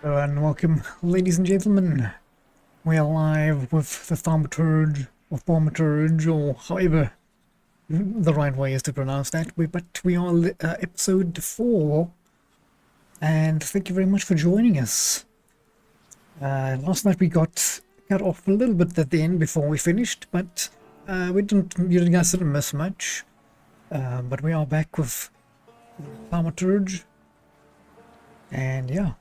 Hello and welcome, ladies and gentlemen. We are live with the Thaumaturge, or Thaumaturge, or however the right way is to pronounce that. But we are episode 4, and thank you very much for joining us. Last night we got cut off a little bit at the end before we finished, but you guys didn't miss much. But we are back with Thaumaturge, and yeah.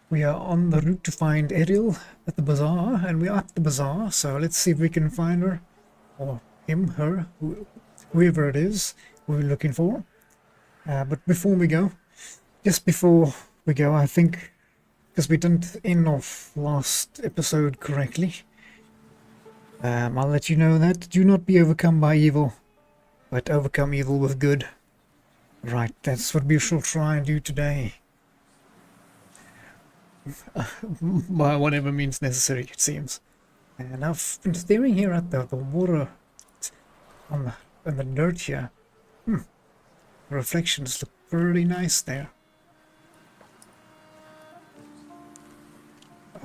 We are on the route to find Ariel at the bazaar, and we are at the bazaar, so let's see if we can find her, or him, her, whoever it is we're looking for. But before we go, I think, because we didn't end off last episode correctly, I'll let you know that do not be overcome by evil, but overcome evil with good. Right, that's what we shall try and do today. By whatever means necessary, it seems. And I've been staring here at the water on the dirt here. The reflections look pretty nice there.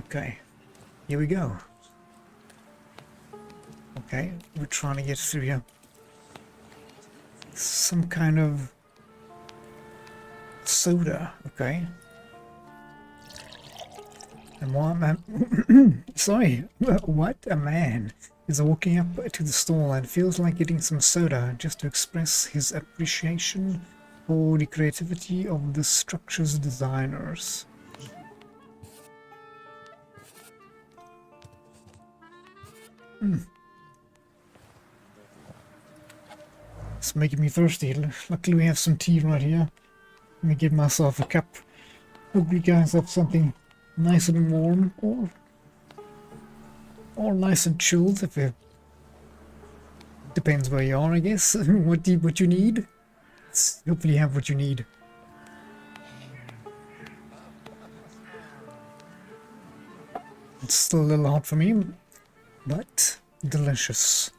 Okay, here we go. Okay, we're trying to get through here. Some kind of soda, okay. And one man, sorry, what? A man is walking up to the stall and feels like getting some soda just to express his appreciation for the creativity of the structure's designers. It's making me thirsty. Luckily we have some tea right here. Let me give myself a cup. Hope you guys have something nice and warm, or nice and chilled, if it depends where you are, I guess. what you need. Hopefully you have what you need. It's still a little hot for me, but delicious.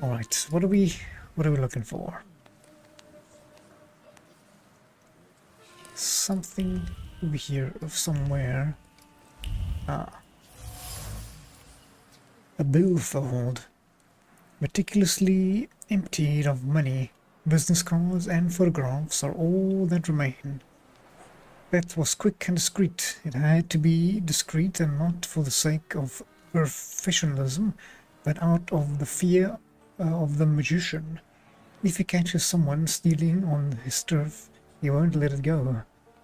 All right, what are we looking for? Something over here of somewhere. A billfold, meticulously emptied of money, business cards and photographs are all that remain. That was quick and discreet. It had to be discreet, and not for the sake of professionalism, but out of the fear of the magician. If he catches someone stealing on his turf, he won't let it go.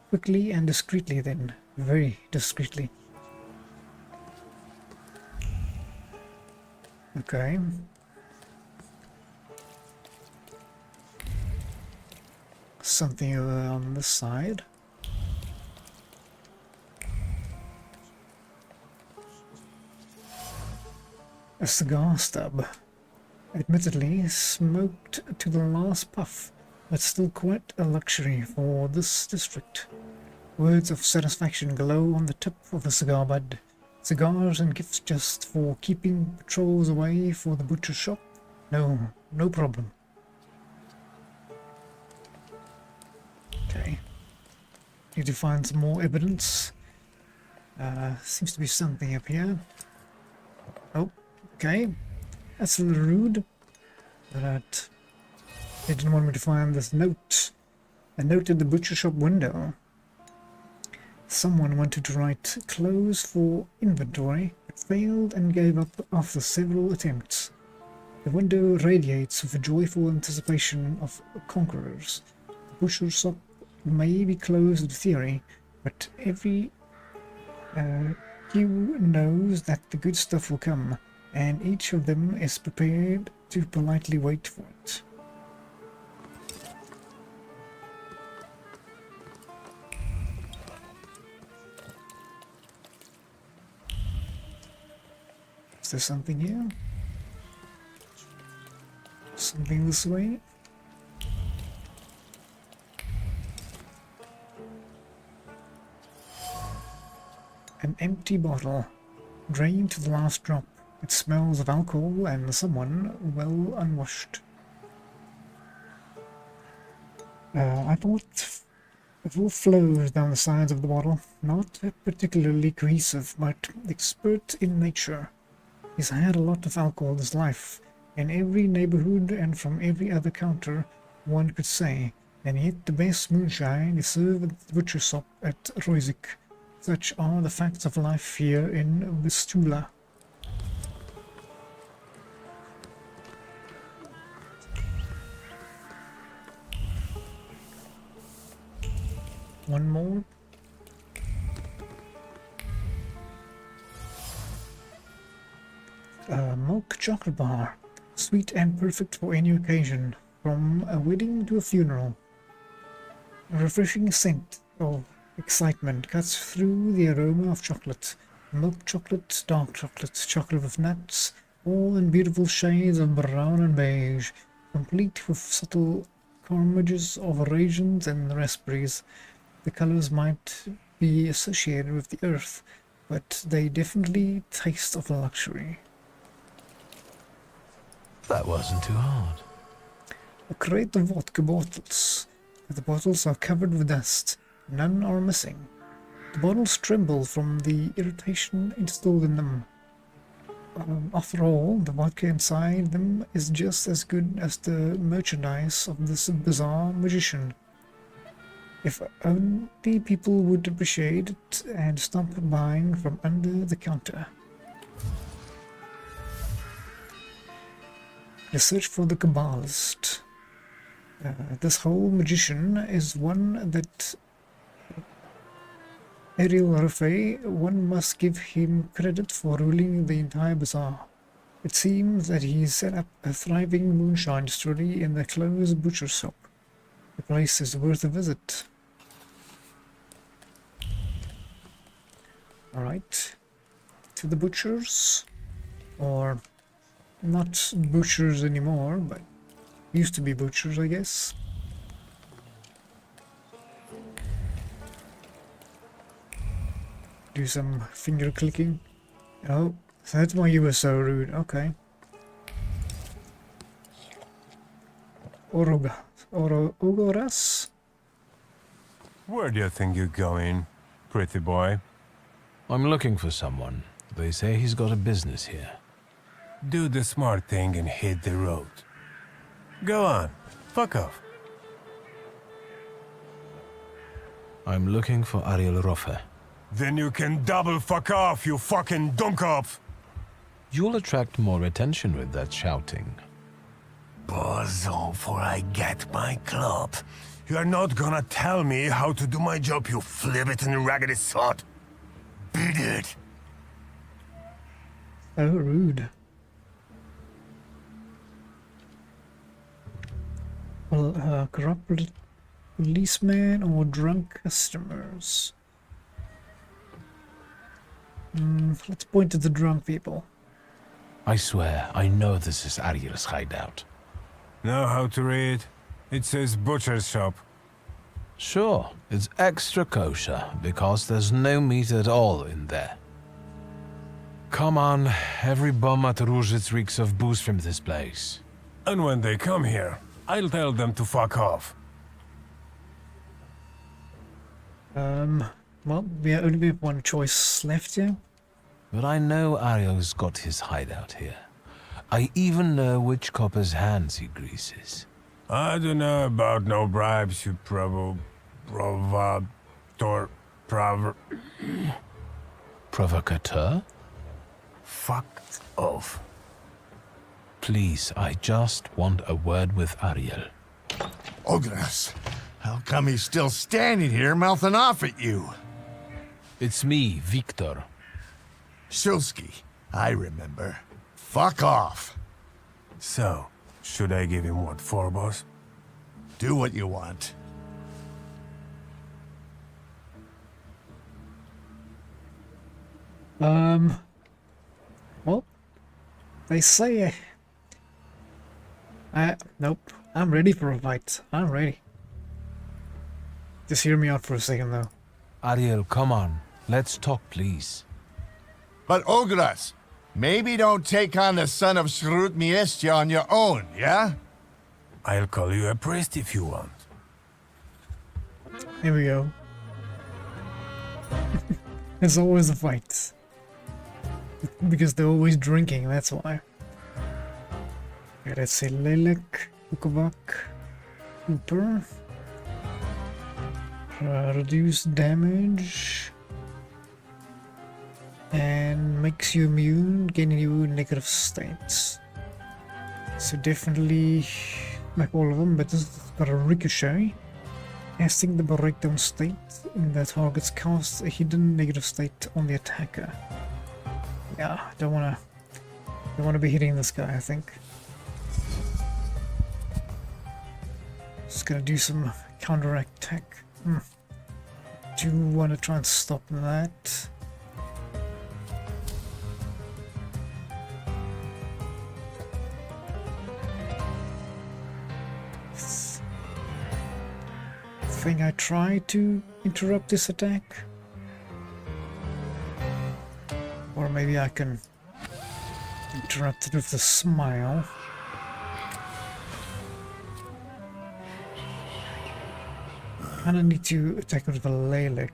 Quickly and discreetly then, very discreetly. Okay. Something on this side. A cigar stub. Admittedly, smoked to the last puff, but still quite a luxury for this district. Words of satisfaction glow on the tip of the cigar butt. Cigars and gifts just for keeping patrols away for the butcher shop? No problem. Okay. Need to find some more evidence. Seems to be something up here. Oh, okay. That's a little rude. But they didn't want me to find this note. A note at the butcher shop window. Someone wanted to write close for inventory, but failed and gave up after several attempts. The window radiates with a joyful anticipation of conquerors. The butcher shop may be closed in theory, but every Q knows that the good stuff will come, and each of them is prepared to politely wait for it. Is there something here? Something this way? An empty bottle, drained to the last drop. It smells of alcohol and someone well unwashed. I thought The full flows down the sides of the bottle, not particularly cohesive, but expert in nature. He's had a lot of alcohol in his life, in every neighborhood and from every other counter, one could say, and yet the best moonshine is served at the butcher shop at Roisig. Such are the facts of life here in Vistula. One more. Milk chocolate bar. Sweet and perfect for any occasion, from a wedding to a funeral. A refreshing scent of excitement cuts through the aroma of chocolate. Milk chocolate, dark chocolate, chocolate with nuts, all in beautiful shades of brown and beige, complete with subtle carmages of raisins and raspberries. The colors might be associated with the earth, but they definitely taste of luxury. That wasn't too hard. A crate of vodka bottles. The bottles are covered with dust. None are missing. The bottles tremble from the irritation installed in them. After all, the vodka inside them is just as good as the merchandise of this bizarre magician. If only people would appreciate it and stop buying from under the counter. The search for the Kabbalist. This whole magician is one that Ariel Rafay, one must give him credit for ruling the entire bazaar. It seems that he set up a thriving moonshine distillery in the closed butcher shop. The place is worth a visit. Alright, to the butchers, or not butchers anymore, but used to be butchers, I guess. Do some finger clicking. Oh, that's why you were so rude. Okay. Ogoras? Where do you think you're going, pretty boy? I'm looking for someone. They say he's got a business here. Do the smart thing and hit the road. Go on. Fuck off. I'm looking for Ariel Rofe. Then you can double fuck off, you fucking dummkopf! You'll attract more attention with that shouting. Buzz on before I get my club. You are not gonna tell me how to do my job, you flibbit and raggedy sod. Beat it. So rude. Well, corrupt policeman or drunk customers? Let's point to the drunk people. I swear, I know this is Ariel's hideout. Know how to read? It says butcher's shop. Sure, it's extra kosher, because there's no meat at all in there. Come on, every thaumaturges reeks of booze from this place. And when they come here, I'll tell them to fuck off. Well, we only have one choice left here. But I know Ariel's got his hideout here. I even know which copper's hands he greases. I don't know about no bribes, you Provocateur? Fuck off. Please, I just want a word with Ariel. Ogres, how come he's still standing here mouthing off at you? It's me, Victor. Shulsky, I remember. Fuck off. So, should I give him what for, boss? Do what you want. Well, they say, nope, I'm ready for a fight. I'm ready. Just hear me out for a second, though. Ariel, come on. Let's talk, please. But Ogres, maybe don't take on the son of Shrut Miestia on your own, yeah? I'll call you a priest if you want. Here we go. It's always a fight. Because they're always drinking, that's why. Okay, let's say Lelek, Ukavak, Cooper. Reduce damage. And makes you immune, gaining you negative states. So definitely like all of them, but this has got a ricochet. Casting the breakdown state in the target's casts a hidden negative state on the attacker. Yeah, don't wanna be hitting this guy, I think. Just gonna do some counter-attack. Do wanna try and stop that. I think I try to interrupt this attack, or maybe I can interrupt it with a smile. Kinda need to attack with the Lelek.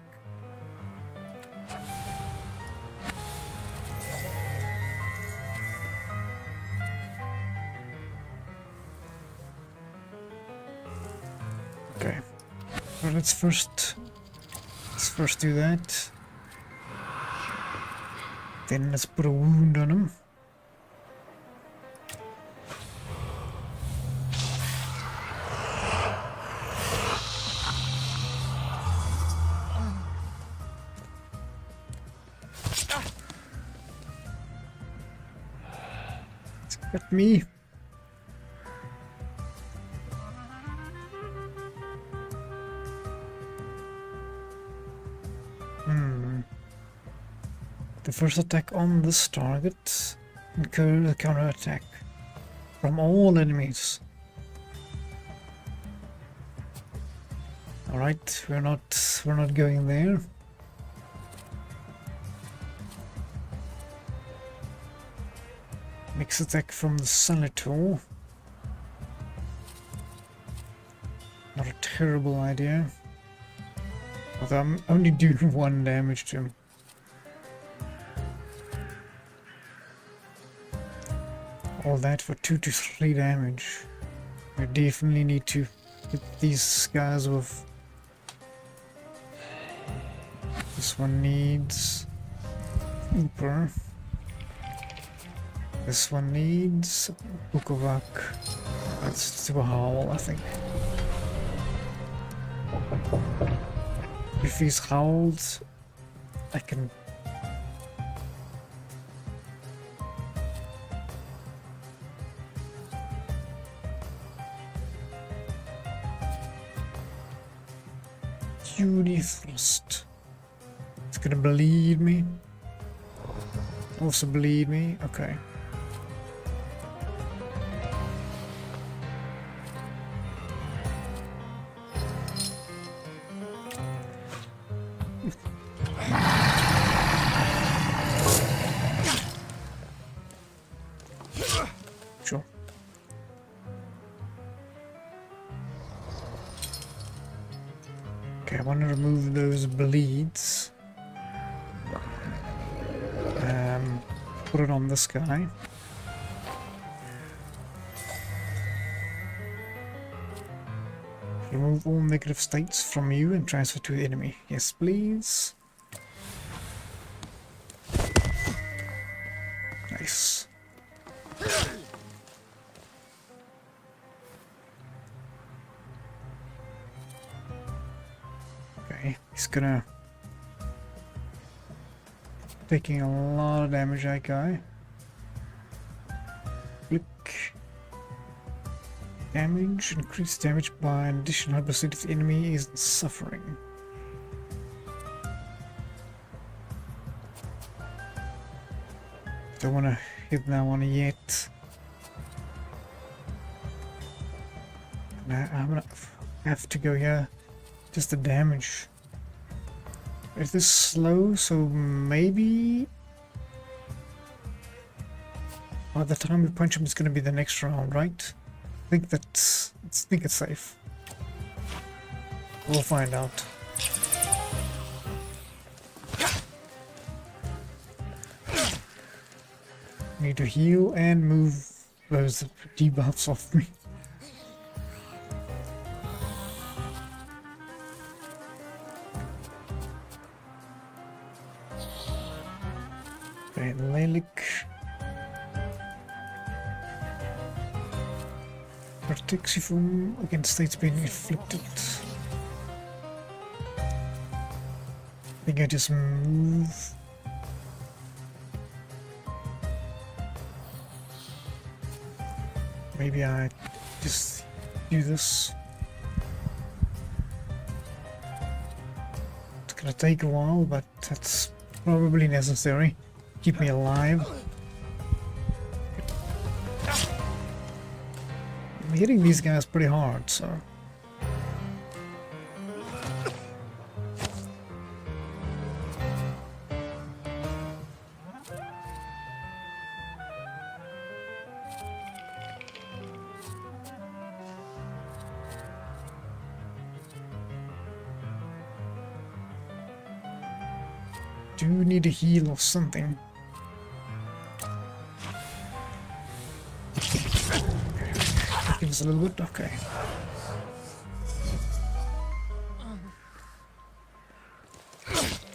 Okay. So let's first do that. Then let's put a wound on him. It's got me. The first attack on this target incurs a counter-attack from all enemies. Alright, we're not going there. Mix attack from the Salutor. Not a terrible idea. Although I'm only doing 1 damage to him. All that for 2 to 3 damage. I definitely need to hit these guys with... This one needs... Cooper. This one needs... Bukovac. Let's do a howl, I think. If he's howled, I can... Judy Thrust. It's gonna bleed me. Also bleed me. Okay. Sure. Okay, I want to remove those bleeds. Put it on this guy. Remove all negative states from you and transfer to the enemy. Yes, please. Nice. Okay, he's gonna... Taking a lot of damage, that guy. Flick. Damage. Increased damage by an additional 100% if the enemy is suffering. Don't want to hit that one yet. I'm gonna have to go here. Just the damage. Is this slow? So maybe by the time we punch him, it's going to be the next round, right? I think it's safe. We'll find out. Need to heal and move those debuffs off me. Okay, Lalic. Protects you from against states being inflicted. I think I just move. Maybe I just do this. It's gonna take a while, but that's probably necessary. Keep me alive. I'm hitting these guys pretty hard, so. Do need a heal or something. Give us a little bit, okay.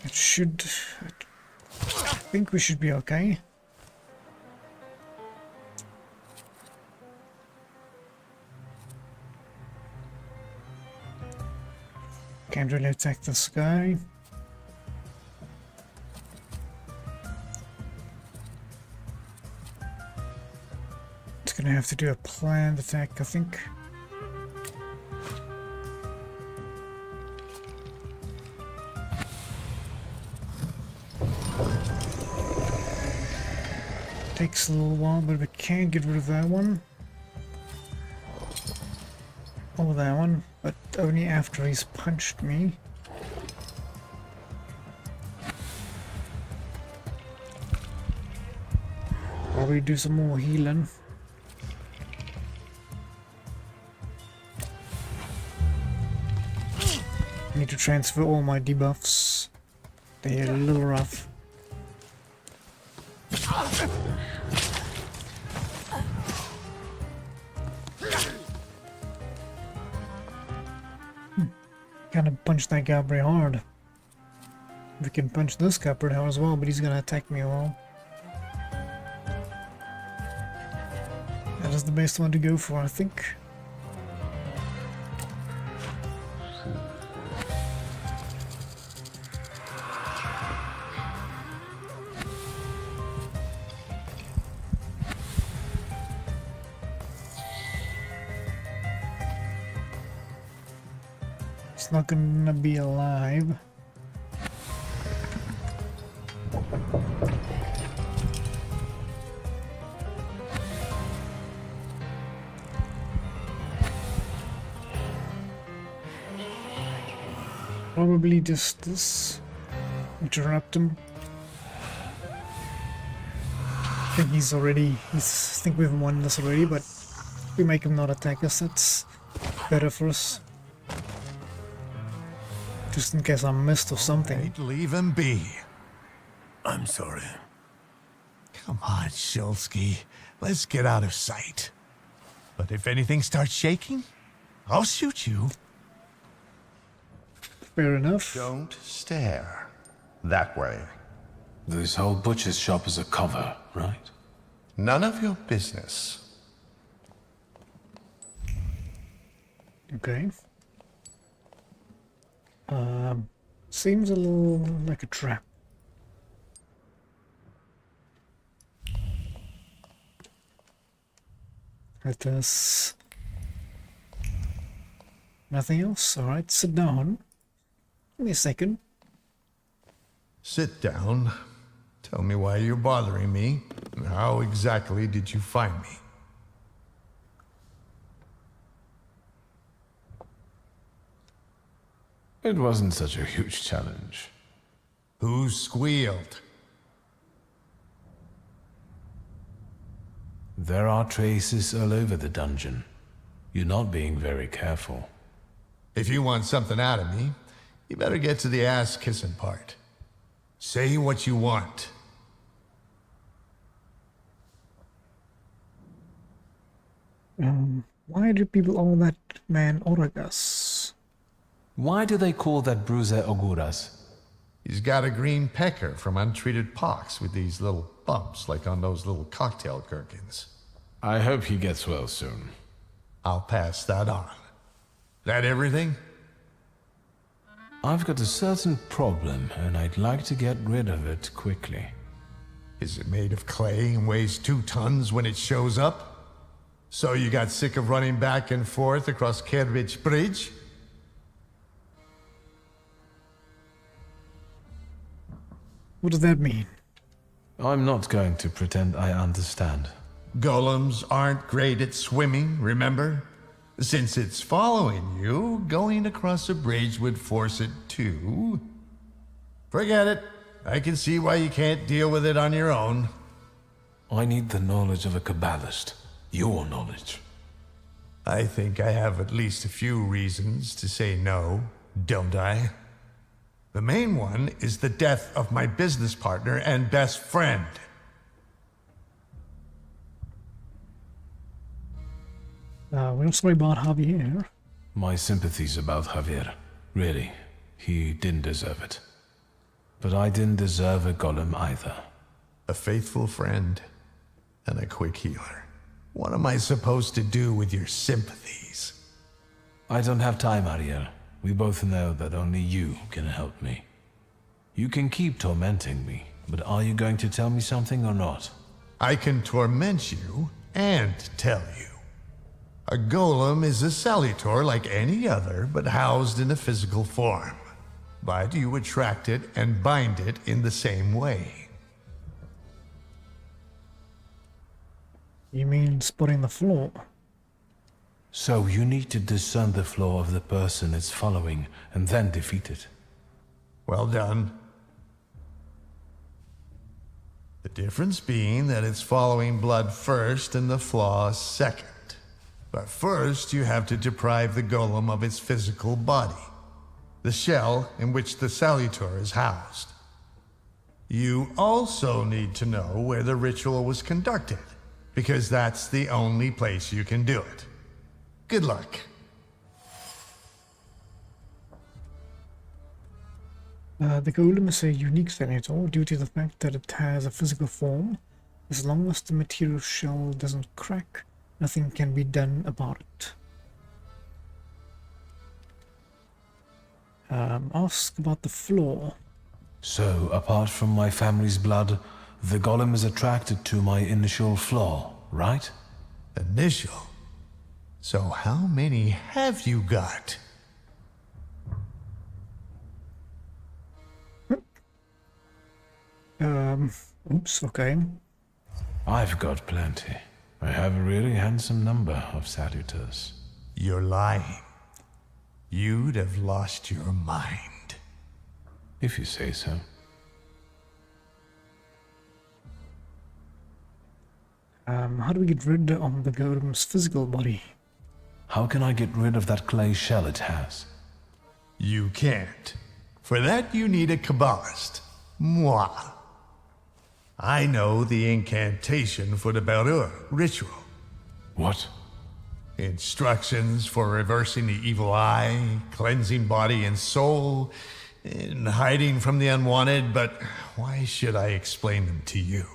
It should. I think we should be okay. Can't really attack this guy. Gonna have to do a planned attack, I think. Takes a little while, but we can get rid of that one. Or that one, but only after he's punched me. Probably do some more healing. Need to transfer all my debuffs. They're a little rough. Kinda punch that guy pretty hard. We can punch this guy pretty hard as well, but he's gonna attack me well. That is the best one to go for, I think. It's not gonna be alive. Probably just this. Interrupt him. I think he's already. I think we've won this already, but if we make him not attack us, that's better for us. Just in case I missed or something. Right, leave him be. I'm sorry. Come on, Shulsky. Let's get out of sight. But if anything starts shaking, I'll shoot you. Fair enough. Don't stare. That way. This whole butcher's shop is a cover, right? None of your business. Okay. Seems a little like a trap. Let us... Nothing else? Alright, sit down. Give me a second. Sit down. Tell me why you're bothering me. And how exactly did you find me? It wasn't such a huge challenge. Who squealed? There are traces all over the dungeon. You're not being very careful. If you want something out of me, you better get to the ass-kissing part. Say what you want. Why do people call that man Oragas? Why do they call that bruiser Oguras? He's got a green pecker from untreated pox with these little bumps like on those little cocktail gherkins. I hope he gets well soon. I'll pass that on. That everything? I've got a certain problem, and I'd like to get rid of it quickly. Is it made of clay and weighs 2 tons when it shows up? So you got sick of running back and forth across Kerbridge Bridge? What does that mean? I'm not going to pretend I understand. Golems aren't great at swimming, remember? Since it's following you, going across a bridge would force it to. Forget it. I can see why you can't deal with it on your own. I need the knowledge of a Kabbalist. Your knowledge. I think I have at least a few reasons to say no, don't I? The main one is the death of my business partner and best friend. We're sorry about Javier. My sympathies about Javier. Really, he didn't deserve it. But I didn't deserve a golem either. A faithful friend and a quick healer. What am I supposed to do with your sympathies? I don't have time, Ariel. We both know that only you can help me. You can keep tormenting me, but are you going to tell me something or not? I can torment you and tell you. A golem is a salutor like any other, but housed in a physical form. But you attract it and bind it in the same way. You mean spotting the flaw? So you need to discern the flaw of the person it's following and then defeat it. Well done. The difference being that it's following blood first and the flaw second. But first you have to deprive the golem of its physical body, the shell in which the salutor is housed. You also need to know where the ritual was conducted, because that's the only place you can do it. Good luck. The golem is a unique senator due to the fact that it has a physical form. As long as the material shell doesn't crack, nothing can be done about it. Ask about the flaw. So, apart from my family's blood, the golem is attracted to my initial flaw, right? Initial? So how many have you got? Oops, okay. I've got plenty. I have a really handsome number of salutors. You're lying. You'd have lost your mind. If you say so. How do we get rid of the golem's physical body? How can I get rid of that clay shell it has? You can't. For that you need a Kabbalist. Moi. I know the incantation for the Berur ritual. What? Instructions for reversing the evil eye, cleansing body and soul, and hiding from the unwanted, but why should I explain them to you?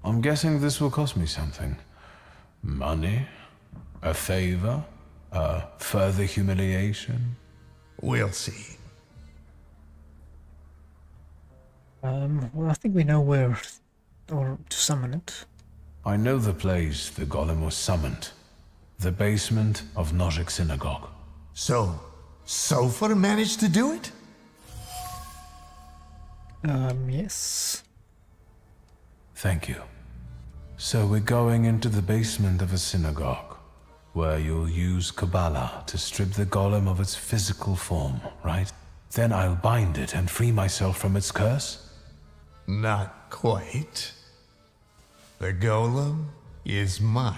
I'm guessing this will cost me something. Money? A favor? A further humiliation? We'll see. Well, I think we know where or to summon it. I know the place the golem was summoned. The basement of Nozick Synagogue. So, Sofer managed to do it? Yes. Thank you. So we're going into the basement of a synagogue, where you'll use Kabbalah to strip the golem of its physical form, right? Then I'll bind it and free myself from its curse? Not quite. The golem is mine.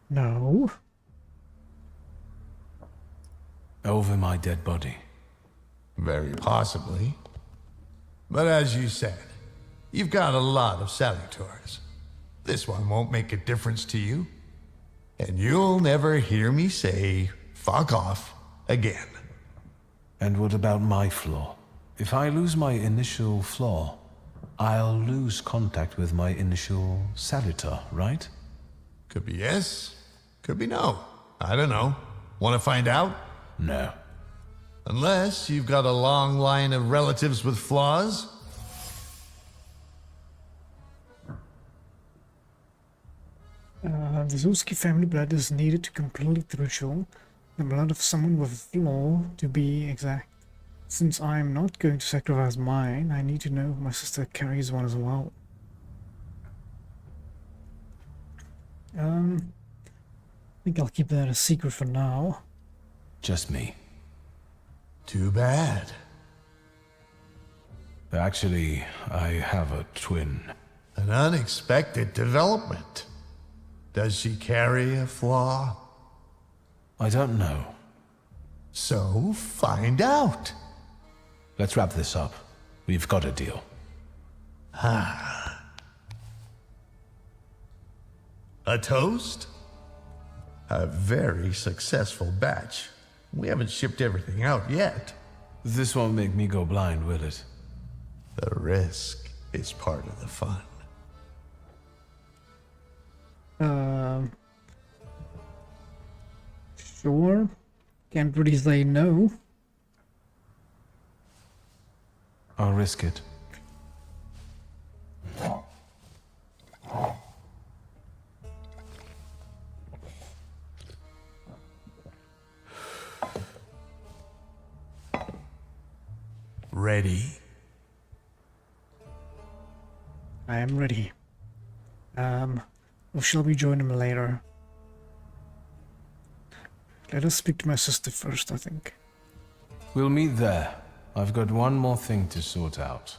No. Over my dead body. Very possibly. But as you said, you've got a lot of salutors. This one won't make a difference to you. And you'll never hear me say, fuck off, again. And what about my flaw? If I lose my initial flaw, I'll lose contact with my initial salutor, right? Could be yes, could be no. I don't know. Want to find out? No. Unless you've got a long line of relatives with flaws. The Zuski family blood is needed to complete the ritual. The blood of someone with a flaw, to be exact. Since I'm not going to sacrifice mine, I need to know if my sister carries one as well. I think I'll keep that a secret for now. Just me. Too bad. Actually, I have a twin. An unexpected development. Does she carry a flaw? I don't know. So find out. Let's wrap this up. We've got a deal. A toast? A very successful batch. We haven't shipped everything out yet. This won't make me go blind, will it? The risk is part of the fun. Sure. Can't really say no. I'll risk it. Ready? I am ready. Or shall we join him later? Let us speak to my sister first, I think. We'll meet there. I've got one more thing to sort out.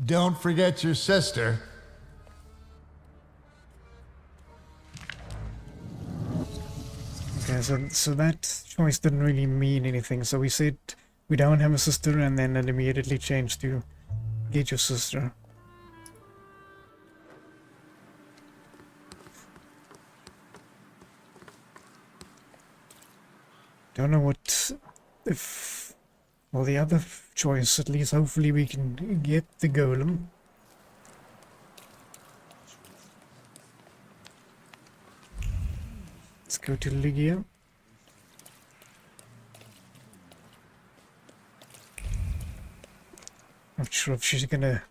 Don't forget your sister. Okay, so that choice didn't really mean anything. So we said we don't have a sister, and then it immediately changed to get your sister. Don't know what if. Well, the other choice, at least, hopefully we can get the golem. Let's go to Lygia. Not sure if she's gonna...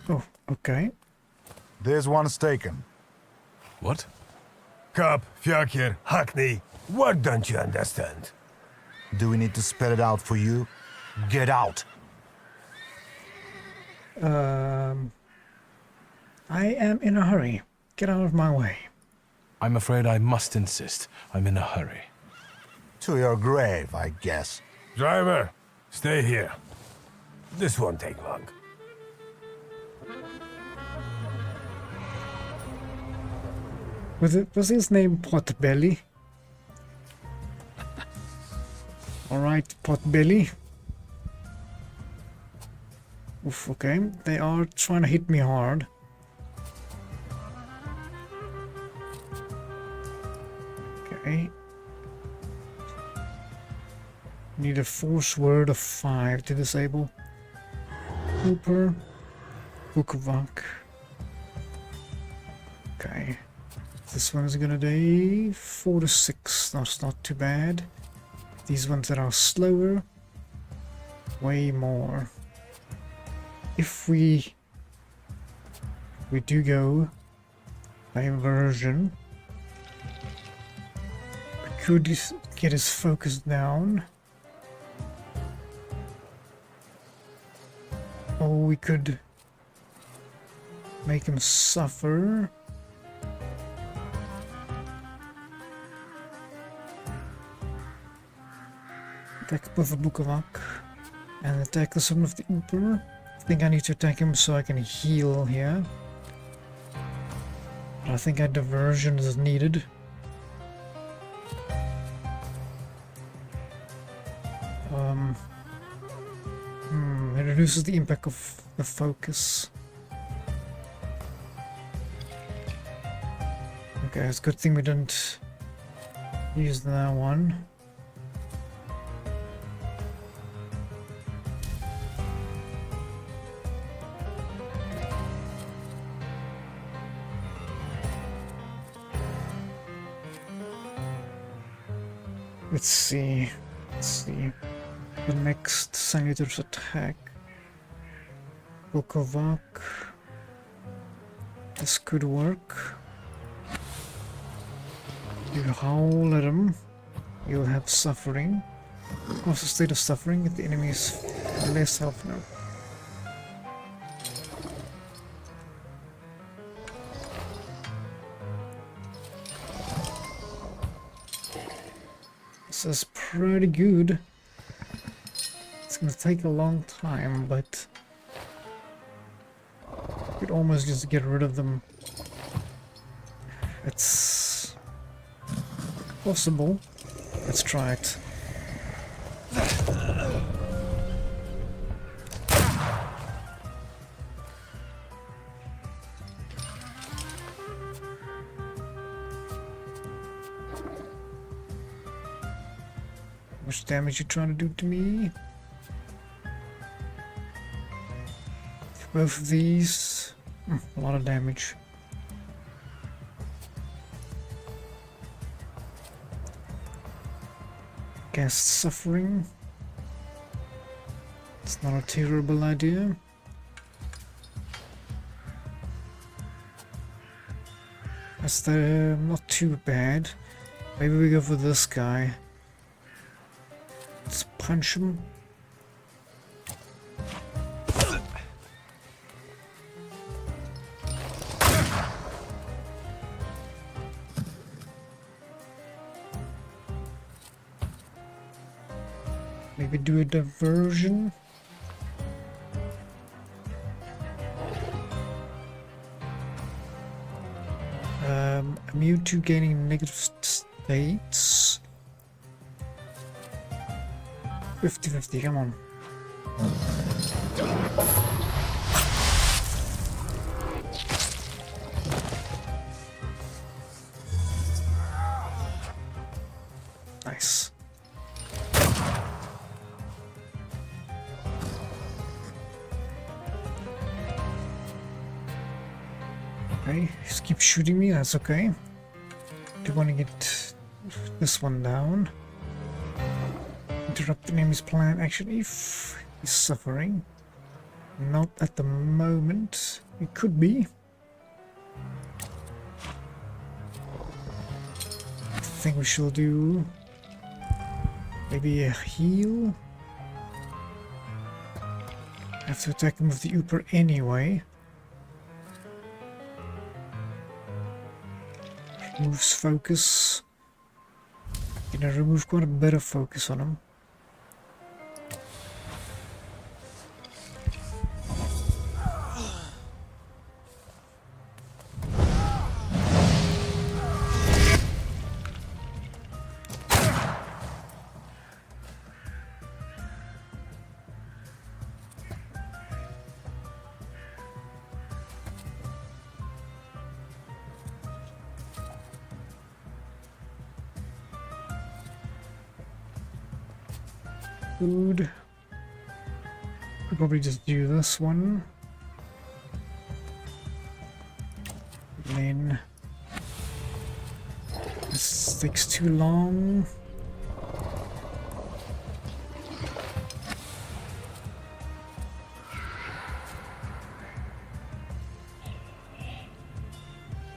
Oh, okay. There's one taken. What? Cop, Fjokir, Hackney, what don't you understand? Do we need to spell it out for you? Get out! I am in a hurry. Get out of my way. I'm afraid I must insist. I'm in a hurry. To your grave, I guess. Driver, stay here. This won't take long. Was his name Potbelly? Alright, Potbelly. Oof, okay. They are trying to hit me hard. Okay. Need a force word of 5 to disable. Hooper. Gwavasig. Okay. This one's gonna do 4 to 6. That's not too bad. These ones that are slower, way more. If we do go by inversion, we could get his focus down, or we could make him suffer. Attack with the Gwavasig and attack the son of the Uber. I think I need to attack him so I can heal here. I think a diversion is needed. It reduces the impact of the focus. Okay, it's a good thing we didn't use that one. Let's see. The next salutors attack. Gwavasig. This could work. You howl at him. You'll have suffering. Cause a state of suffering if the enemy is less health now. This is pretty good. It's gonna take a long time, but you could almost just get rid of them. It's possible. Let's try it. How much damage you trying to do to me? Both of these, a lot of damage. Guest suffering. It's not a terrible idea. That's not too bad. Maybe we go for this guy. Let's punch him. Maybe do a diversion. Immune to gaining negative states. 50-50, come on. Nice. Okay, just keep shooting me, that's okay. Do want to get this one down. Interrupt the enemy's plan. Actually, if he's suffering. Not at the moment. It could be. I think we shall do maybe a heal. Have to attack him with the Uber anyway. Removes focus. Gonna remove quite a bit of focus on him. Food. Could probably just do this one. And then this takes too long.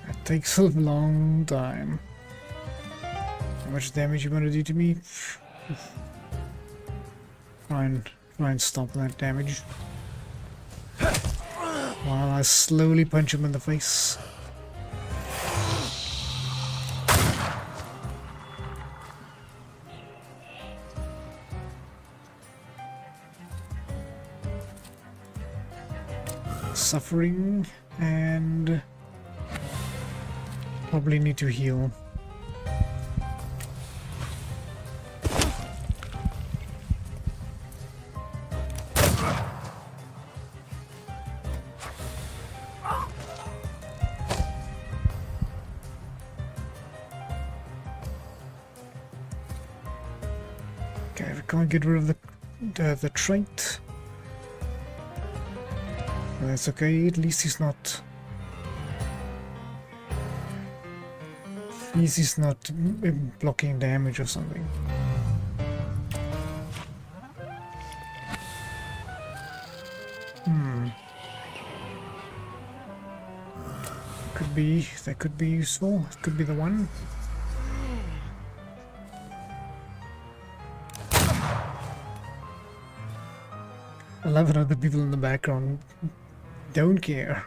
It takes a long time. How much damage you want to do to me? Try and stop that damage. While I slowly punch him in the face. Suffering and probably need to heal. Okay, we can't get rid of the trait. That's okay, at least he's not... He's not blocking damage or something. That could be useful. It could be the one. I love how the people in the background don't care.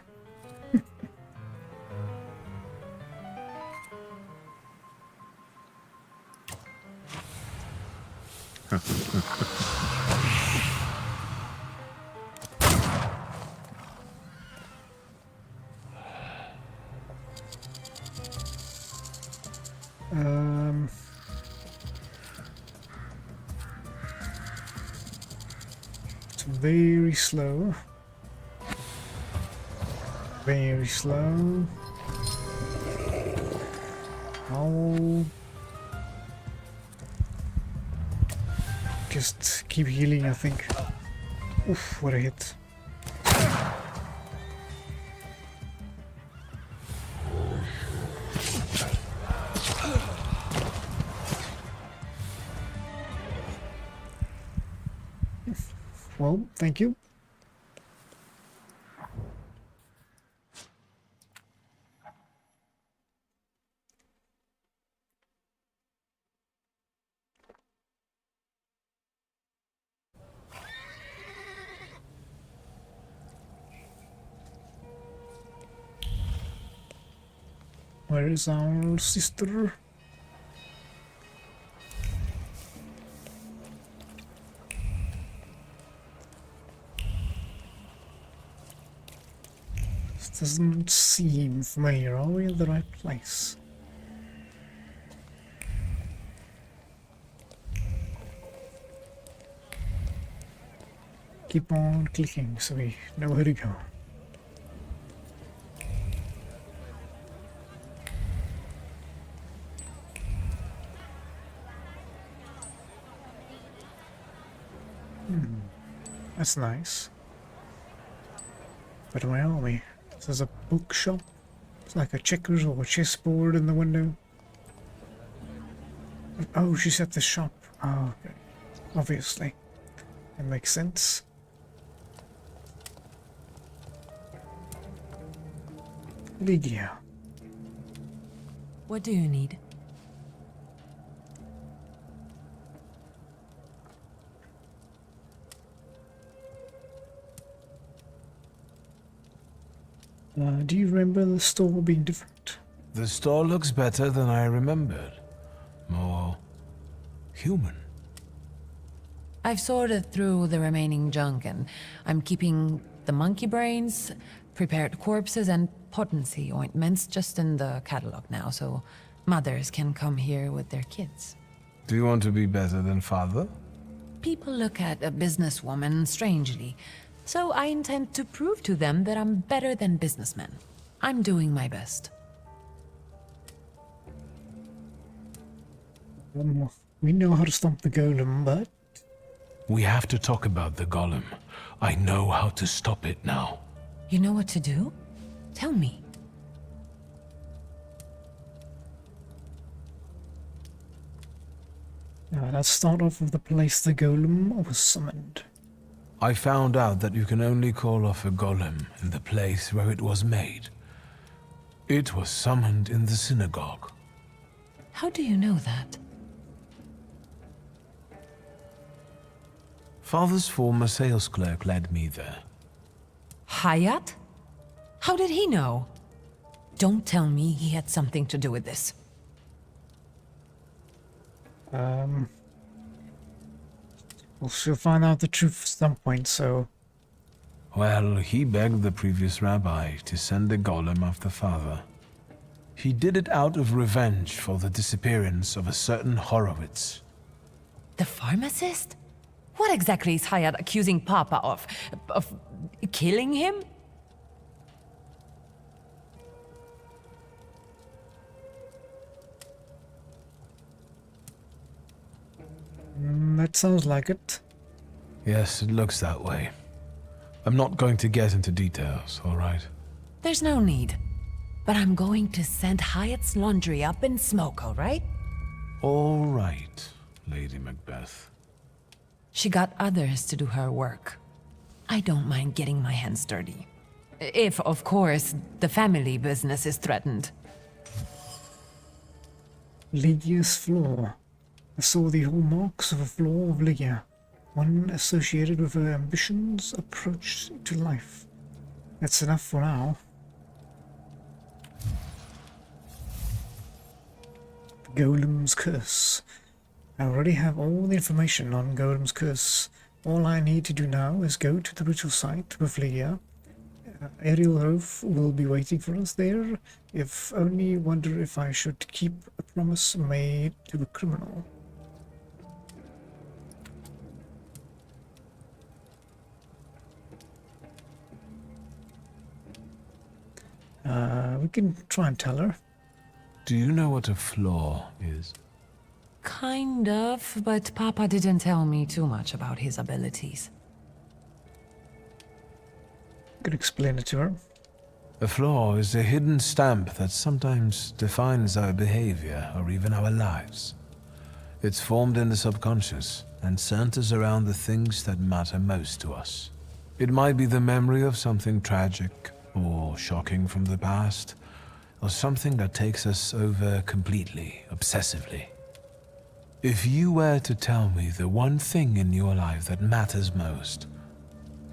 It's very slow. Very slow. I'll just keep healing, I think. Oof, what a hit. Well, thank you. Where is our sister? This doesn't seem familiar. Are we in the right place? Keep on clicking so we know where to go. That's nice. But where are we? There's a bookshop. It's like a checkers or a chessboard in the window. Oh, she's at the shop. Oh, okay. Obviously. That makes sense. Lydia. What do you need? Do you remember the store being different? The store looks better than I remembered. More human. I've sorted through the remaining junk and I'm keeping the monkey brains, prepared corpses, and potency ointments just in the catalog now, so mothers can come here with their kids. Do you want to be better than father? People look at a businesswoman strangely, so I intend to prove to them that I'm better than businessmen. I'm doing my best. We know how to stop the golem, but... We have to talk about the golem. I know how to stop it now. You know what to do? Tell me. Let's start off with the place the golem was summoned. I found out that you can only call off a golem in the place where it was made. It was summoned in the synagogue. How do you know that? Father's former sales clerk led me there. Hayat? How did he know? Don't tell me he had something to do with this. Well, she'll find out the truth at some point, so... Well, he begged the previous rabbi to send a golem after father. He did it out of revenge for the disappearance of a certain Horowitz. The pharmacist? What exactly is Hayat accusing Papa of? Of killing him? That sounds like it. Yes, it looks that way. I'm not going to get into details, all right? There's no need. But I'm going to send Hyatt's laundry up in smoke, all right? All right, Lady Macbeth. She got others to do her work. I don't mind getting my hands dirty. If, of course, the family business is threatened. Lygia's flaw. I saw the hallmarks of a flaw of Lygia, one associated with her ambitions, approach to life. That's enough for now. Golem's Curse. I already have all the information on Golem's Curse. All I need to do now is go to the ritual site with Lygia. Ariel Roof will be waiting for us there. If only wonder if I should keep a promise made to a criminal. We can try and tell her. Do you know what a flaw is? Kind of, but Papa didn't tell me too much about his abilities. Could explain it to her. A flaw is a hidden stamp that sometimes defines our behavior or even our lives. It's formed in the subconscious and centers around the things that matter most to us. It might be the memory of something tragic or shocking from the past, or something that takes us over completely, obsessively. If you were to tell me the one thing in your life that matters most,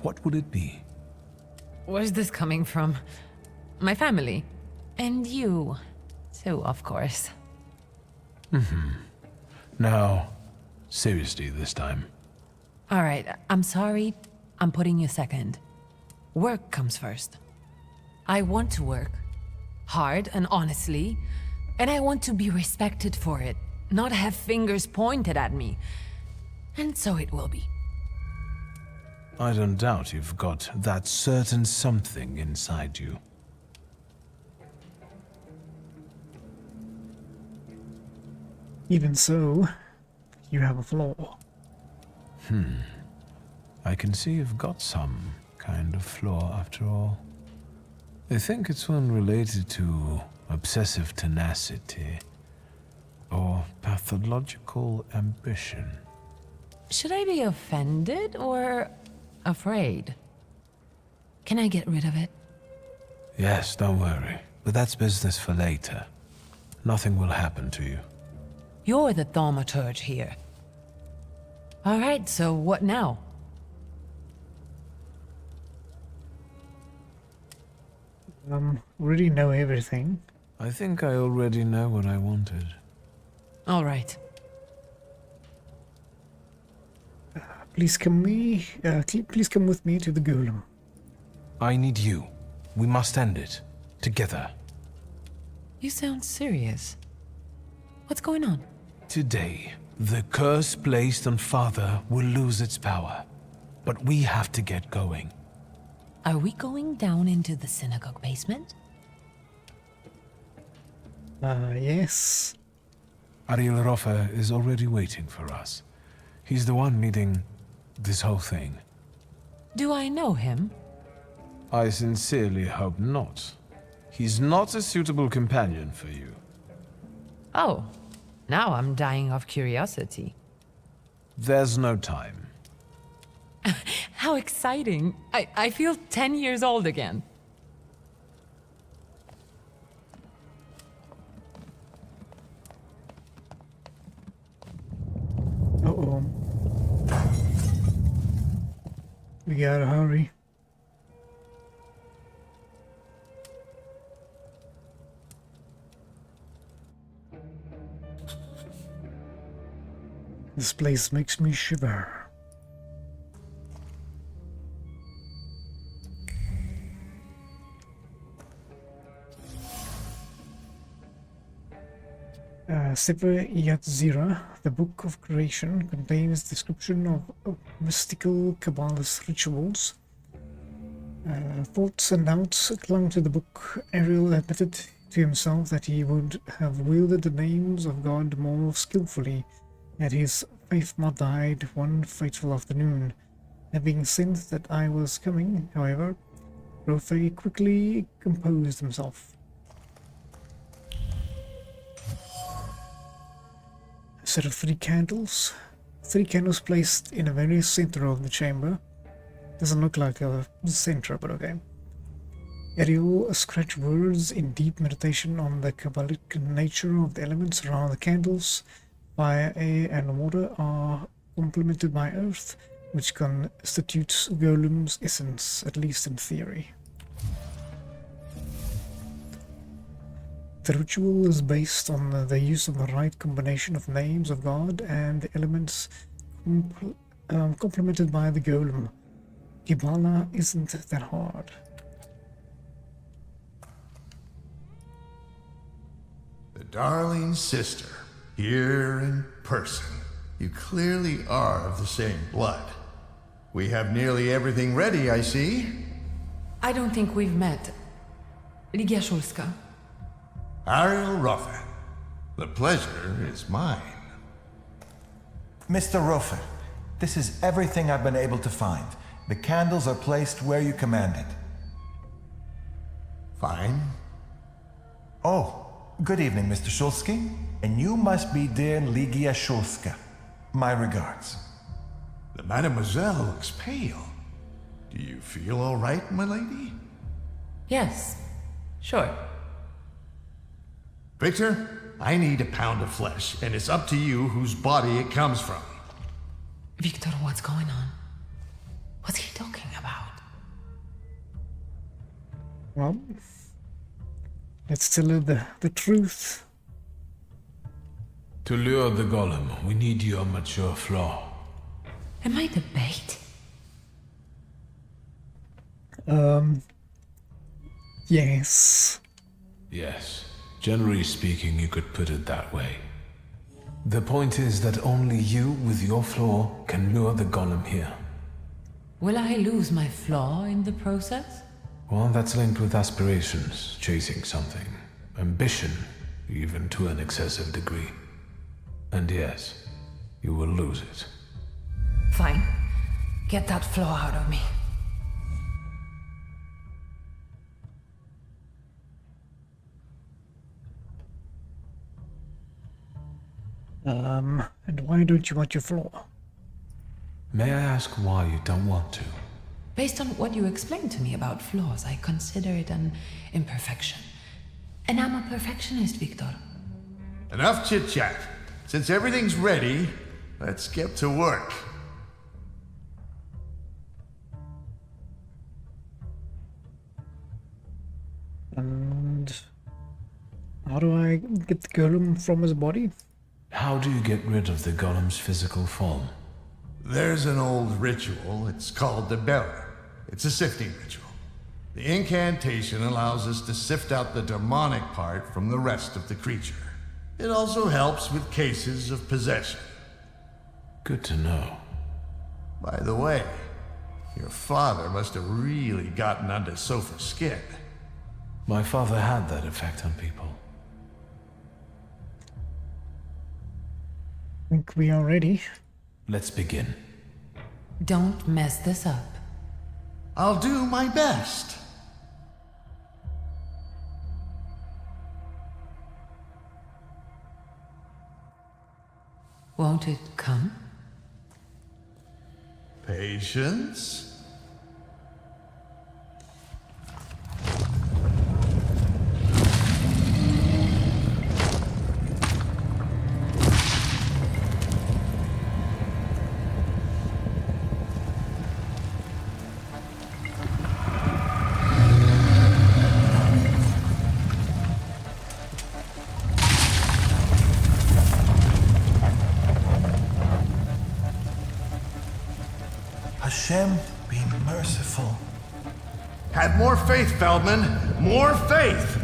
what would it be? Where's this coming from? My family. And you, too, of course. Now, seriously this time. All right, I'm sorry. I'm putting you second. Work comes first. I want to work. Hard and honestly. And I want to be respected for it. Not have fingers pointed at me. And so it will be. I don't doubt you've got that certain something inside you. Even so, you have a flaw. I can see you've got some kind of flaw after all. I think it's one related to obsessive tenacity or pathological ambition. Should I be offended or afraid? Can I get rid of it? Yes, don't worry. But that's business for later. Nothing will happen to you. You're the thaumaturge here. All right, so what now? Already know everything. I think I already know what I wanted. All right. Please come please come with me to the golem. I need you. We must end it. Together. You sound serious. What's going on? Today, the curse placed on Father will lose its power. But we have to get going. Are we going down into the synagogue basement? Yes. Ariel Rofa is already waiting for us. He's the one leading this whole thing. Do I know him? I sincerely hope not. He's not a suitable companion for you. Oh, now I'm dying of curiosity. There's no time. How exciting! I feel 10 years old again. Uh-oh. We gotta hurry. This place makes me shiver. Sefer Yatzira, the Book of Creation, contains description of mystical Kabbalist rituals. Thoughts and doubts clung to the book. Ariel admitted to himself that he would have wielded the names of God more skillfully had his faith not died one fateful afternoon. Having sensed that I was coming, however, Rofe quickly composed himself. A set of 3 candles. 3 candles placed in the very center of the chamber. Doesn't look like a center, but okay. Ariel scratched words in deep meditation on the Kabbalic nature of the elements around the candles. Fire, air, and water are complemented by earth, which constitutes Golem's essence, at least in theory. The ritual is based on the use of the right combination of names of God and the elements complemented by the golem. Kabbalah isn't that hard. The darling sister, here in person. You clearly are of the same blood. We have nearly everything ready, I see. I don't think we've met. Ligia Szulska. Ariel Rotha. The pleasure is mine. Mr. Rofe, this is everything I've been able to find. The candles are placed where you commanded. Fine. Oh, good evening, Mr. Szulski. And you must be dear Ligia Szulska. My regards. The mademoiselle looks pale. Do you feel all right, my lady? Yes, sure. Victor, I need a pound of flesh, and it's up to you whose body it comes from. Victor, what's going on? What's he talking about? Well, let's tell her the truth. To lure the golem, we need your mature flaw. Am I the bait? Yes. Yes. Generally speaking, you could put it that way. The point is that only you, with your flaw, can lure the golem here. Will I lose my flaw in the process? Well, that's linked with aspirations, chasing something. Ambition, even to an excessive degree. And yes, you will lose it. Fine. Get that flaw out of me. And why don't you want your flaw? May I ask why you don't want to? Based on what you explained to me about flaws, I consider it an imperfection. And I'm a perfectionist, Victor. Enough chit-chat. Since everything's ready, let's get to work. And how do I get the golem from his body? How do you get rid of the golem's physical form? There's an old ritual. It's called the Beller. It's a sifting ritual. The incantation allows us to sift out the demonic part from the rest of the creature. It also helps with cases of possession. Good to know. By the way, your father must have really gotten under Sofa's skin. My father had that effect on people. Think we are ready. Let's begin. Don't mess this up. I'll do my best. Won't it come? Patience. Hashem, be merciful. Have more faith, Feldman. More faith!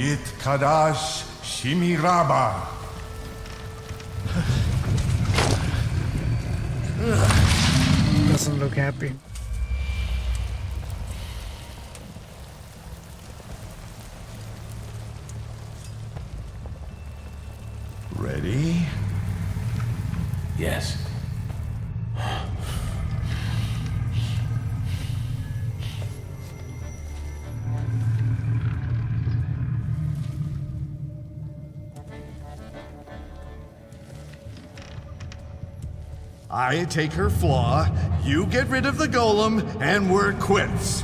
Yit Kadash Shimiraba. Doesn't look happy. Ready? Yes. I take her flaw, you get rid of the golem, and we're quits.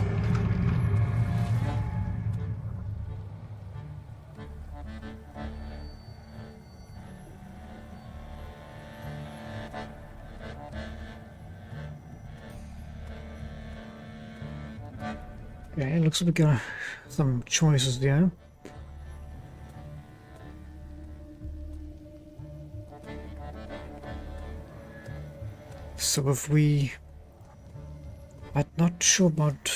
Okay, looks like we got some choices there. So if we... I'm not sure about...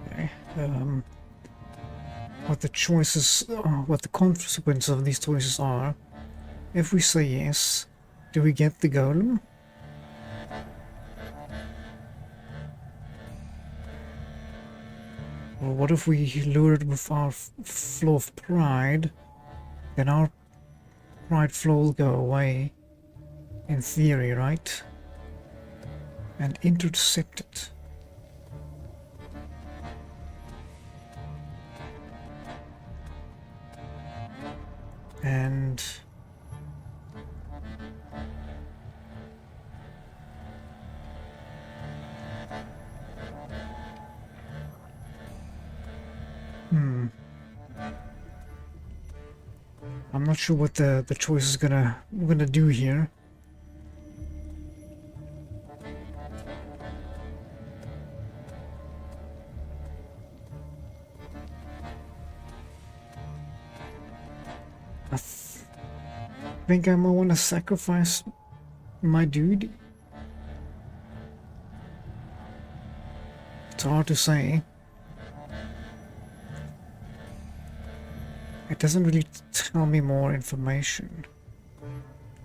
Okay, what the choices... what the consequences of these choices are. If we say yes, do we get the golem? Or what if we lure it with our flow of pride? Then our pride flow will go away. In theory, right? And intercept it. And... I'm not sure what the choice is gonna do here. I think I might want to sacrifice my dude. It's hard to say. It doesn't really tell me more information.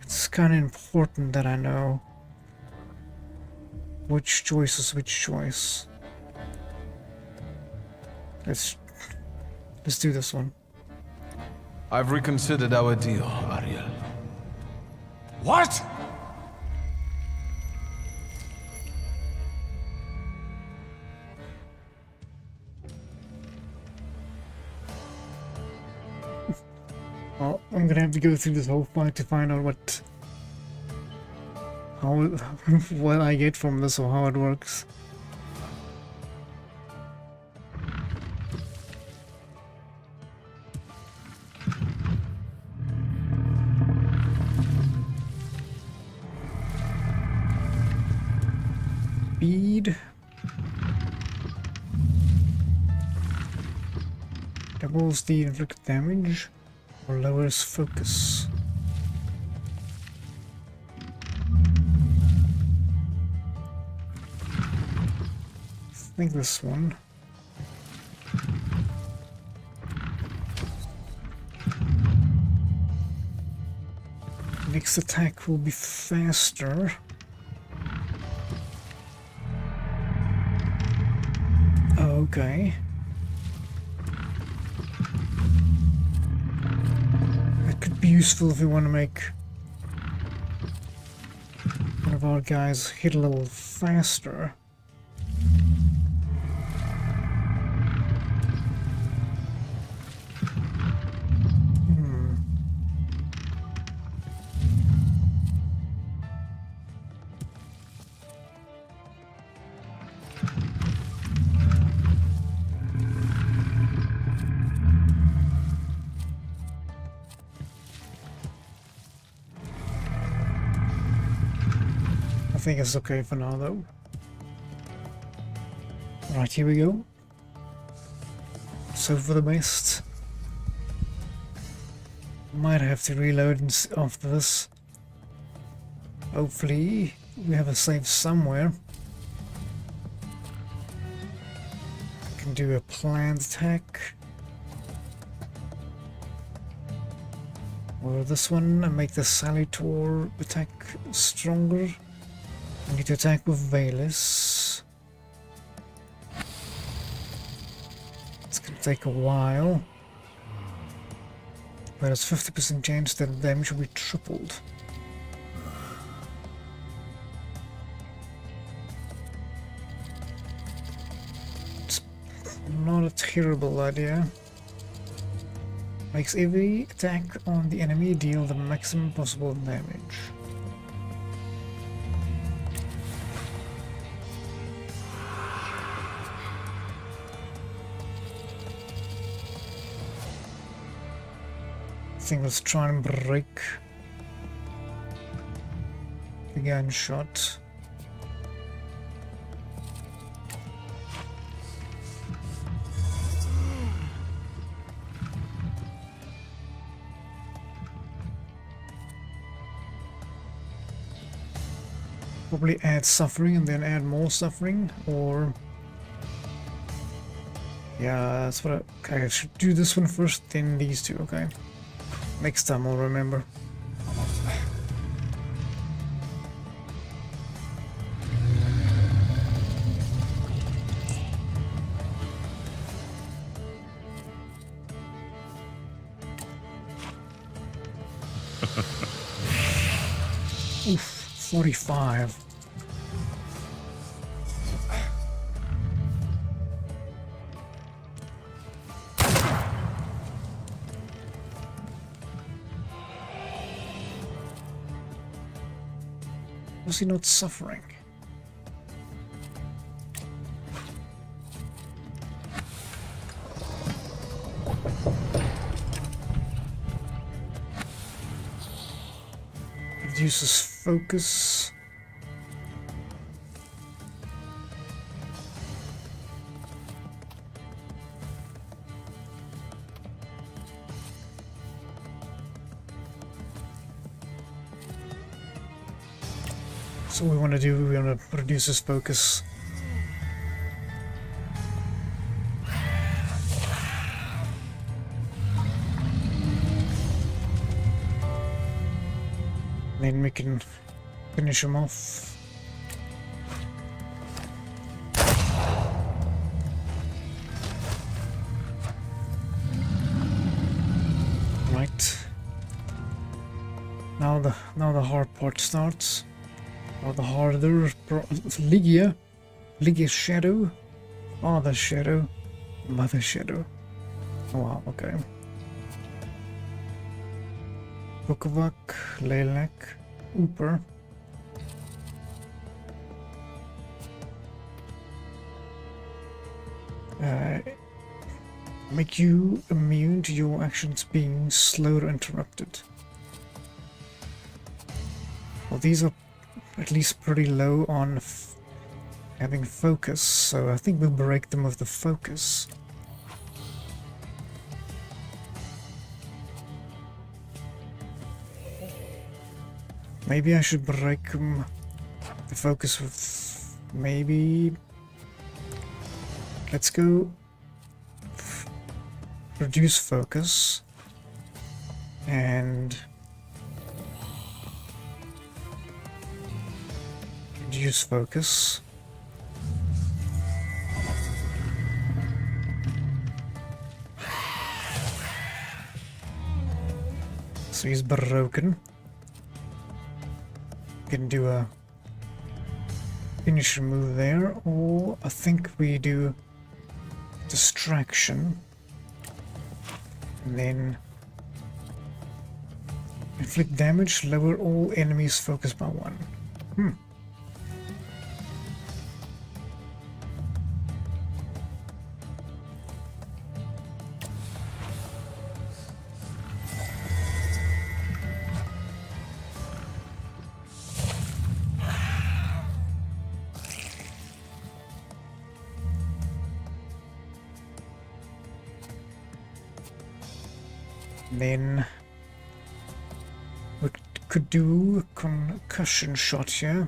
It's kind of important that I know which choice is which choice. Let's do this one. I've reconsidered our deal, Ariel. What? Well, I'm gonna have to go through this whole fight to find out what I get from this or how it works. Speed. Doubles the inflicted damage or lowers focus. I think this one. Next attack will be faster. Okay. That could be useful if we want to make one of our guys hit a little faster. I think it's okay for now though. Right, here we go. So for the best. Might have to reload after this. Hopefully we have a save somewhere. Can do a planned attack. Or this one and make the salutor attack stronger. I need to attack with Valus. It's gonna take a while. But it's 50% chance that the damage will be tripled. It's not a terrible idea. Makes every attack on the enemy deal the maximum possible damage. I think let's try and break the gunshot. Probably add suffering and then add more suffering, or yeah, that's what okay, I should do this one first, then these two, okay. Next time I'll remember. Oof, 45. Was he not suffering? Reduces focus. So we want to reduce his focus. Then we can finish him off. Right. Now the hard part starts. Or the harder Ligia Shadow, Father Shadow, Mother Shadow. Oh wow, okay. Gwavasig, Lelek, Ooper. Make you immune to your actions being slowed or interrupted. Well, these are at least pretty low on having focus, so I think we'll break them with the focus. Maybe I should break the focus with maybe. Let's go reduce focus and reduce focus. So he's broken. Can do a finisher move there, or I think we do distraction and then inflict damage, lower all enemies focus by 1. Then we could do a concussion shot here.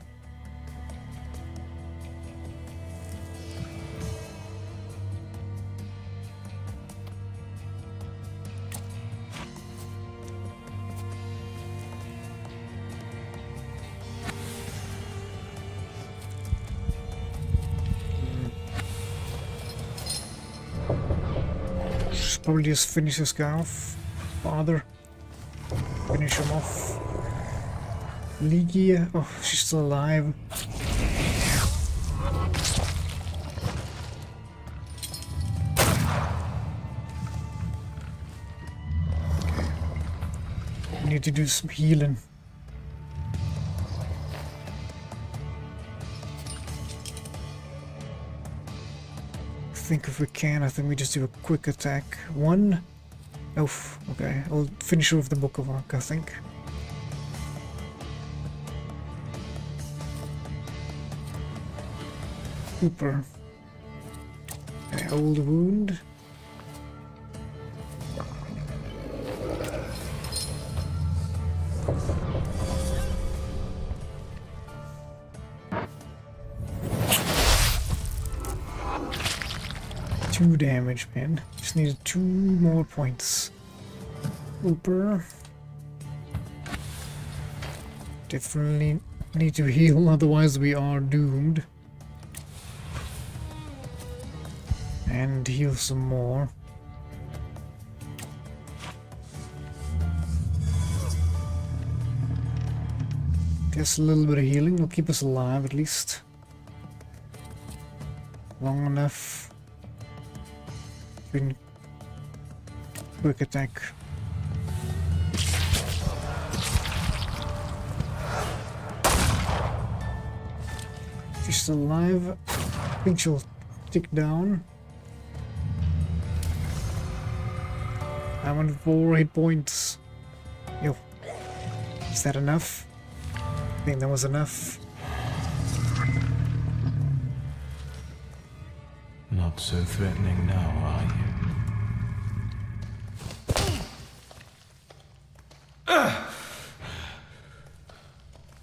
probably just finish this guy off. Father. Finish him off. Ligia. Oh, she's still alive. We need to do some healing. I think if we can, I think we just do a quick attack. One. Oh, okay. I'll finish with the Book of Arc, I think. Super. Okay, old wound. Two damage, man. Just needed 2 more points. Super. Definitely need to heal, otherwise we are doomed. And heal some more. Just a little bit of healing will keep us alive at least. Long enough. Quick attack. She's still alive. I think she'll tick down. I'm on 4 hit points. Yo. Is that enough? I think that was enough. Not so threatening now, are you?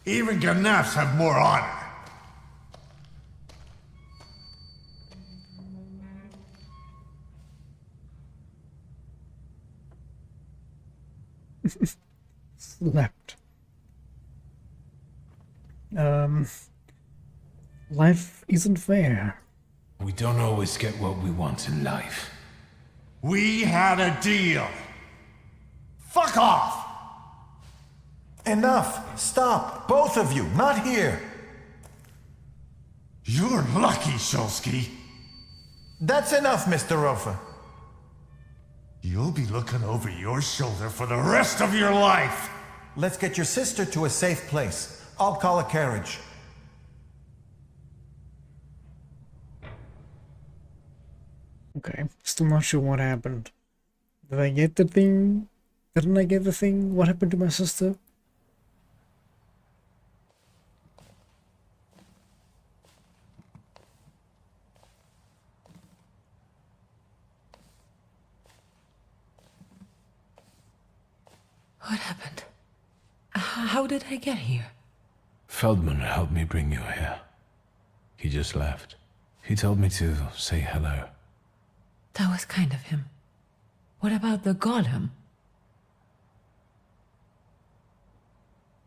Even Ganafs have more honor. Slept. Life isn't fair. We don't always get what we want in life. We had a deal. Fuck off! Enough! Stop! Both of you! Not here! You're lucky, Shulsky. That's enough, Mr. Rofa. You'll be looking over your shoulder for the rest of your life. Let's get your sister to a safe place. I'll call a carriage. Okay, still not sure what happened. Did I get the thing? Didn't I get the thing? What happened to my sister? What happened? How did I get here? Feldman helped me bring you here. He just left. He told me to say hello. That was kind of him. What about the golem?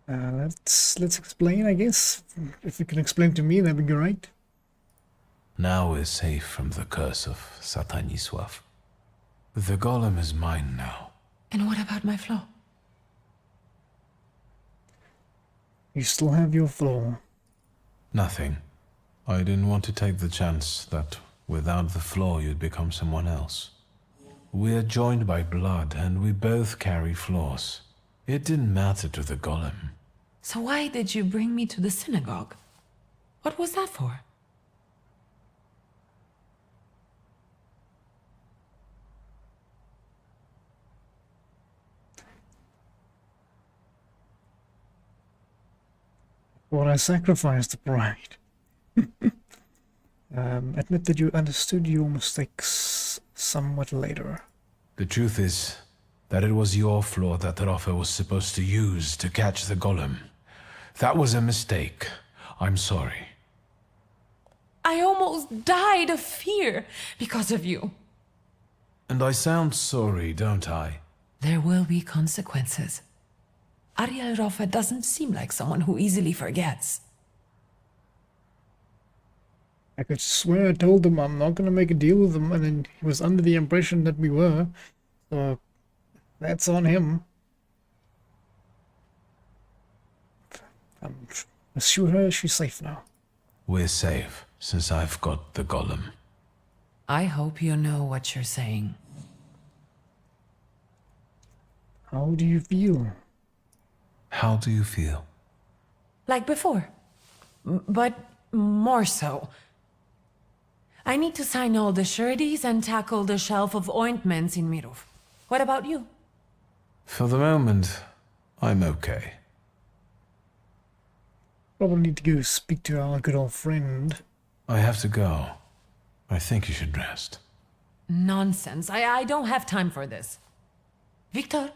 Let's explain, I guess. If you can explain to me, that'd be great. Now we're safe from the curse of Satanisław. The golem is mine now. And what about my flaw? You still have your flaw. Nothing. I didn't want to take the chance that without the flaw you'd become someone else. We're joined by blood and we both carry flaws. It didn't matter to the golem. So why did you bring me to the synagogue? What was that for? Well, I sacrificed the pride. Admit that you understood your mistakes somewhat later. The truth is that it was your flaw that Rafa was supposed to use to catch the golem. That was a mistake. I'm sorry. I almost died of fear because of you. And I sound sorry, don't I? There will be consequences. Ariel Rafa doesn't seem like someone who easily forgets. I could swear I told him I'm not gonna make a deal with him, and then he was under the impression that we were. So that's on him. I'm assure her she's safe now. We're safe, since I've got the golem. I hope you know what you're saying. How do you feel? How do you feel? Like before, but more so. I need to sign all the sureties and tackle the shelf of ointments in Mirov. What about you? For the moment, I'm okay. Probably need to go speak to our good old friend. I have to go. I think you should rest. Nonsense. I don't have time for this. Victor?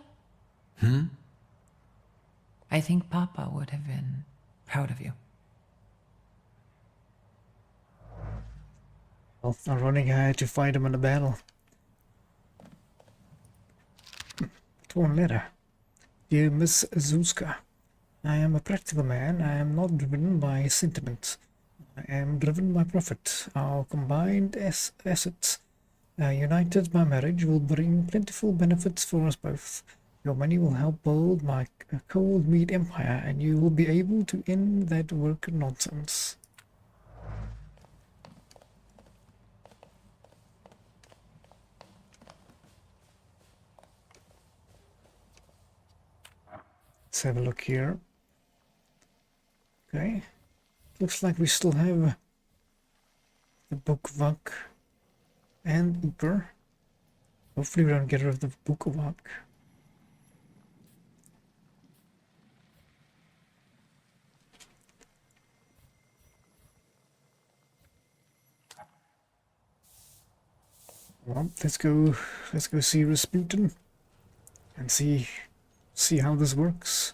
I think Papa would have been proud of you. Well, ironic I had to fight him in a battle. Torn letter. Dear Miss Zuzka, I am a practical man. I am not driven by sentiment. I am driven by profit. Our combined assets, united by marriage, will bring plentiful benefits for us both. Your money will help build my cold meat empire, and you will be able to end that work nonsense. Let's have a look here. Okay. Looks like we still have the Gwavasig and Uber. Hopefully we don't get rid of the Gwavasig. Well, let's go see Rasputin and see how this works.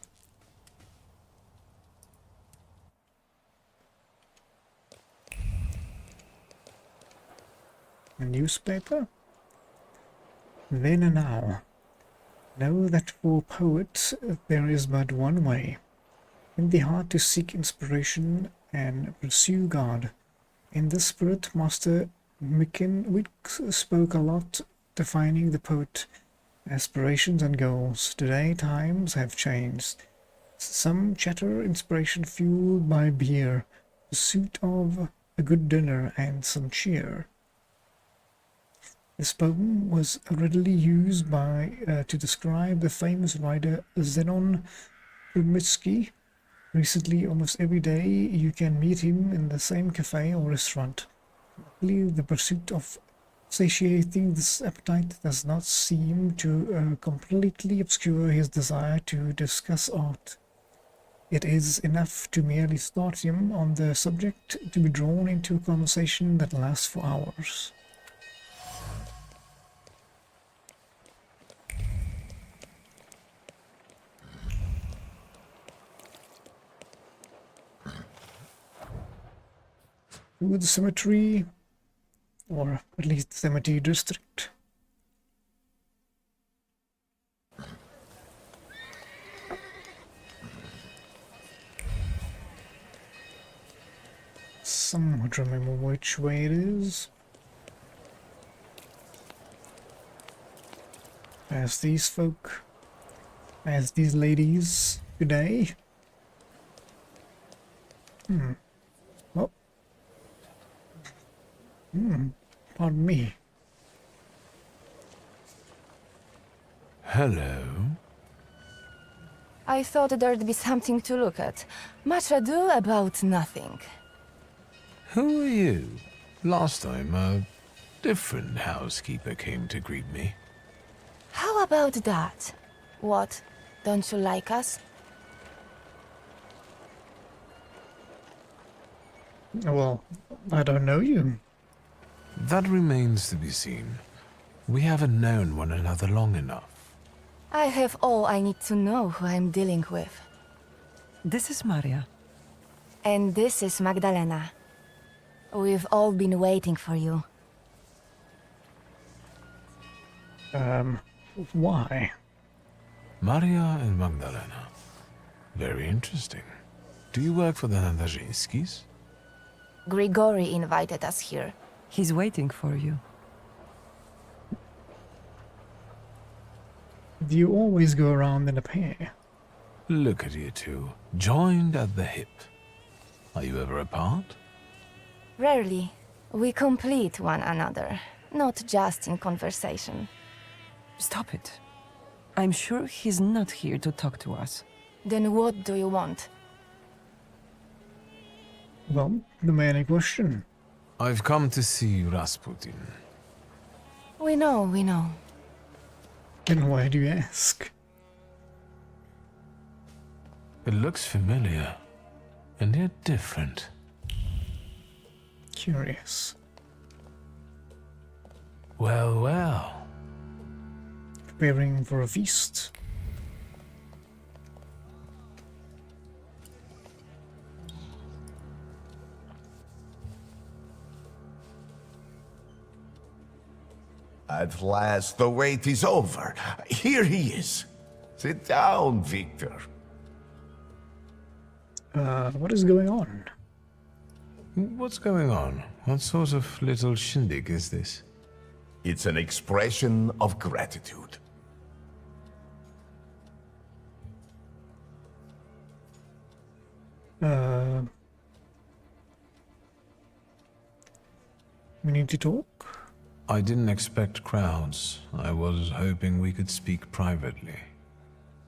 A newspaper? Then and now. Know that for poets there is but one way. In the heart to seek inspiration and pursue God. In this spirit, Master Wicks spoke a lot, defining the poet, aspirations and goals. Today times have changed. Some chatter, inspiration fueled by beer, pursuit of a good dinner and some cheer. This poem was readily used to describe the famous writer Zenon Primitsky. Recently, almost every day you can meet him in the same cafe or restaurant. Luckily, the pursuit of satiating this appetite does not seem to completely obscure his desire to discuss art. It is enough to merely start him on the subject to be drawn into a conversation that lasts for hours. To the cemetery, or at least the cemetery district. Somewhat remember which way it is. As these folk, as these ladies today. Well. Pardon me. Hello? I thought there'd be something to look at. Much ado about nothing. Who are you? Last time, a different housekeeper came to greet me. How about that? What? Don't you like us? Well, I don't know you. That remains to be seen. We haven't known one another long enough. I have all I need to know who I'm dealing with. This is Maria. And this is Magdalena. We've all been waiting for you. Why? Maria and Magdalena. Very interesting. Do you work for the Thaumaturges? Grigori invited us here. He's waiting for you. Do you always go around in a pair? Look at you two, joined at the hip. Are you ever apart? Rarely. We complete one another, not just in conversation. Stop it. I'm sure he's not here to talk to us. Then what do you want? Well, the man in question. I've come to see Rasputin. We know. And why do you ask? It looks familiar, and yet different. Curious. Well, well. Preparing for a feast. At last, the wait is over. Here he is. Sit down, Victor. What is going on? What's going on? What sort of little shindig is this? It's an expression of gratitude. We need to talk? I didn't expect crowds. I was hoping we could speak privately.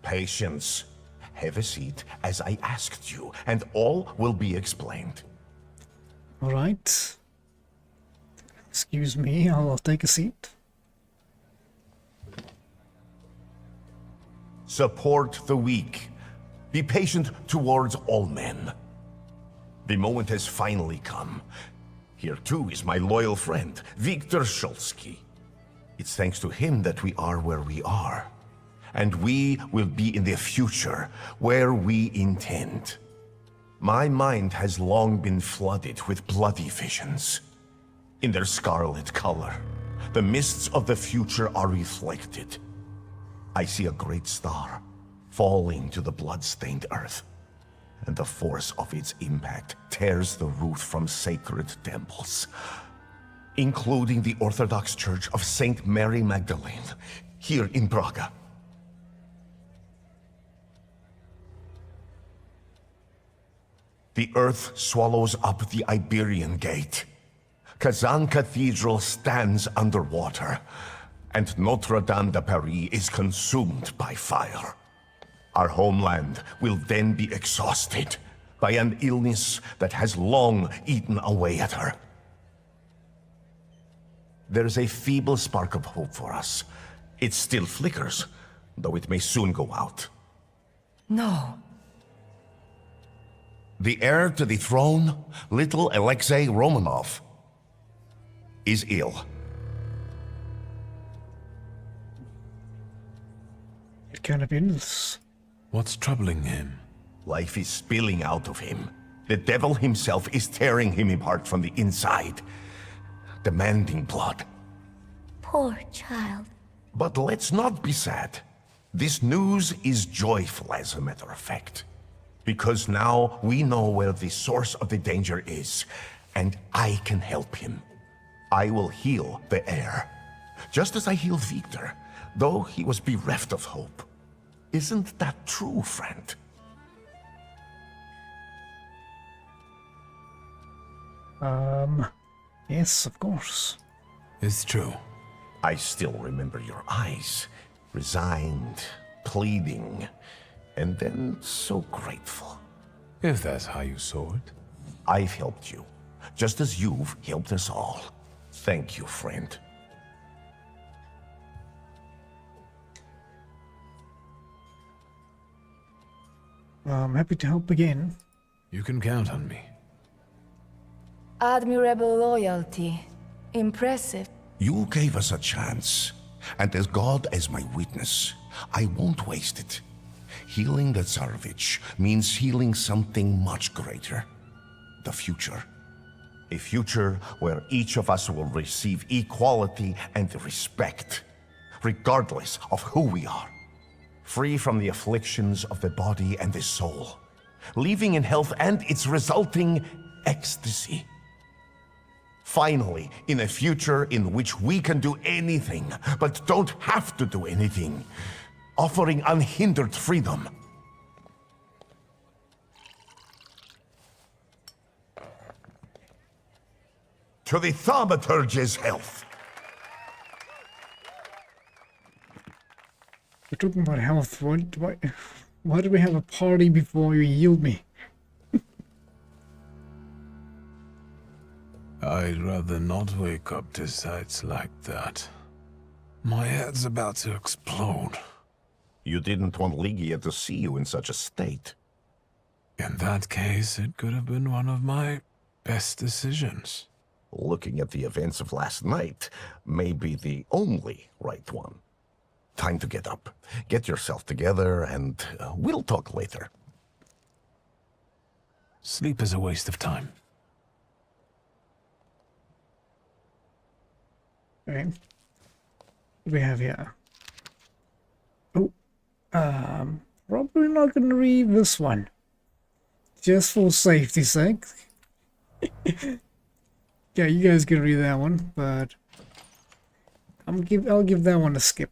Patience. Have a seat, as I asked you, and all will be explained. Alright. Excuse me, I'll take a seat. Support the weak. Be patient towards all men. The moment has finally come. Here too is my loyal friend, Victor Shulsky. It's thanks to him that we are where we are. And we will be in the future, where we intend. My mind has long been flooded with bloody visions. In their scarlet color, the mists of the future are reflected. I see a great star falling to the blood-stained earth, and the force of its impact tears the roof from sacred temples, including the Orthodox Church of Saint Mary Magdalene, here in Praga. The earth swallows up the Iberian Gate. Kazan Cathedral stands underwater, and Notre Dame de Paris is consumed by fire. Our homeland will then be exhausted by an illness that has long eaten away at her. There's a feeble spark of hope for us. It still flickers, though it may soon go out. No. The heir to the throne, little Alexei Romanov, is ill. What kind of illness? What's troubling him? Life is spilling out of him. The devil himself is tearing him apart from the inside, demanding blood. Poor child. But let's not be sad. This news is joyful, as a matter of fact. Because now we know where the source of the danger is, and I can help him. I will heal the heir, just as I healed Victor, though he was bereft of hope. Isn't that true, friend? Yes, of course. It's true. I still remember your eyes, resigned, pleading, and then so grateful. If that's how you saw it. I've helped you, just as you've helped us all. Thank you, friend. I'm happy to help again. You can count on me. Admirable loyalty. Impressive. You gave us a chance, and as God as my witness, I won't waste it. Healing the Tsarevich means healing something much greater. The future. A future where each of us will receive equality and respect, regardless of who we are. Free from the afflictions of the body and the soul, living in health and its resulting ecstasy. Finally, in a future in which we can do anything, but don't have to do anything. Offering unhindered freedom. To the thaumaturge's health. We're talking about health. Why do we have a party before you healed me? I'd rather not wake up to sights like that. My head's about to explode. You didn't want Ligia to see you in such a state. In that case, it could have been one of my best decisions. Looking at the events of last night may be the only right one. Time to get up. Get yourself together, and we'll talk later. Sleep is a waste of time. Okay. What do we have here? Oh, probably not going to read this one. Just for safety's sake. Yeah, you guys can read that one, but I'll give that one a skip.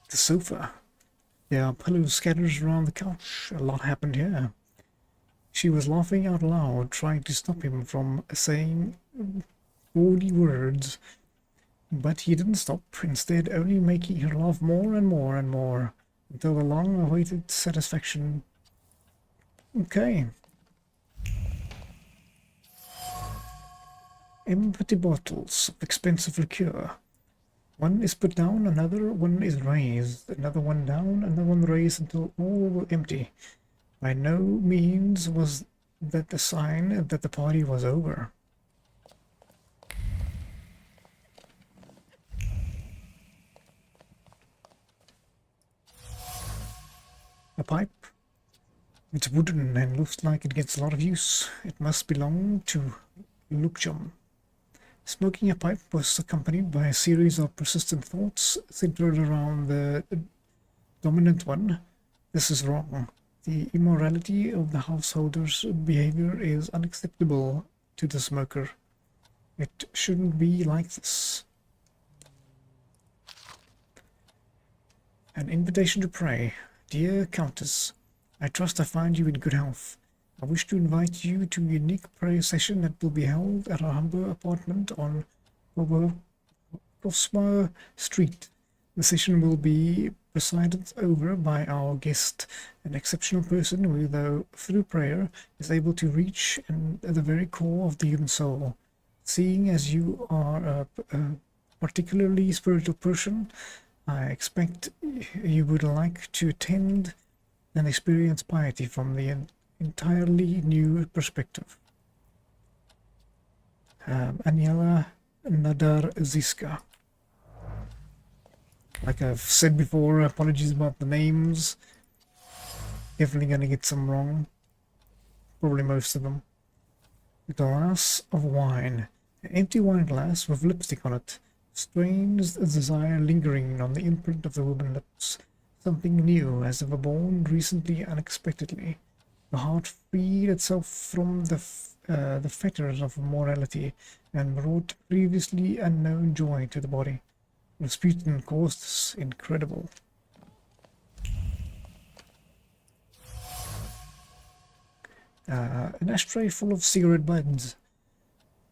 The sofa. There are pillows scattered around the couch. A lot happened here. She was laughing out loud, trying to stop him from saying 40 words. But he didn't stop, instead only making her laugh more and more and more, until the long-awaited satisfaction. Okay. Empty bottles of expensive liqueur. One is put down, another one is raised, another one down, another one raised until all were empty. By no means was that a sign that the party was over. A pipe. It's wooden and looks like it gets a lot of use. It must belong to Lukjum. Smoking a pipe was accompanied by a series of persistent thoughts centered around the dominant one. This is wrong. The immorality of the householder's behavior is unacceptable to the smoker. It shouldn't be like this. An invitation to pray. Dear Countess, I trust I find you in good health. I wish to invite you to a unique prayer session that will be held at our humble apartment on Warsaw Street. The session will be presided over by our guest, an exceptional person who, though through prayer, is able to reach the very core of the human soul. Seeing as you are a particularly spiritual person, I expect you would like to attend and experience piety from the entirely new perspective. Aniela Nadarziska. Like I've said before, apologies about the names. Definitely gonna get some wrong. Probably most of them. A glass of wine. An empty wine glass with lipstick on it. Strange desire lingering on the imprint of the woman's lips. Something new, as if born recently unexpectedly. The heart freed itself from the fetters of morality and brought previously unknown joy to the body. Rasputin caused this incredible. An ashtray full of cigarette butts.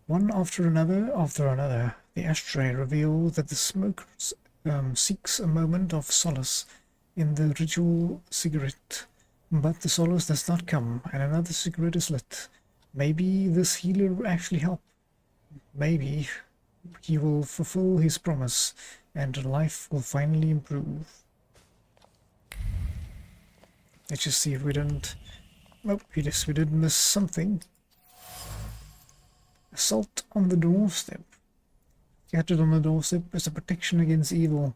One after another. The ashtray reveals that the smoker seeks a moment of solace in the ritual cigarette. But the solace does not come, and another cigarette is lit. Maybe this healer will actually help. Maybe he will fulfill his promise, and life will finally improve. Let's just see if we didn't... Nope, we did miss something. Assault on the doorstep. Scattered on the doorstep is a protection against evil.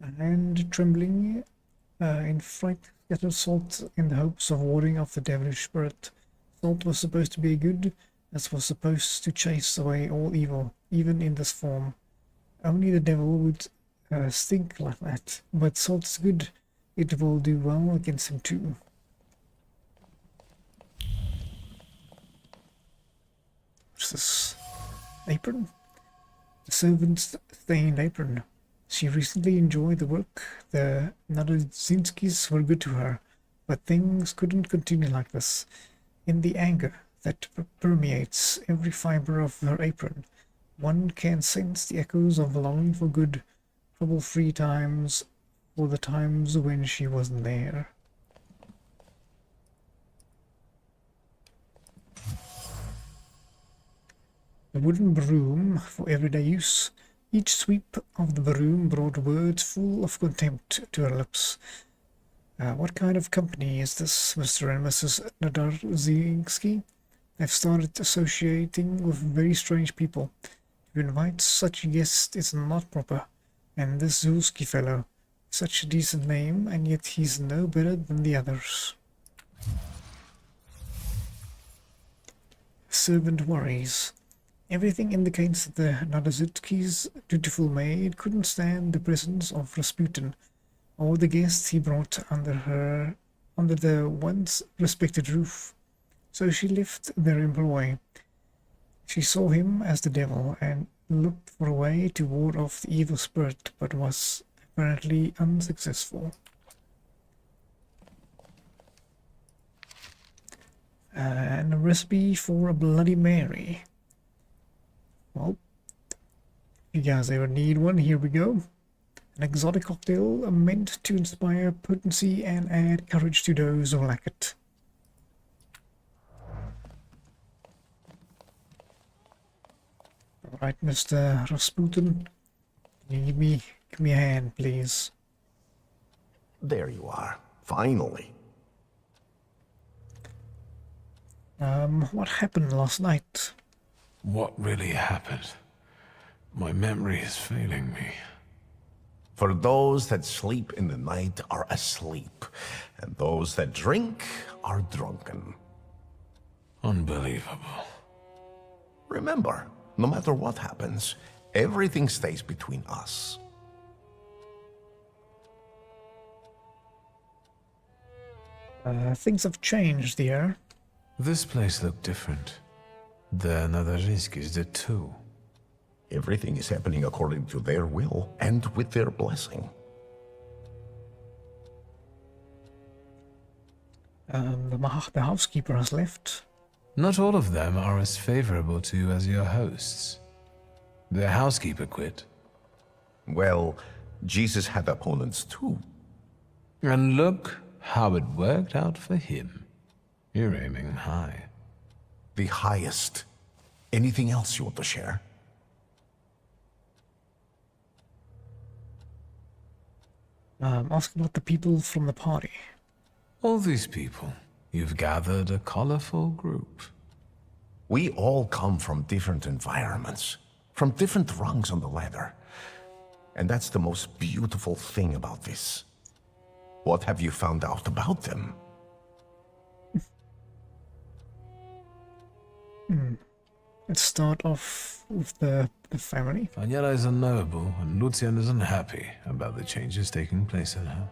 A hand trembling in fright scattered salt in the hopes of warding off the devilish spirit. Salt was supposed to be good, as was supposed to chase away all evil, even in this form. Only the devil would stink like that, but salt's good. It will do well against him too. What's this? Apron? The servant's stained apron. She recently enjoyed the work. The Narodzinskis were good to her, but things couldn't continue like this. In the anger that permeates every fiber of her apron, one can sense the echoes of longing for good, trouble-free times, for the times when she wasn't there. A wooden broom for everyday use. Each sweep of the broom brought words full of contempt to her lips. What kind of company is this, Mr. and Mrs. Narodzinski? I've started associating with very strange people. To invite such guests is not proper. And this Zulski fellow, such a decent name, and yet he's no better than the others. Servant worries. Everything indicates that the Narodzinski's dutiful maid couldn't stand the presence of Rasputin, or the guests he brought under the once respected roof. So she left their employ. She saw him as the devil and looked for a way to ward off the evil spirit, but was apparently unsuccessful. And a recipe for a Bloody Mary. Well, if you guys ever need one, here we go. An exotic cocktail meant to inspire potency and add courage to those who lack it. Alright, Mr. Rasputin, can you give me a hand, please? There you are, finally. What happened last night? What really happened? My memory is failing me. For those that sleep in the night are asleep, and those that drink are drunken. Unbelievable. Remember, no matter what happens, everything stays between us. Things have changed here. This place looked different. The Narodzinskis did too. Everything is happening according to their will and with their blessing. The housekeeper has left. Not all of them are as favorable to you as your hosts. The housekeeper quit. Well, Jesus had opponents too. And look how it worked out for him. You're aiming high. The highest. Anything else you want to share? Ask about the people from the party. All these people. You've gathered a colorful group. We all come from different environments, from different rungs on the ladder. And that's the most beautiful thing about this. What have you found out about them? Let's start off with the family. Daniela is unknowable, and Lucian is unhappy about the changes taking place in her.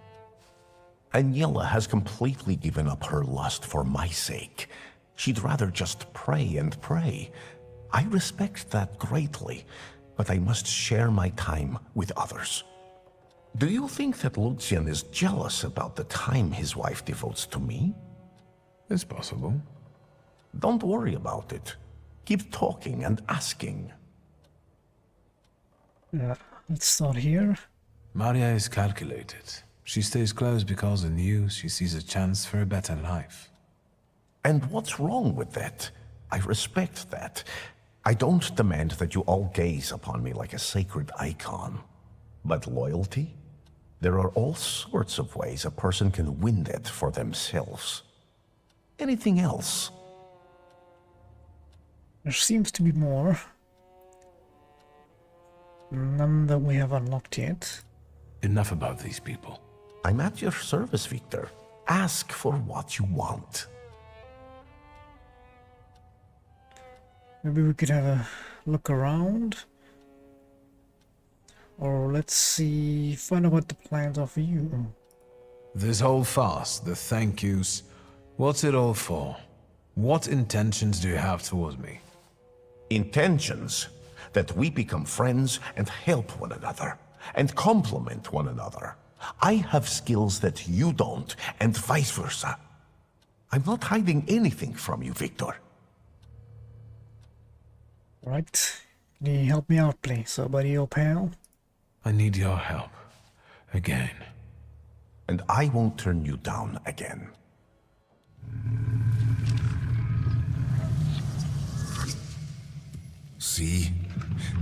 Aniela has completely given up her lust for my sake. She'd rather just pray and pray. I respect that greatly, but I must share my time with others. Do you think that Lucian is jealous about the time his wife devotes to me? It's possible. Don't worry about it. Keep talking and asking. Let's start here. Maria is calculated. She stays close because in you she sees a chance for a better life. And what's wrong with that? I respect that. I don't demand that you all gaze upon me like a sacred icon. But loyalty? There are all sorts of ways a person can win that for themselves. Anything else? There seems to be more. None that we have unlocked yet. Enough about these people. I'm at your service, Victor. Ask for what you want. Maybe we could have a look around. Or let's see, find out what the plans are for you. This whole farce, the thank yous, what's it all for? What intentions do you have towards me? Intentions that we become friends and help one another and complement one another. I have skills that you don't, and vice versa. I'm not hiding anything from you, Victor. Right. Can you help me out, please, buddy or pal? I need your help. Again. And I won't turn you down again. See?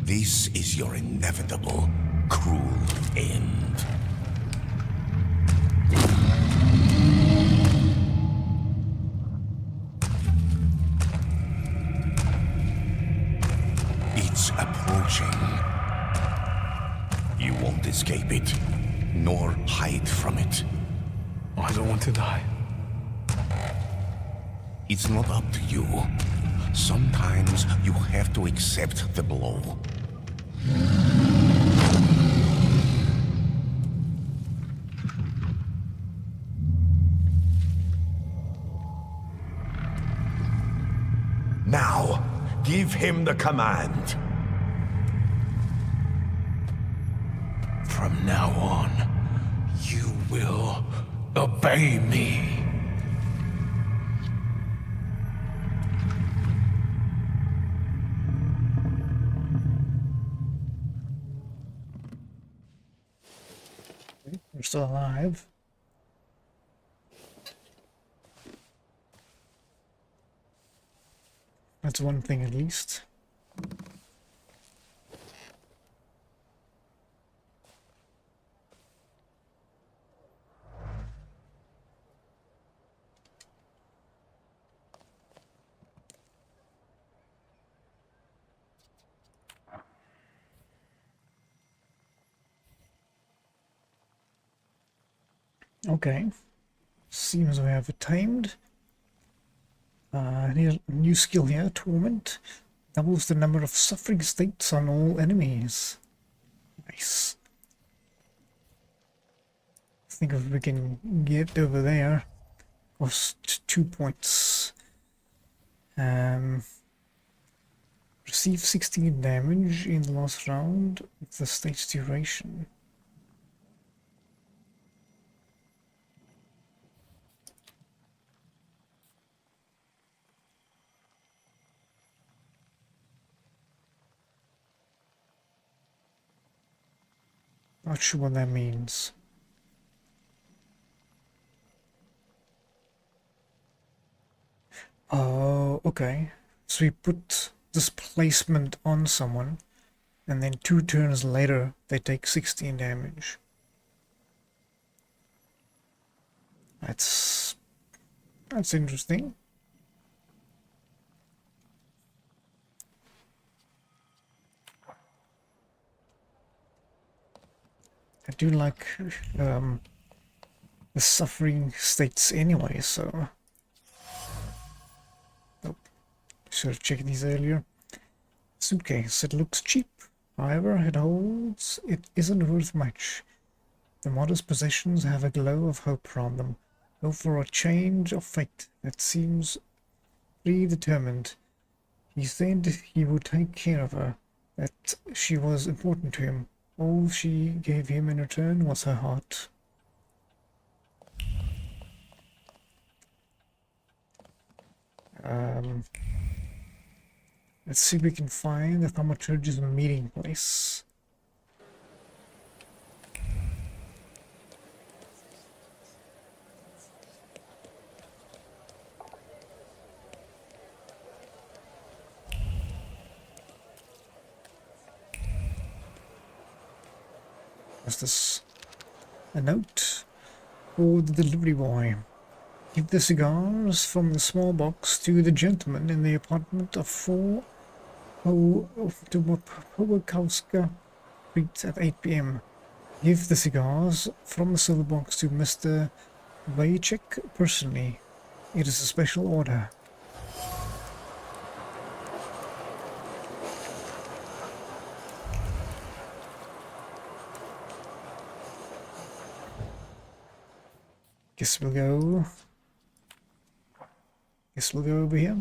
This is your inevitable, cruel end. It's approaching. You won't escape it, nor hide from it. I don't want to die. It's not up to you. Sometimes you have to accept the blow. Now, give him the command. From now on, you will obey me. We're still alive. That's one thing at least. Okay. Seems we have it tamed. Here's a new skill here, Torment. Doubles the number of suffering states on all enemies. Nice. Think if we can get over there. Cost 2 points. Receive 16 damage in the last round with the state's duration. Not sure what that means. Oh, okay. So we put displacement on someone, and then 2 turns later, they take 16 damage. That's interesting. I do like the suffering states anyway, so... Nope. Should have checked these earlier. Suitcase. It looks cheap. However, it isn't worth much. The modest possessions have a glow of hope around them. Go for a change of fate that seems predetermined. He said he would take care of her, that she was important to him. All she gave him in return was her heart. Let's see if we can find the Thaumaturge's meeting place. What's this? A note for the delivery boy. Give the cigars from the small box to the gentleman in the apartment of 4 Powakowska Street at 8 p.m. Give the cigars from the silver box to Mr. Vajicek personally. It is a special order. Guess we'll go over here.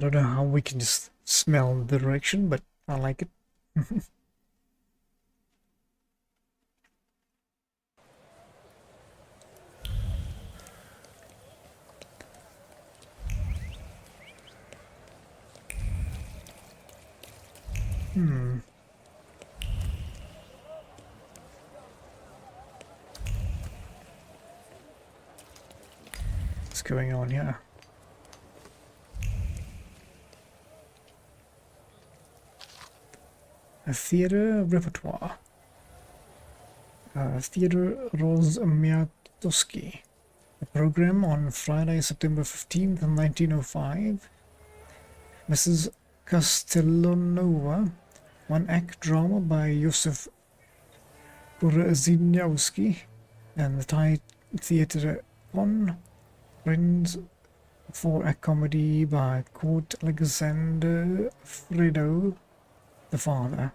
don't know how we can just smell the direction, but I like it. What's going on here? A theater repertoire. Theater Rozmiatowski. A program on Friday, September 15th, 1905. Mrs. Castellanova. One-act drama by Josef Kurzeniowski. And the Thai Theater on Friends. Four-act comedy by Kurt Alexander Fredo, the father.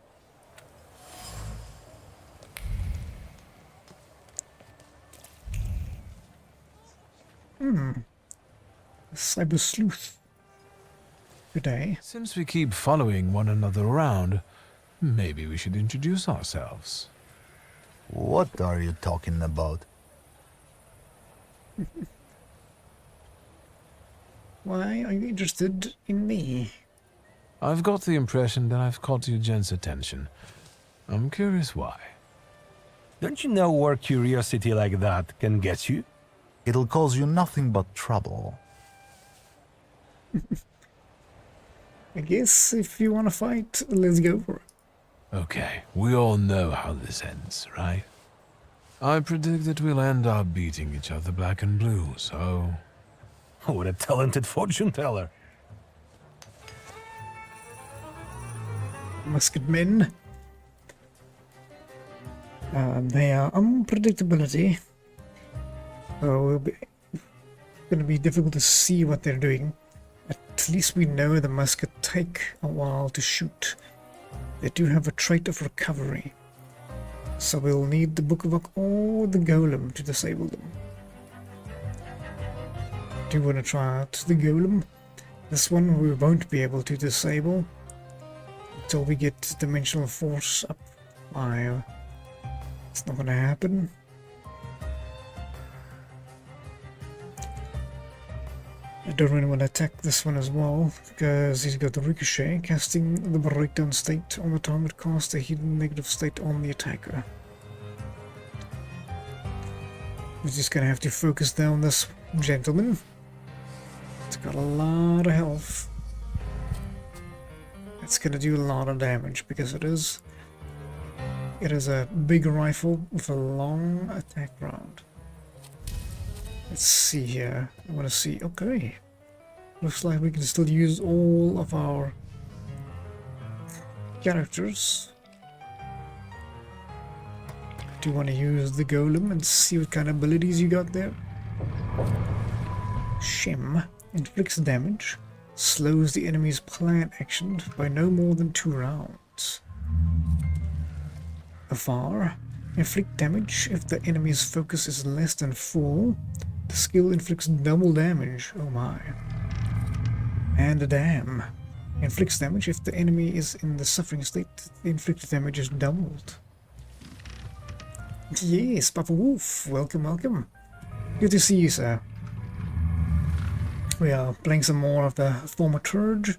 Cyber sleuth. Good day. Since we keep following one another around, maybe we should introduce ourselves. What are you talking about? Why are you interested in me? I've got the impression that I've caught your gent's attention. I'm curious why. Don't you know where curiosity like that can get you? It'll cause you nothing but trouble. I guess if you want to fight, let's go for it. Okay, we all know how this ends, right? I predict that we'll end up beating each other black and blue, so... What a talented fortune teller. Musketmen. They are unpredictability. So it's going to be difficult to see what they're doing. At least we know the musket take a while to shoot. They do have a trait of recovery. So we'll need the Book of Oak or the Golem to disable them. Do you want to try out the Golem? This one we won't be able to disable until we get Dimensional Force up. Why? It's not going to happen. I don't really want to attack this one as well, because he's got the Ricochet. Casting the breakdown state on the target casts a hidden negative state on the attacker. We're just gonna have to focus down this gentleman. It's got a lot of health. It's gonna do a lot of damage because it is a big rifle with a long attack round. Let's see here. I want to see. Okay. Looks like we can still use all of our characters. Do you want to use the Golem and see what kind of abilities you got there? Shem inflicts damage, slows the enemy's planned action by no more than 2 rounds. Afar, inflict damage if the enemy's focus is less than full. The skill inflicts double damage. Oh my. And a dam. Inflicts damage if the enemy is in the suffering state. The inflicted damage is doubled. Yes, Papa Wolf. Welcome, welcome. Good to see you, sir. We are playing some more of the Thaumaturge.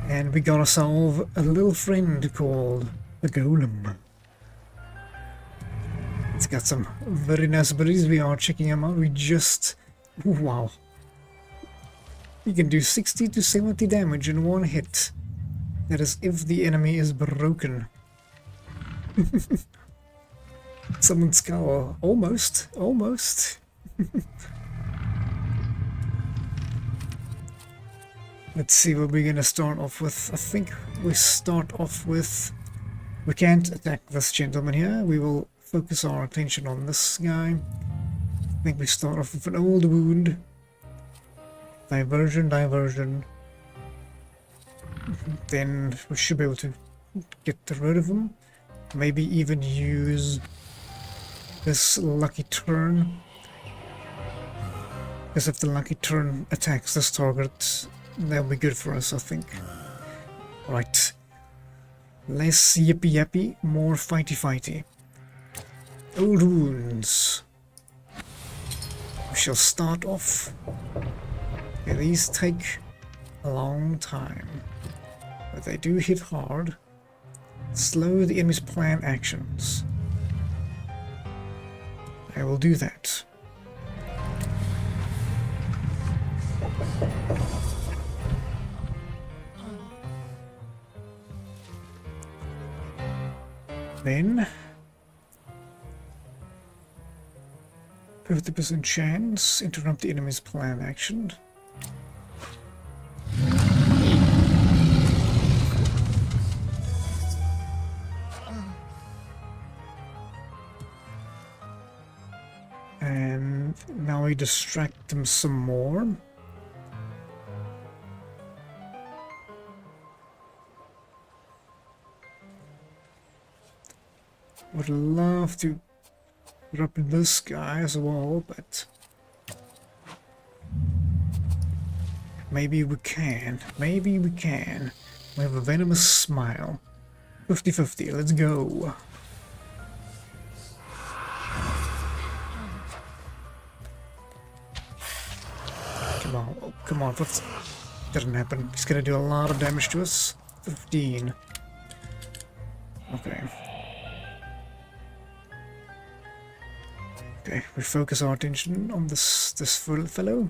And we got ourselves a little friend called the Golem. It's got some very nice abilities. We are checking them out. We just... wow. You can do 60 to 70 damage in one hit. That is if the enemy is broken. Summon Skull. Almost. Almost. Let's see what we're gonna start off with. I think we start off with... we can't attack this gentleman here. We will focus our attention on this guy. I think we start off with an old wound. Diversion, diversion. Then we should be able to get rid of him. Maybe even use this lucky turn. Because if the lucky turn attacks this target, That'll be good for us, I think. Right. Less yippy yappy, more fighty fighty. Old wounds. We shall start off. Yeah, these take a long time, but they do hit hard. Slow the enemy's plan actions. I will do that. Then 50% chance, interrupt the enemy's plan action. And now we distract them some more. Would love to drop this guy as well, but maybe we can. Maybe we can. We have a venomous smile. 50-50, let's go. Come on, oh, come on, what's... Didn't happen. He's gonna do a lot of damage to us. 15. Okay. Okay, we focus our attention on this fellow.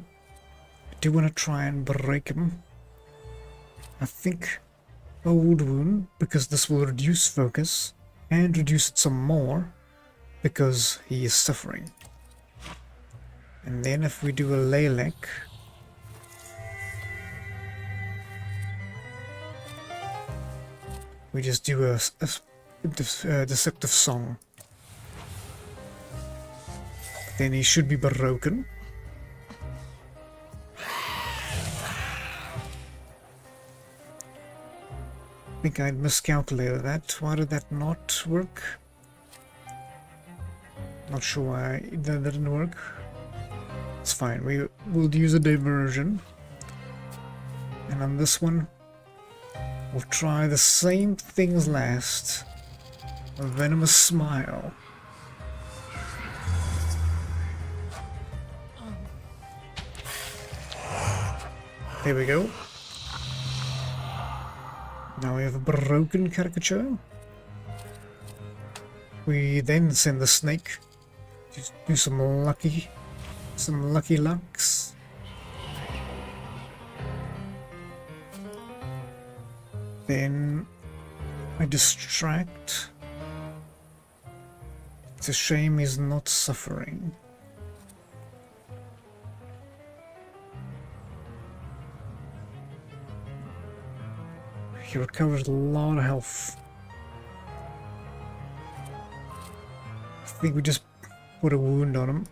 I do want to try and break him. I think Old Wound, because this will reduce focus, and reduce it some more, because he is suffering. And then if we do a Laylek, we just do a deceptive song. Then he should be broken. I think I miscalculated that. Why did that not work? Not sure why that didn't work. It's fine. We will use a diversion. And on this one, we'll try the same thing as last. A venomous smile. There we go. Now we have a broken caricature. We then send the snake to do some lucky lucks. Then I distract. It's a shame he's not suffering. He recovers a lot of health. I think we just put a wound on him.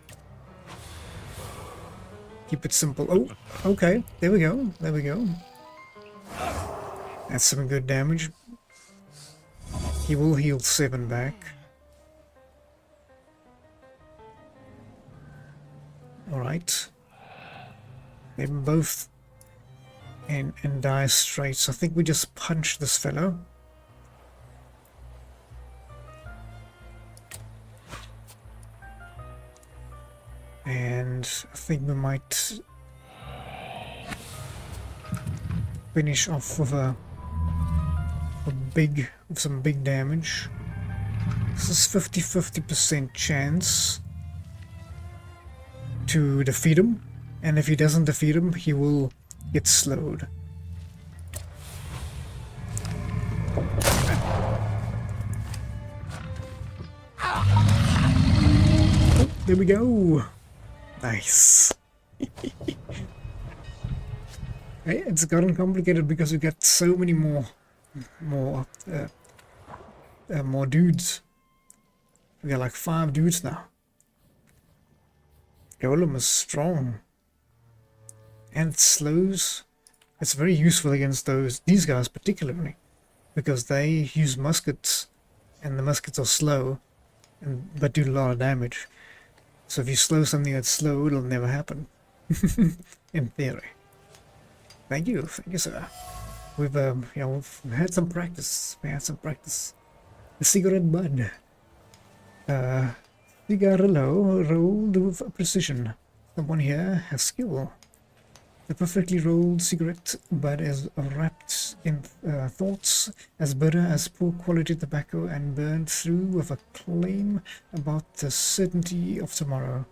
Keep it simple. Oh, okay. There we go. There we go. That's some good damage. He will heal 7 back. Alright. They're both in dire straits. I think we just punch this fellow. And I think we might finish off with some big damage. This is 50% chance to defeat him, and if he doesn't defeat him, he will get slowed. Oh, there we go. Nice. Hey, it's gotten complicated because we got so many more dudes. We got like 5 dudes now. Golem is strong. And it slows. It's very useful against these guys particularly, because they use muskets, and the muskets are slow, but do a lot of damage. So if you slow something that's slow, it'll never happen. In theory. Thank you, sir. We've we've had some practice. We had some practice. The cigarette bud. Cigarillo rolled with precision. Someone here has skill. The perfectly rolled cigarette bud is wrapped in thoughts as bitter as poor quality tobacco and burned through with a claim about the certainty of tomorrow.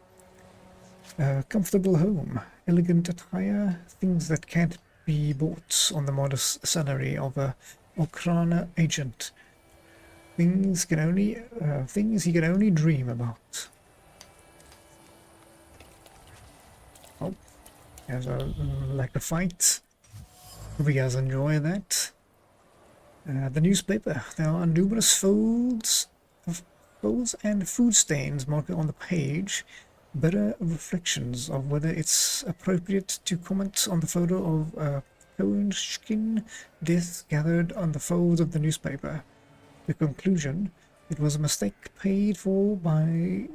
A comfortable home, elegant attire, things that can't be bought on the modest salary of a Okrana agent. Things he can only dream about. Oh, there's like a fight. Hope you guys enjoy that. The newspaper. There are numerous folds and food stains marked on the page. Better reflections of whether it's appropriate to comment on the photo of Koenschkin death gathered on the folds of the newspaper. The conclusion, it was a mistake paid for by,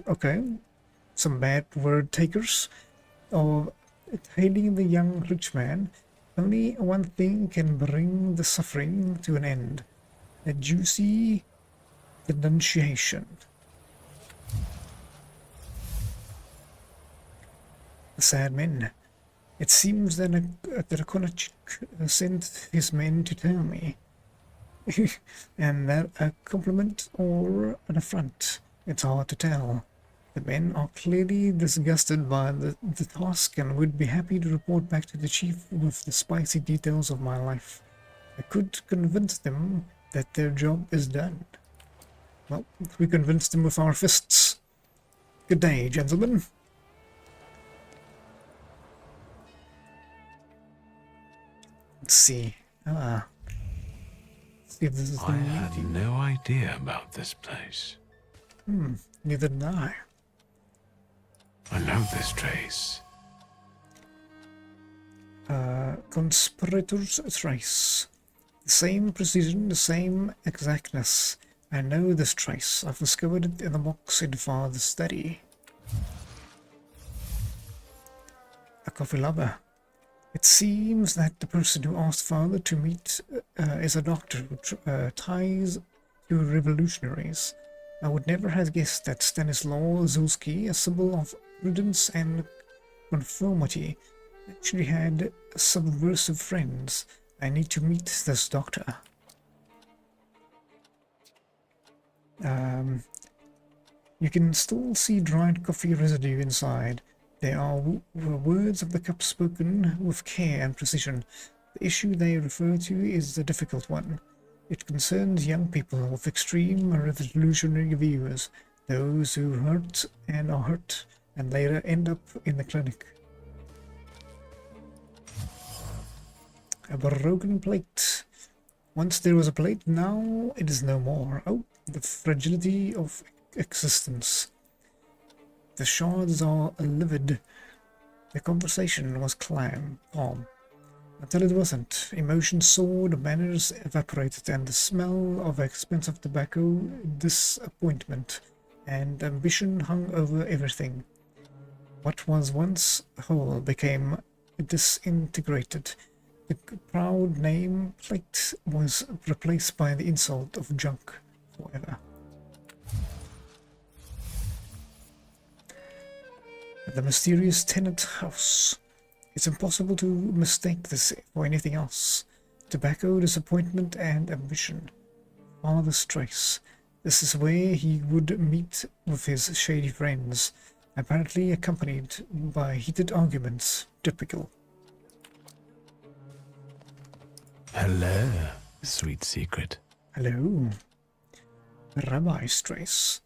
okay, some bad word takers, of hailing the young rich man. Only one thing can bring the suffering to an end, a juicy denunciation. The sad men. It seems that a Konachik sent his men to tell me. And that a compliment or an affront, it's hard to tell. The men are clearly disgusted by the task and would be happy to report back to the chief with the spicy details of my life. I could convince them that their job is done. Well, we convinced them with our fists. Good day, gentlemen. Let's see. If this is I had no idea about this place. Neither did I. I know this trace. Conspirator's trace. The same precision, the same exactness. I know this trace. I've discovered it in the box in Father's study. A coffee lover. It seems that the person who asked Father to meet is a doctor who ties to revolutionaries. I would never have guessed that Stanislaw Zulski, a symbol of prudence and conformity, actually had subversive friends. I need to meet this doctor. You can still see dried coffee residue inside. There are words of the cup spoken with care and precision. The issue they refer to is a difficult one. It concerns young people with extreme revolutionary views, those who hurt and are hurt, and later end up in the clinic. A broken plate. Once there was a plate, now it is no more. Oh, the fragility of existence. The shards are livid. The conversation was calm, until it wasn't. Emotion soared, manners evaporated, and the smell of expensive tobacco, disappointment, and ambition hung over everything. What was once whole became disintegrated. The proud name plate was replaced by the insult of junk forever. The mysterious tenant house. It's impossible to mistake this for anything else. Tobacco, disappointment, and ambition. Father's trace. This is where he would meet with his shady friends, apparently accompanied by heated arguments. Typical. Hello, sweet secret. Hello. Rabbi's trace.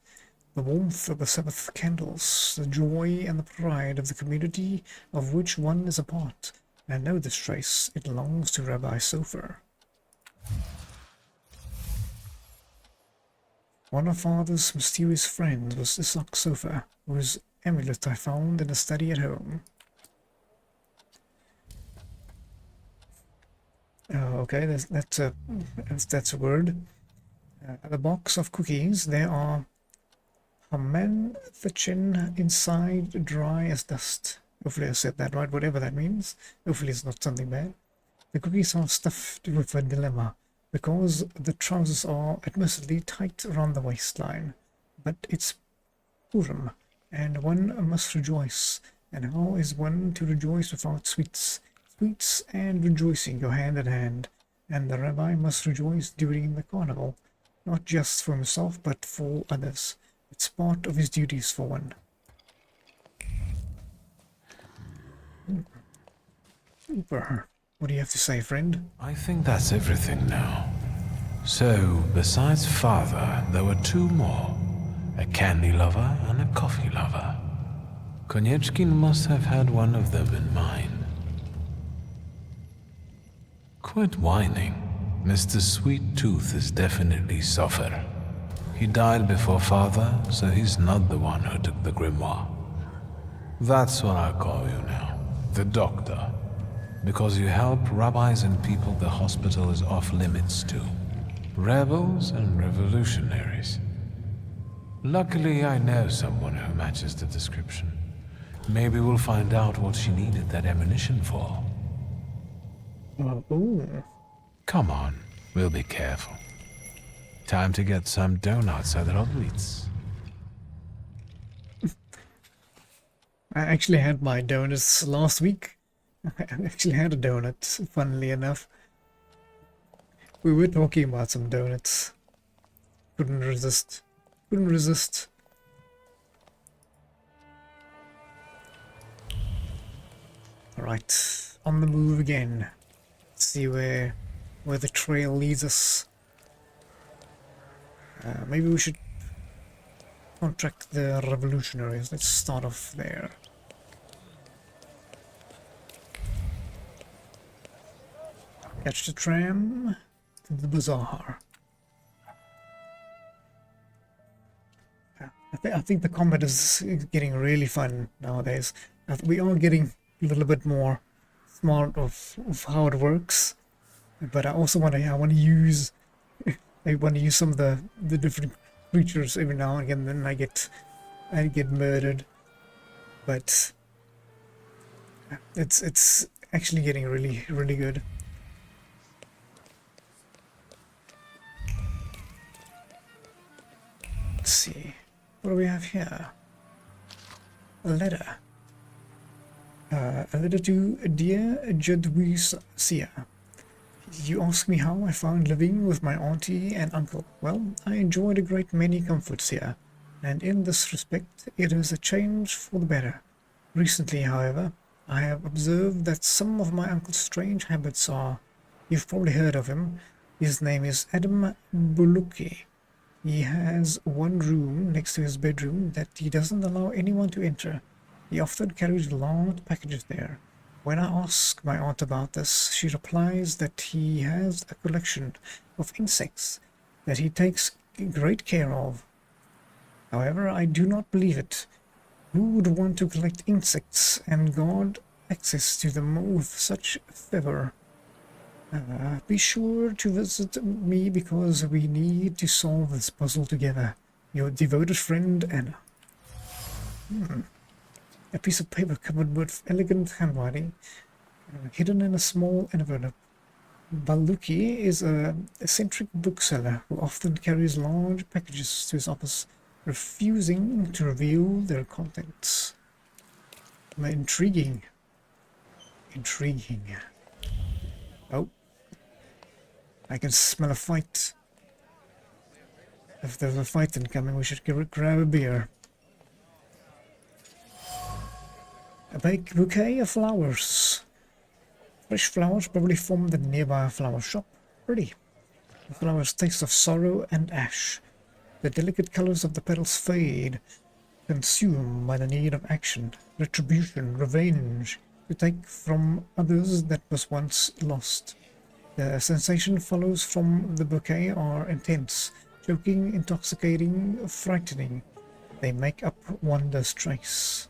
The warmth of the Sabbath candles, the joy and the pride of the community of which one is a part. I know this trace. It belongs to Rabbi Sofer. One of Father's mysterious friends was Isaac Sofer, whose amulet I found in a study at home. Okay, that's a word. The box of cookies. There are Hamanthachin inside, dry as dust. Hopefully I said that right, whatever that means. Hopefully it's not something bad. The cookies are stuffed with a dilemma, because the trousers are admittedly tight around the waistline. But it's Purim, and one must rejoice. And how is one to rejoice without sweets? Sweets and rejoicing go hand in hand, and the rabbi must rejoice during the carnival, not just for himself, but for others. It's part of his duties for one. Super. What do you have to say, friend? I think that's everything now. So, besides father, there were two more. A candy lover and a coffee lover. Konieczkin must have had one of them in mind. Quit whining. Mr. Sweet Tooth is definitely Soffer. He died before father, so he's not the one who took the grimoire. That's what I call you now. The doctor. Because you help rabbis and people the hospital is off limits to. Rebels and revolutionaries. Luckily, I know someone who matches the description. Maybe we'll find out what she needed that ammunition for. Ooh. Come on, we'll be careful. Time to get some donuts at Rodwitz. I actually had my donuts last week. I actually had a donut, funnily enough. We were talking about some donuts. Couldn't resist. Couldn't resist. Alright, on the move again. Let's see where the trail leads us. Maybe we should contract the revolutionaries. Let's start off there. Catch the tram to the bazaar. I think the combat is getting really fun nowadays. We are getting a little bit more smart of how it works, but I also want to use some of the different creatures every now and again. Then I get murdered, but it's actually getting really good. Let's see, what do we have here? A letter. A letter to dear Jadwisia. You ask me how I found living with my auntie and uncle. Well, I enjoyed a great many comforts here, and in this respect it is a change for the better. Recently, however, I have observed that some of my uncle's strange habits are... You've probably heard of him. His name is Adam Buluki. He has one room next to his bedroom that he doesn't allow anyone to enter. He often carries large packages there. When I ask my aunt about this, she replies that he has a collection of insects that he takes great care of. However, I do not believe it. Who would want to collect insects and guard access to them with such fervor? Be sure to visit me because we need to solve this puzzle together. Your devoted friend, Anna. A piece of paper covered with elegant handwriting, hidden in a small envelope. Baluki is an eccentric bookseller who often carries large packages to his office, refusing to reveal their contents. Intriguing. Intriguing. Oh. I can smell a fight. If there's a fight incoming, we should grab a beer. A big bouquet of flowers. Fresh flowers probably from the nearby flower shop. Pretty. The flowers taste of sorrow and ash. The delicate colors of the petals fade, consumed by the need of action, retribution, revenge, to take from others that was once lost. The sensation follows from the bouquet are intense, choking, intoxicating, frightening. They make up wondrous trace.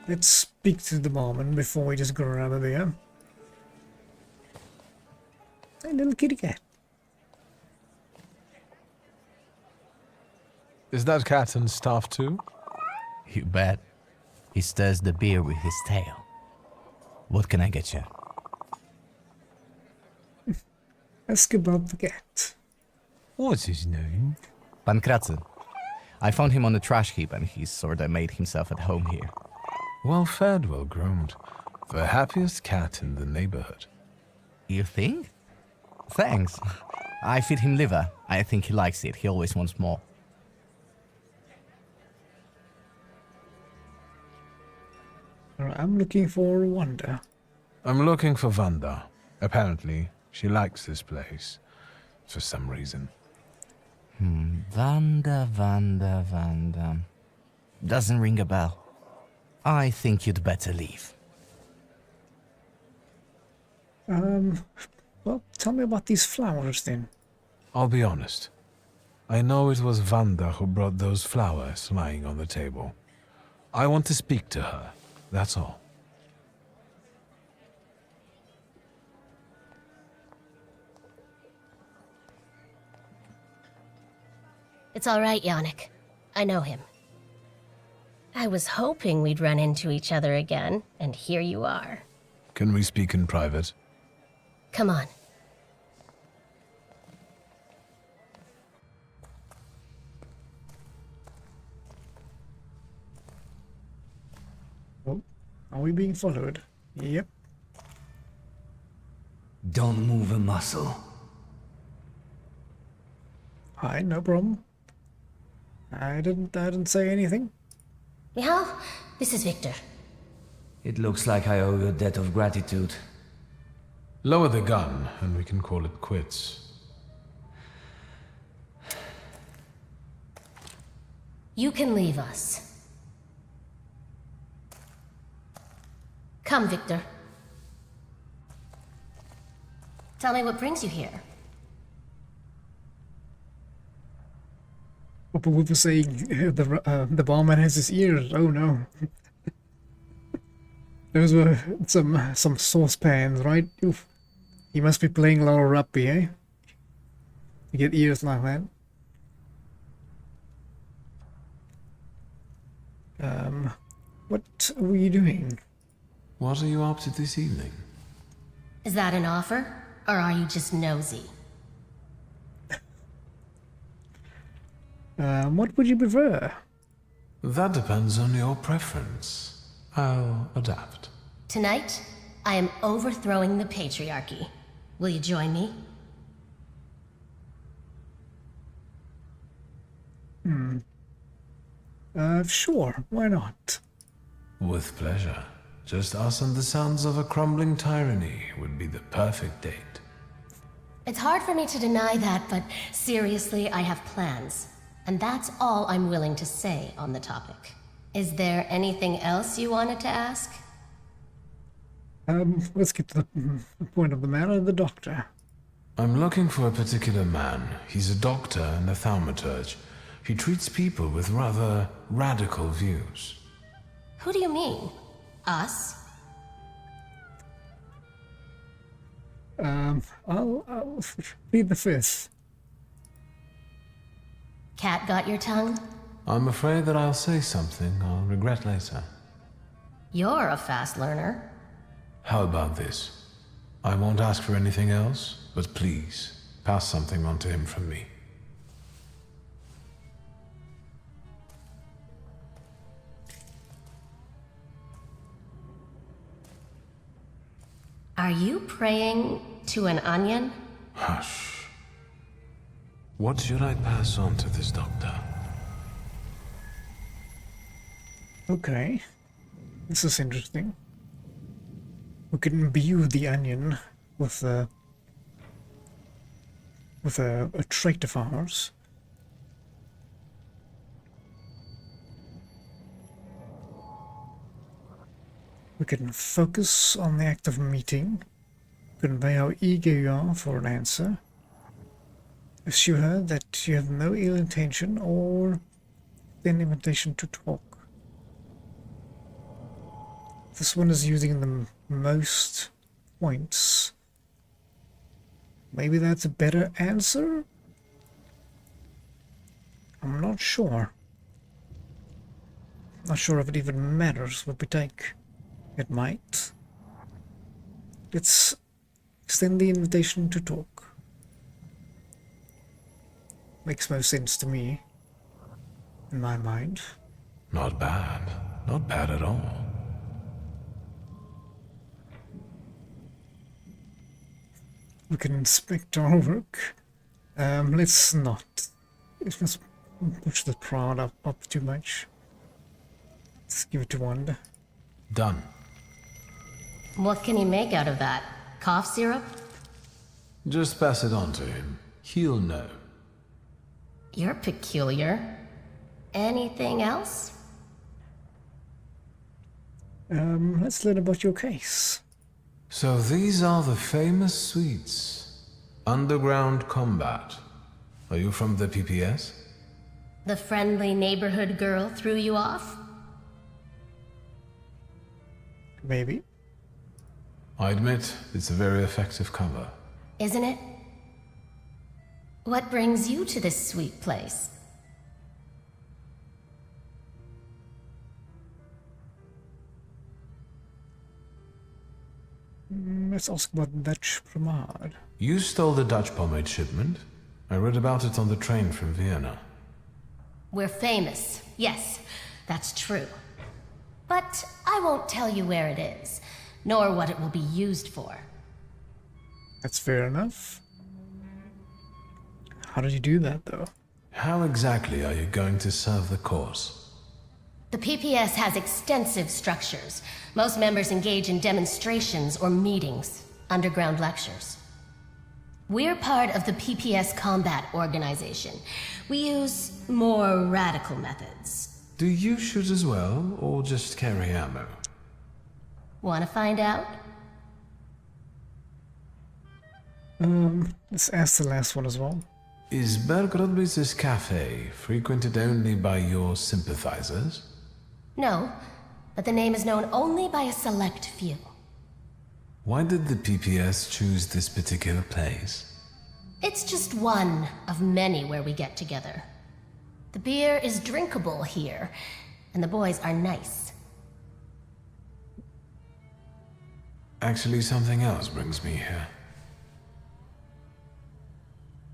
Let's speak to the barman before we just grab a beer. Hey, little kitty cat. Is that Catton's staff too? You bet. He stirs the beer with his tail. What can I get you? Ask about the cat. What's his name? Pankratzy. I found him on the trash heap and he's sorta made himself at home here. Well fed, well groomed. The happiest cat in the neighborhood. You think? Thanks. I feed him liver. I think he likes it. He always wants more. I'm looking for Wanda. I'm looking for Vanda. Apparently, she likes this place. For some reason. Vanda. Doesn't ring a bell. I think you'd better leave. Well, tell me about these flowers then. I'll be honest. I know it was Vanda who brought those flowers lying on the table. I want to speak to her, that's all. It's all right, Yannick. I know him. I was hoping we'd run into each other again, and here you are. Can we speak in private? Come on. Oh, are we being followed? Yep. Don't move a muscle. Hi, no problem. I didn't say anything. Mihal, this is Victor. It looks like I owe you a debt of gratitude. Lower the gun, and we can call it quits. You can leave us. Come, Victor. Tell me what brings you here. What we were saying, the barman has his ears. Oh no. Those were some saucepans, right? Oof. He must be playing a lot of rugby, eh? To get ears like that. What were you doing? What are you up to this evening? Is that an offer, or are you just nosy? What would you prefer? That depends on your preference. I'll adapt. Tonight, I am overthrowing the patriarchy. Will you join me? Sure, why not? With pleasure. Just us and the sounds of a crumbling tyranny would be the perfect date. It's hard for me to deny that, but seriously, I have plans. And that's all I'm willing to say on the topic. Is there anything else you wanted to ask? Let's get to the point of the matter, the doctor. I'm looking for a particular man. He's a doctor and a thaumaturge. He treats people with rather radical views. Who do you mean? Us? I'll plead the fifth. Cat got your tongue? I'm afraid that I'll say something I'll regret later. You're a fast learner. How about this? I won't ask for anything else, but please, pass something on to him from me. Are you praying to an onion? Hush. What should I pass on to this doctor? Okay. This is interesting. We can imbue the onion with a trait of ours. We can focus on the act of meeting, convey how eager you are for an answer, assure her that you have no ill intention or an invitation to talk. This one is using the most points. Maybe that's a better answer? I'm not sure. Not sure if it even matters what we take. It might. Let's extend the invitation to talk. Makes most sense to me, in my mind. Not bad. Not bad at all. We can inspect our work. Let's not. Let's push the crowd up too much. Let's give it to Wanda. Done. What can he make out of that? Cough syrup? Just pass it on to him. He'll know. You're peculiar. Anything else? Let's learn about your case. So these are the famous suites. Underground combat. Are you from the PPS? The friendly neighborhood girl threw you off? Maybe. I admit, it's a very effective cover. Isn't it? What brings you to this sweet place? Let's ask about the Dutch pomade. You stole the Dutch pomade shipment? I read about it on the train from Vienna. We're famous. Yes, that's true. But I won't tell you where it is, nor what it will be used for. That's fair enough. How did you do that, though? How exactly are you going to serve the cause? The PPS has extensive structures. Most members engage in demonstrations or meetings, underground lectures. We're part of the PPS Combat Organization. We use more radical methods. Do you shoot as well, or just carry ammo? Want to find out? Let's ask the last one as well. Is Bergrodby's cafe frequented only by your sympathizers? No, but the name is known only by a select few. Why did the PPS choose this particular place? It's just one of many where we get together. The beer is drinkable here, and the boys are nice. Actually, something else brings me here.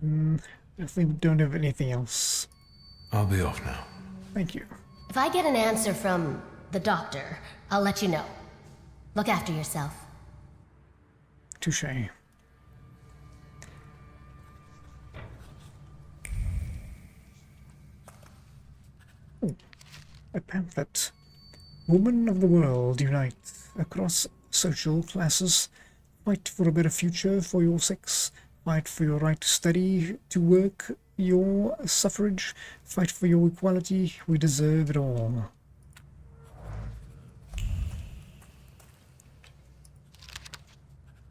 I think we don't have anything else. I'll be off now. Thank you. If I get an answer from the doctor, I'll let you know. Look after yourself. Touché. Oh, a pamphlet. Women of the world unite across social classes. Fight for a better future for your sex. Fight for your right to study, to work, your suffrage. Fight for your equality. We deserve it all.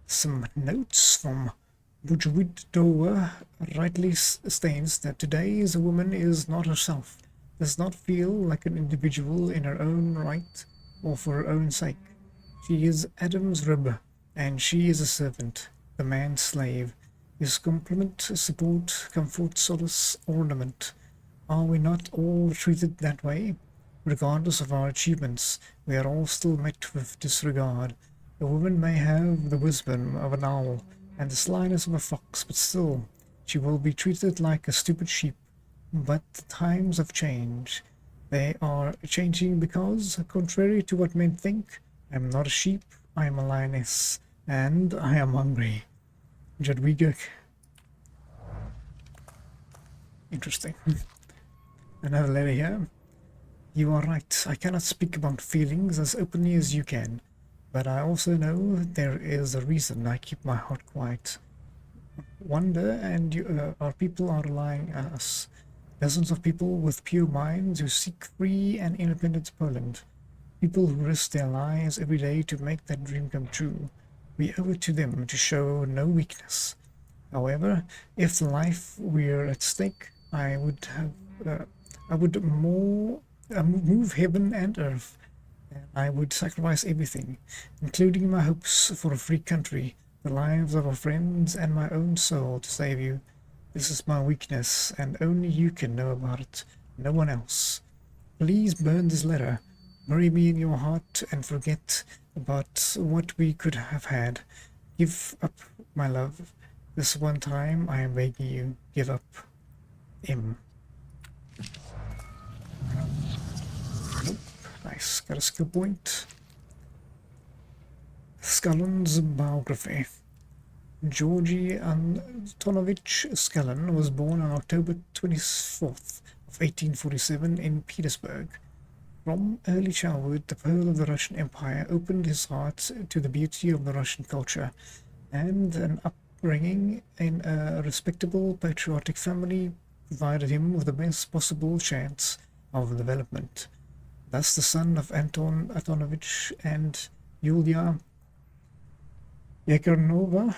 Some notes from Bujwid Dower rightly states that today's woman is not herself, does not feel like an individual in her own right or for her own sake. She is Adam's rib, and she is a servant, the man's slave, his complement, support, comfort, solace, ornament. Are we not all treated that way? Regardless of our achievements, we are all still met with disregard. The woman may have the wisdom of an owl and the slyness of a fox, but still, she will be treated like a stupid sheep. But the times have changed. They are changing because, contrary to what men think, I am not a sheep, I am a lioness, and I am hungry. Jadwiga. Interesting. Another letter here. You are right. I cannot speak about feelings as openly as you can, but I also know there is a reason I keep my heart quiet. Wonder and our people are relying on us. Dozens of people with pure minds who seek free and independent Poland. People who risk their lives every day to make that dream come true. We owe it to them to show no weakness. However, if the life were at stake, I would move heaven and earth. And I would sacrifice everything, including my hopes for a free country, the lives of our friends, and my own soul to save you. This is my weakness, and only you can know about it. No one else. Please burn this letter. Bury me in your heart and forget about what we could have had. Give up, my love. This one time, I am begging you. Give up. Him. Nope. Nice. Got a skill point. Scullon's biography. Georgy Antonovich Scullon was born on October 24th of 1847 in Petersburg. From early childhood, the Pearl of the Russian Empire opened his heart to the beauty of the Russian culture, and an upbringing in a respectable patriotic family provided him with the best possible chance of development. Thus, the son of Anton Antonovich and Yulia Yekernova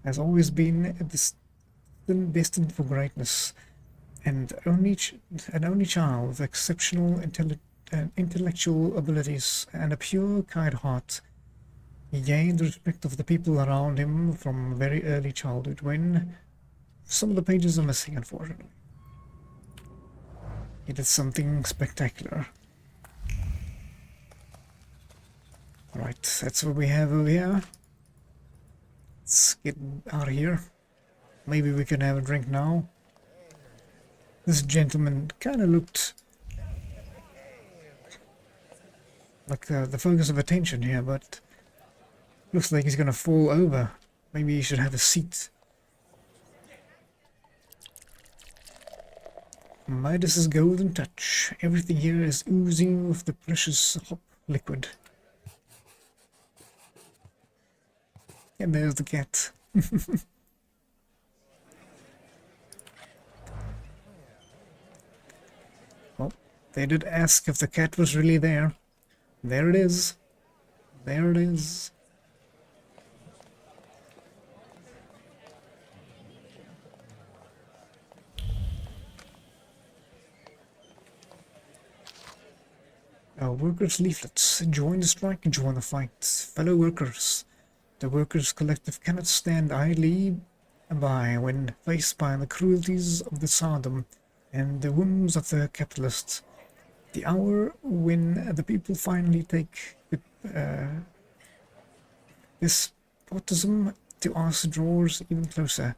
has always been destined for greatness, and an only child with exceptional intellectual abilities and a pure, kind heart. He gained the respect of the people around him from very early childhood, when some of the pages are missing, unfortunately. He did something spectacular. Right, that's what we have over here. Let's get out of here. Maybe we can have a drink now. This gentleman kind of looked like the focus of attention here, but looks like he's gonna fall over. Maybe he should have a seat. Midas's golden touch. Everything here is oozing with the precious hop liquid. And there's the cat. Well, they did ask if the cat was really there. There it is. There it is. Workers' leaflets. Join the strike, join the fight. Fellow workers. The workers' collective cannot stand idly by when faced by the cruelties of the Tsardom and the whims of the capitalists. The hour when the people finally take despotism to us draws even closer.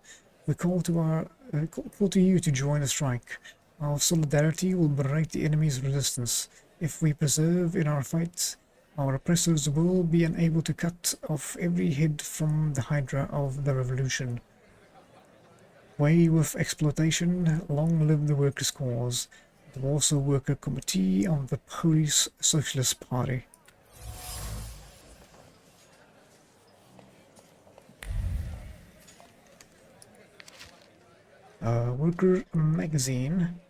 We call to you to join the strike. Our solidarity will break the enemy's resistance. If we persevere in our fight, our oppressors will be unable to cut off every head from the hydra of the revolution. Away with exploitation, long live the workers' cause. The Warsaw Worker Committee of the Polish Socialist Party. Worker Magazine.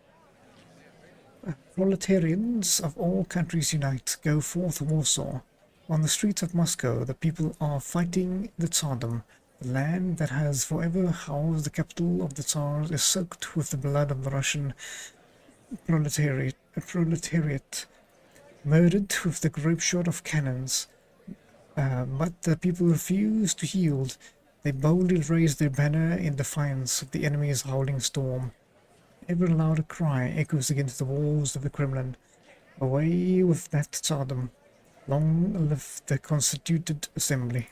Proletarians of all countries unite, go forth Warsaw. On the streets of Moscow, the people are fighting the Tsardom. The land that has forever housed the capital of the Tsars is soaked with the blood of the Russian proletariat, murdered with the grapeshot of cannons. But the people refuse to yield. They boldly raise their banner in defiance of the enemy's howling storm. Ever louder cry echoes against the walls of the Kremlin. Away with that Tsardom. Long live the Constituted Assembly.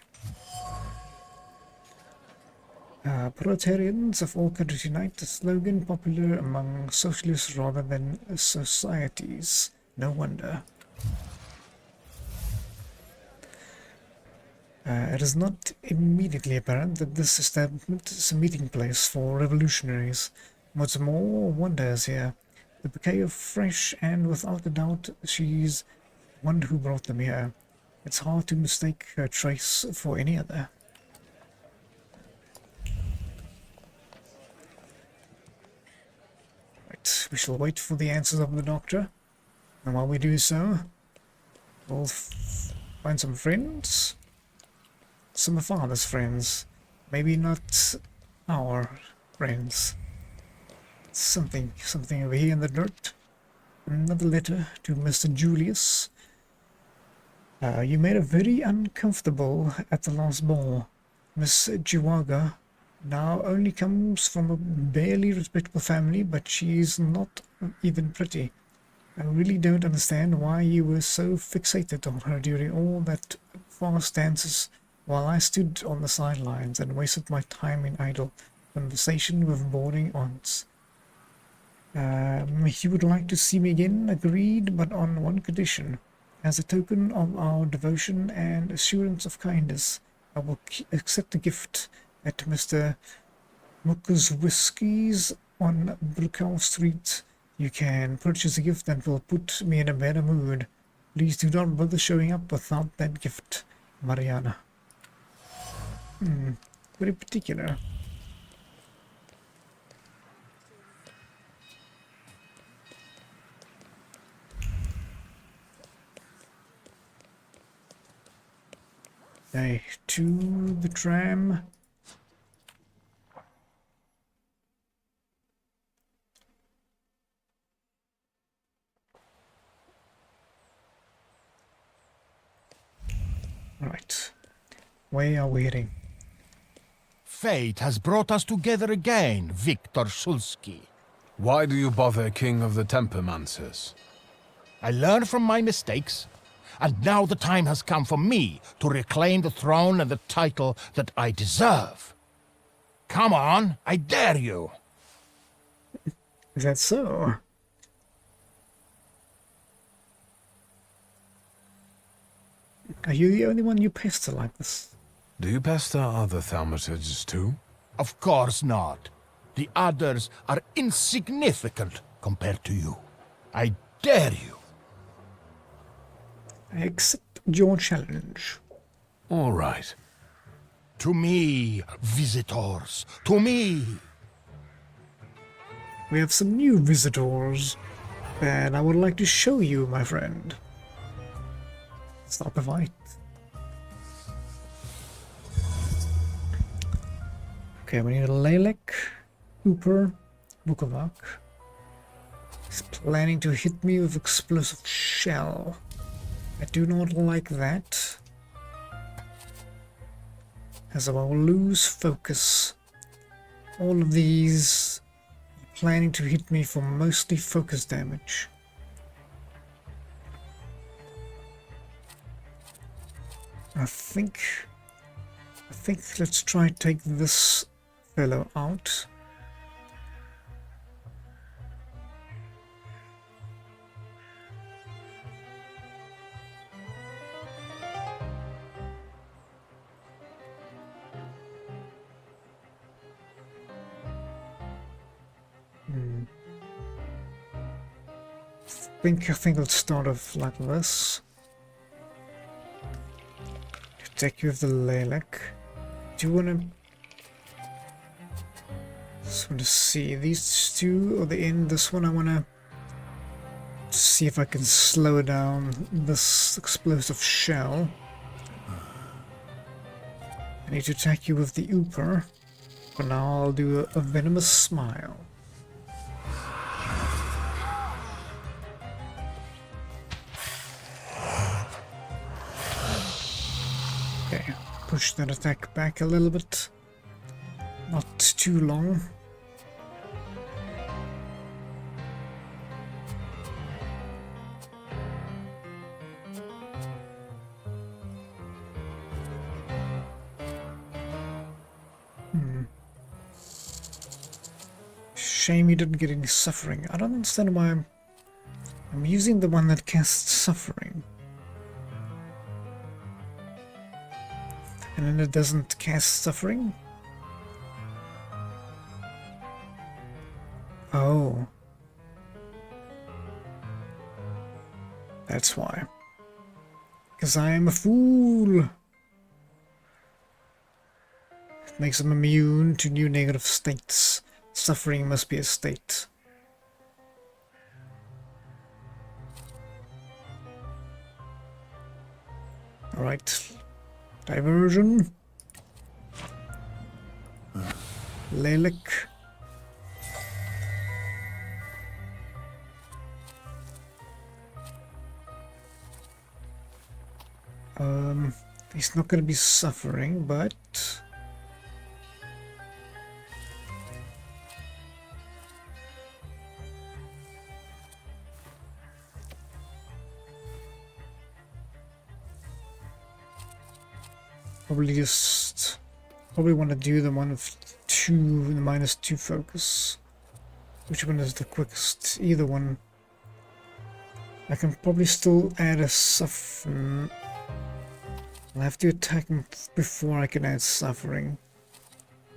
Proletarians of all countries unite, a slogan popular among socialists rather than societies. No wonder. It is not immediately apparent that this establishment is a meeting place for revolutionaries. What's more, wonder is here. The bouquet of fresh, and without a doubt, she's one who brought them here. It's hard to mistake her trace for any other. Right, we shall wait for the answers of the doctor. And while we do so, we'll find some friends. Some of father's friends. Maybe not our friends. Something over here in the dirt. Another letter to Mr. Julius. You made her very uncomfortable at the last ball. Miss Chihuahua now only comes from a barely respectable family, but she's not even pretty. I really don't understand why you were so fixated on her during all that fast dances while I stood on the sidelines and wasted my time in idle conversation with boring aunts. You would like to see me again? Agreed, but on one condition. As a token of our devotion and assurance of kindness, I will accept a gift at Mr. Gwavasig on Brookhouse Street. You can purchase a gift that will put me in a better mood. Please do not bother showing up without that gift, Mariana. Very particular. Okay, to the tram. Right. Where are we heading? Fate has brought us together again, Victor Shulsky. Why do you bother, King of the Tempermancers? I learned from my mistakes, and now the time has come for me to reclaim the throne and the title that I deserve. Come on, I dare you. Is that so? Are you the only one you pester like this? Do you pester other thaumaturges too? Of course not. The others are insignificant compared to you. I dare you. I accept your challenge. All right. To me, visitors. To me. We have some new visitors, and I would like to show you, my friend. Stop a fight. Okay, we need a Lelek, Hooper, Bukovac. He's planning to hit me with explosive shell. I do not like that, as I will lose focus. All of these are planning to hit me for mostly focus damage. I think let's try to take this fellow out. I think I'll start off like this. Attack you with the Lelek. Do you wanna... Just want to see these two or the end. This one I wanna see if I can slow down this explosive shell. I need to attack you with the Ooper. For now I'll do a venomous smile. Okay, push that attack back a little bit. Not too long. Shame you didn't get any suffering. I don't understand why I'm using the one that casts suffering. And then it doesn't cast suffering? Oh. That's why. Because I am a fool. It makes them immune to new negative states. Suffering must be a state. Alright. Diversion. Lelek. He's not going to be suffering, but probably want to do the one of two, the -2 focus. Which one is the quickest? Either one. I can probably still add a suffering. I'll have to attack him before I can add suffering.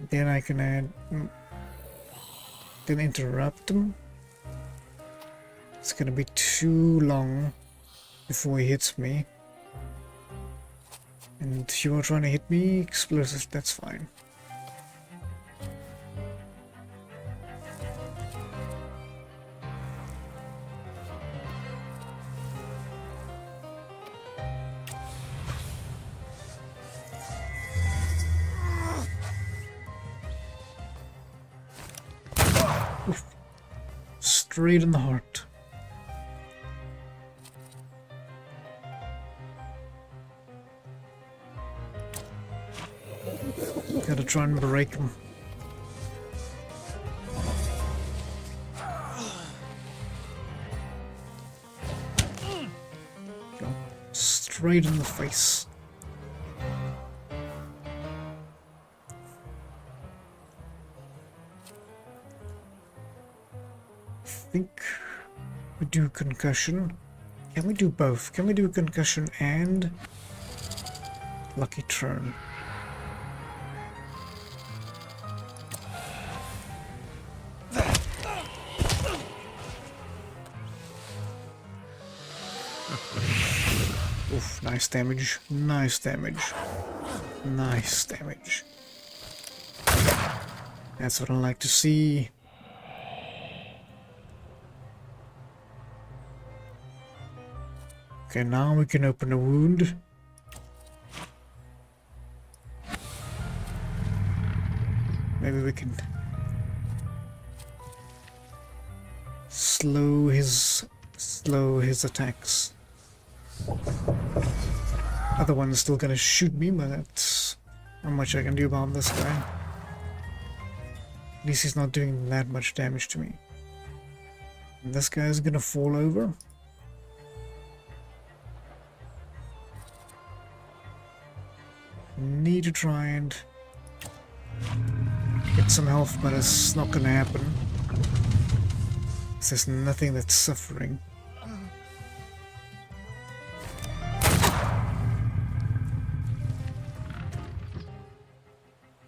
Then I can add... then interrupt him. It's gonna be too long before he hits me. And you are trying to hit me, explosive, that's fine. Oof. Straight in the heart. Gotta try and break him. Go straight in the face. I think we do concussion. Can we do both? Can we do concussion and lucky turn? Oof, nice damage, nice damage, nice damage. That's what I like to see. Okay, now we can open a wound. Maybe we can slow his attacks. Other one's still gonna shoot me, but that's not much I can do about this guy. At least he's not doing that much damage to me. And this guy's gonna fall over. Need to try and get some health, but it's not gonna happen. There's nothing that's suffering.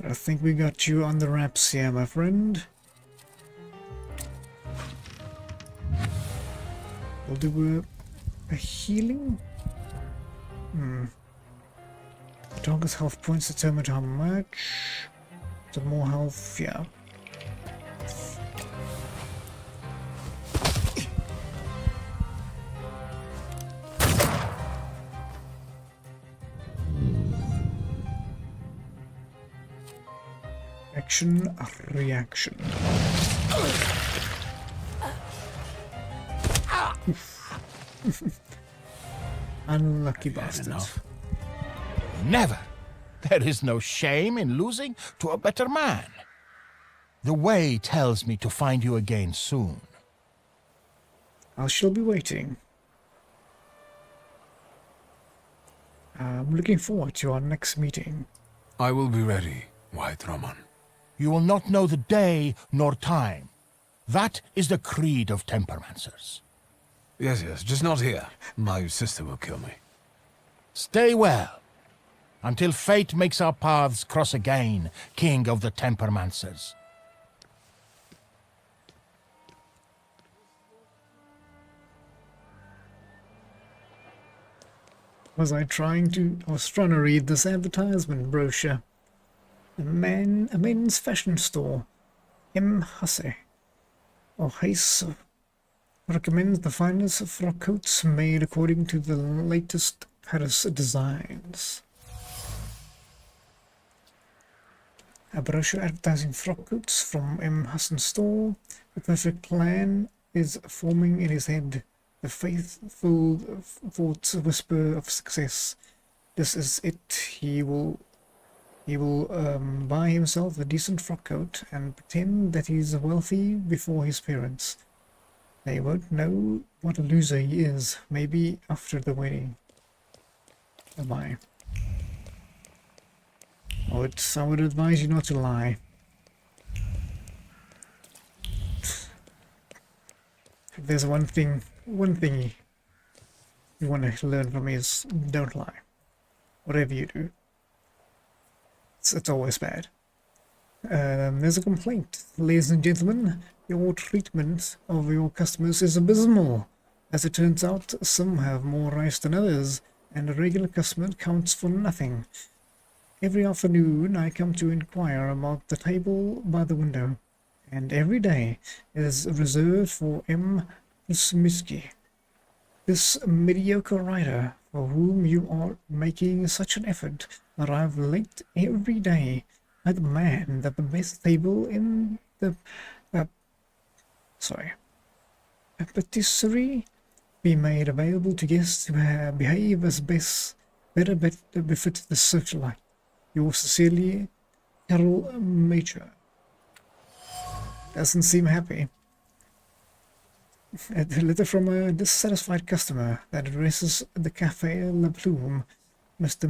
I think we got you on the wraps here, my friend. We'll do a healing. Target's health points determine how much. The more health, yeah. Action, reaction. Unlucky bastard. Never. There is no shame in losing to a better man. The way tells me to find you again soon. I shall be waiting. I'm looking forward to our next meeting. I will be ready, White Roman. You will not know the day nor time. That is the creed of temperamancers. Yes, just not here. My sister will kill me. Stay well, until fate makes our paths cross again, King of the Temperamancers. I was trying to read this advertisement brochure. A men's fashion store. M. Hussey. Or Hayes recommends the finest frock coats made according to the latest Paris designs. A brochure advertising frock coats from M. Hassan's store. The perfect plan is forming in his head. The faithful thoughts whisper of success. This is it. He will buy himself a decent frock coat and pretend that he's wealthy before his parents. They won't know what a loser he is. Maybe after the wedding. Bye-bye. I would advise you not to lie. If there's one thing you want to learn from me is don't lie. Whatever you do, it's always bad. There's a complaint. Ladies and gentlemen, your treatment of your customers is abysmal. As it turns out, some have more rice than others, and a regular customer counts for nothing. Every afternoon I come to inquire about the table by the window, and every day is reserved for M. Smisky, this mediocre writer for whom you are making such an effort arrive late every day. I demand that the best table in the patisserie be made available to guests who behave as better befit the socialite. Yours sincerely, Carol Major. Doesn't seem happy. A letter from a dissatisfied customer that addresses the Café La Plume. Mr.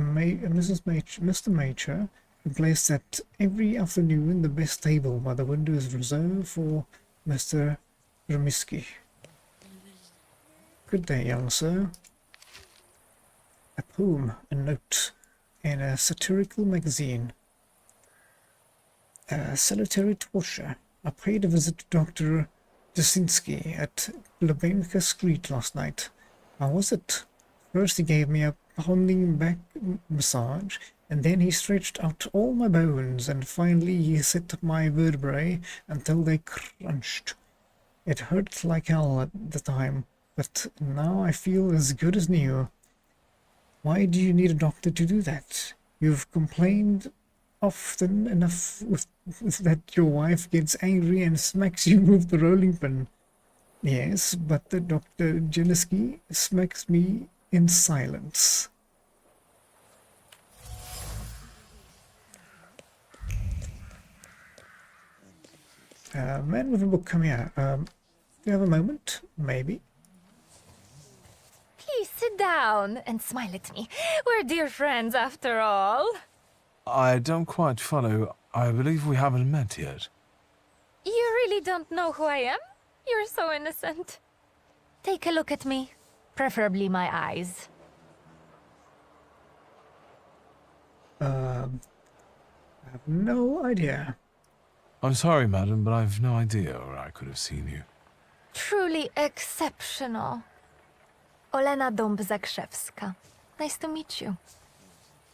Major complains that every afternoon the best table by the window is reserved for Mr. Remiski. Good day, young sir. A poem, a note, in a satirical magazine. Salutary torture. I paid a visit to Dr. Jasinski at Lubenka Street last night. How was it? First he gave me a pounding back massage, and then he stretched out all my bones, and finally he set my vertebrae until they crunched. It hurt like hell at the time, but now I feel as good as new. Why do you need a doctor to do that? You've complained often enough that your wife gets angry and smacks you with the rolling pin. Yes, but the Dr. Jeliski smacks me in silence. Man with a book, come here. Do you have a moment? Maybe. Please sit down and smile at me. We're dear friends after all. I don't quite follow. I believe we haven't met yet. You really don't know who I am? You're so innocent. Take a look at me. Preferably my eyes. I have no idea. I'm sorry, madam, but I've no idea where I could have seen you. Truly exceptional. Olena Dąb-Zakrzewska. Nice to meet you.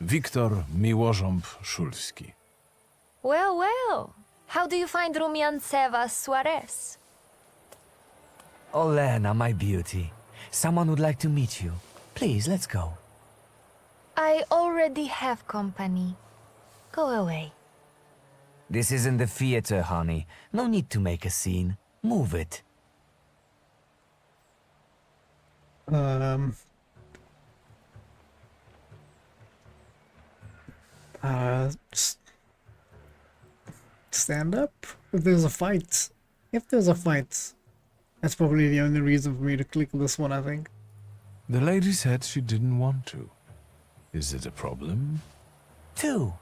Wiktor Miłożąb-Szulski. Well, well. How do you find Rumiancewa Suarez? Olena, my beauty. Someone would like to meet you. Please, let's go. I already have company. Go away. This isn't the theater, honey. No need to make a scene. Move it. Stand up? If there's a fight. If there's a fight. That's probably the only reason for me to click this one, I think. The lady said she didn't want to. Is it a problem? 2.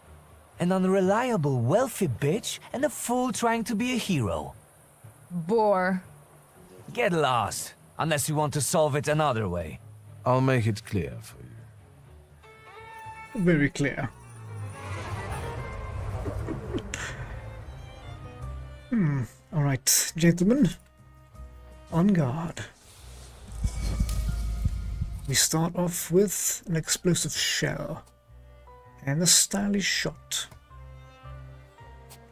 An unreliable, wealthy bitch and a fool trying to be a hero. Bore. Get lost, unless you want to solve it another way. I'll make it clear for you. Very clear. Alright, gentlemen. On guard. We start off with an explosive shell and a stylish shot.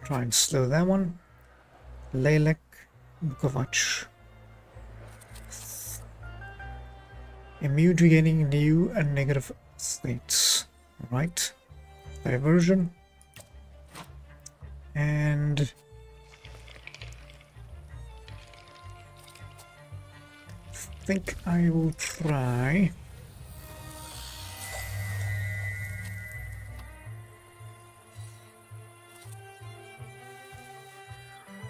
Try and slow that one. Lelek Gwavasig. Immune to getting new and negative states. Right. Diversion. And I think I will try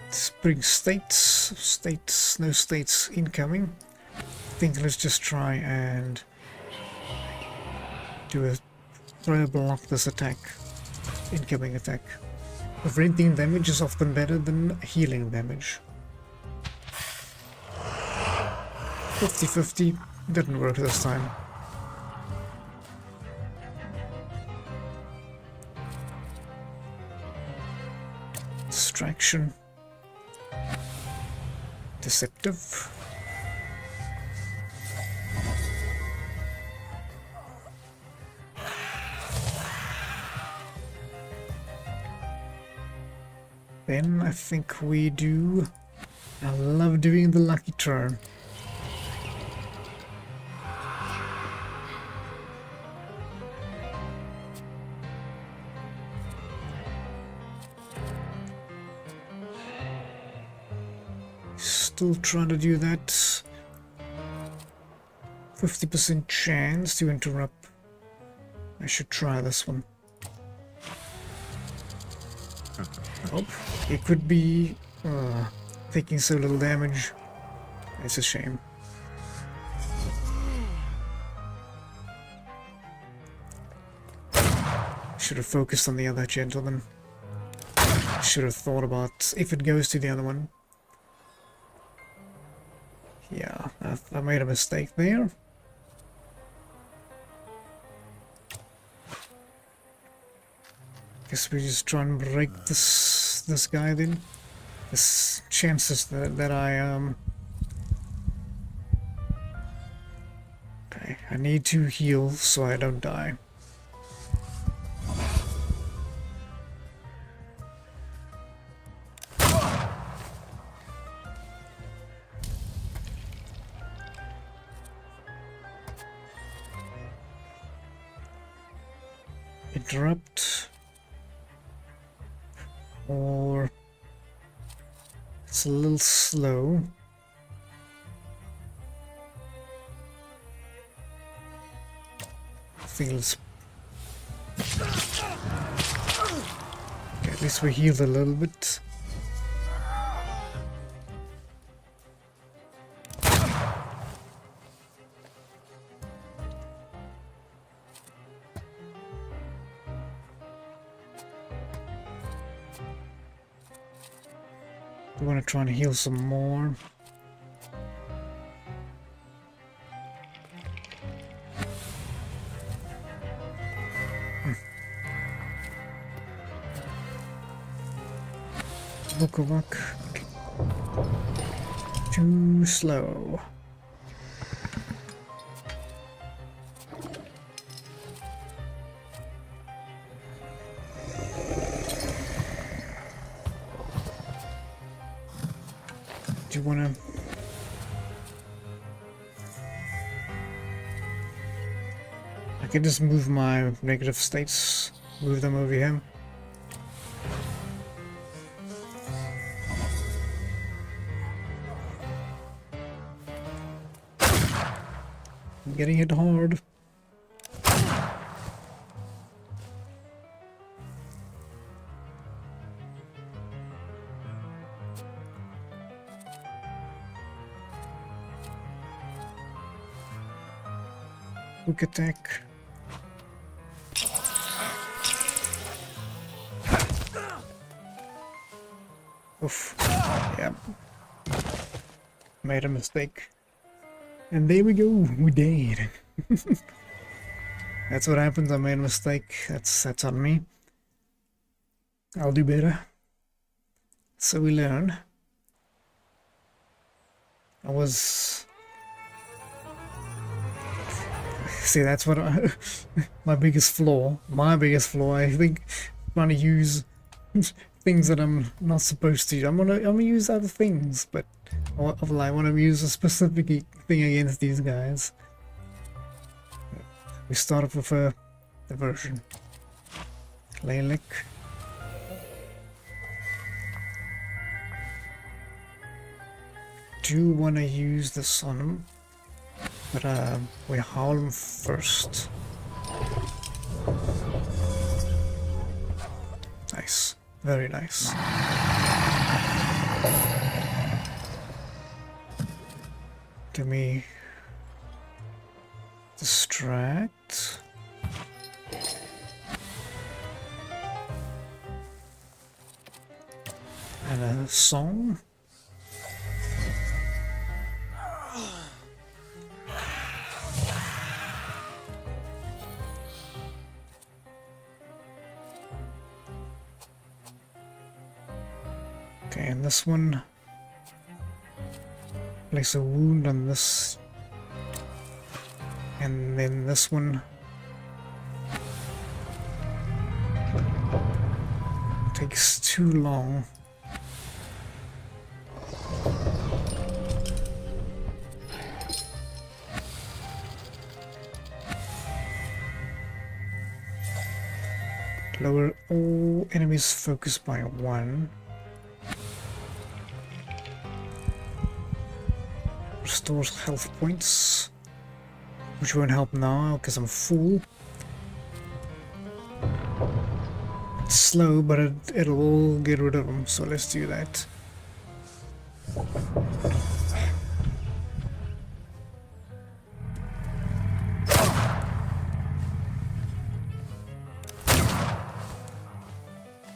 spring states, no states incoming. I think let's just try and do a try to block this attack. incoming attack. Preventing damage is often better than healing damage. 50-50 didn't work this time. Distraction. Deceptive. Then I think we do... I love doing the lucky turn. Still trying to do that. 50% chance to interrupt. I should try this one. Oh, it could be taking so little damage. It's a shame. Should have focused on the other gentleman. Should have thought about if it goes to the other one. Yeah, I made a mistake there. Guess we just try and break this guy then. There's chances that I okay, I need to heal so I don't die. Interrupt, or it's a little slow. Feels okay, at least we healed a little bit. I want to try and heal some more. Book of luck. Too slow. Do you want to... I can just move my negative states, move them over here. I'm getting hit hard. Quick attack. Oof. Yeah. Made a mistake. And there we go. We died. That's what happens. I made a mistake. That's on me. I'll do better. So we learn. I was... See, that's what my biggest flaw. My biggest flaw, I think, trying to use things that I'm not supposed to. I'm gonna use other things, but I want to use a specific thing against these guys. We start off with a diversion. Laylick. Do want to use this on him. But we haul him first. Nice. Very nice. Let me distract. and a song. Okay, and this one, place a wound on this, and then this one takes too long. Lower all enemies focus by 1. Restores health points, which won't help now because I'm full. It's slow, but it'll all get rid of them, so let's do that.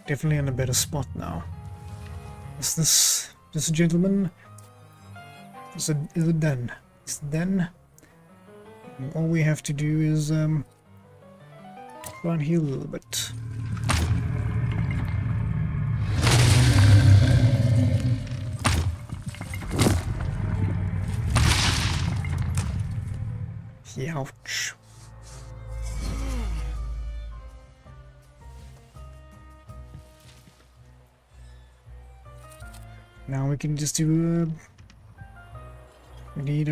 Definitely in a better spot now. Is this gentleman? Is it done? It's done. And all we have to do is try and heal a little bit. Ouch. Now we can just do we need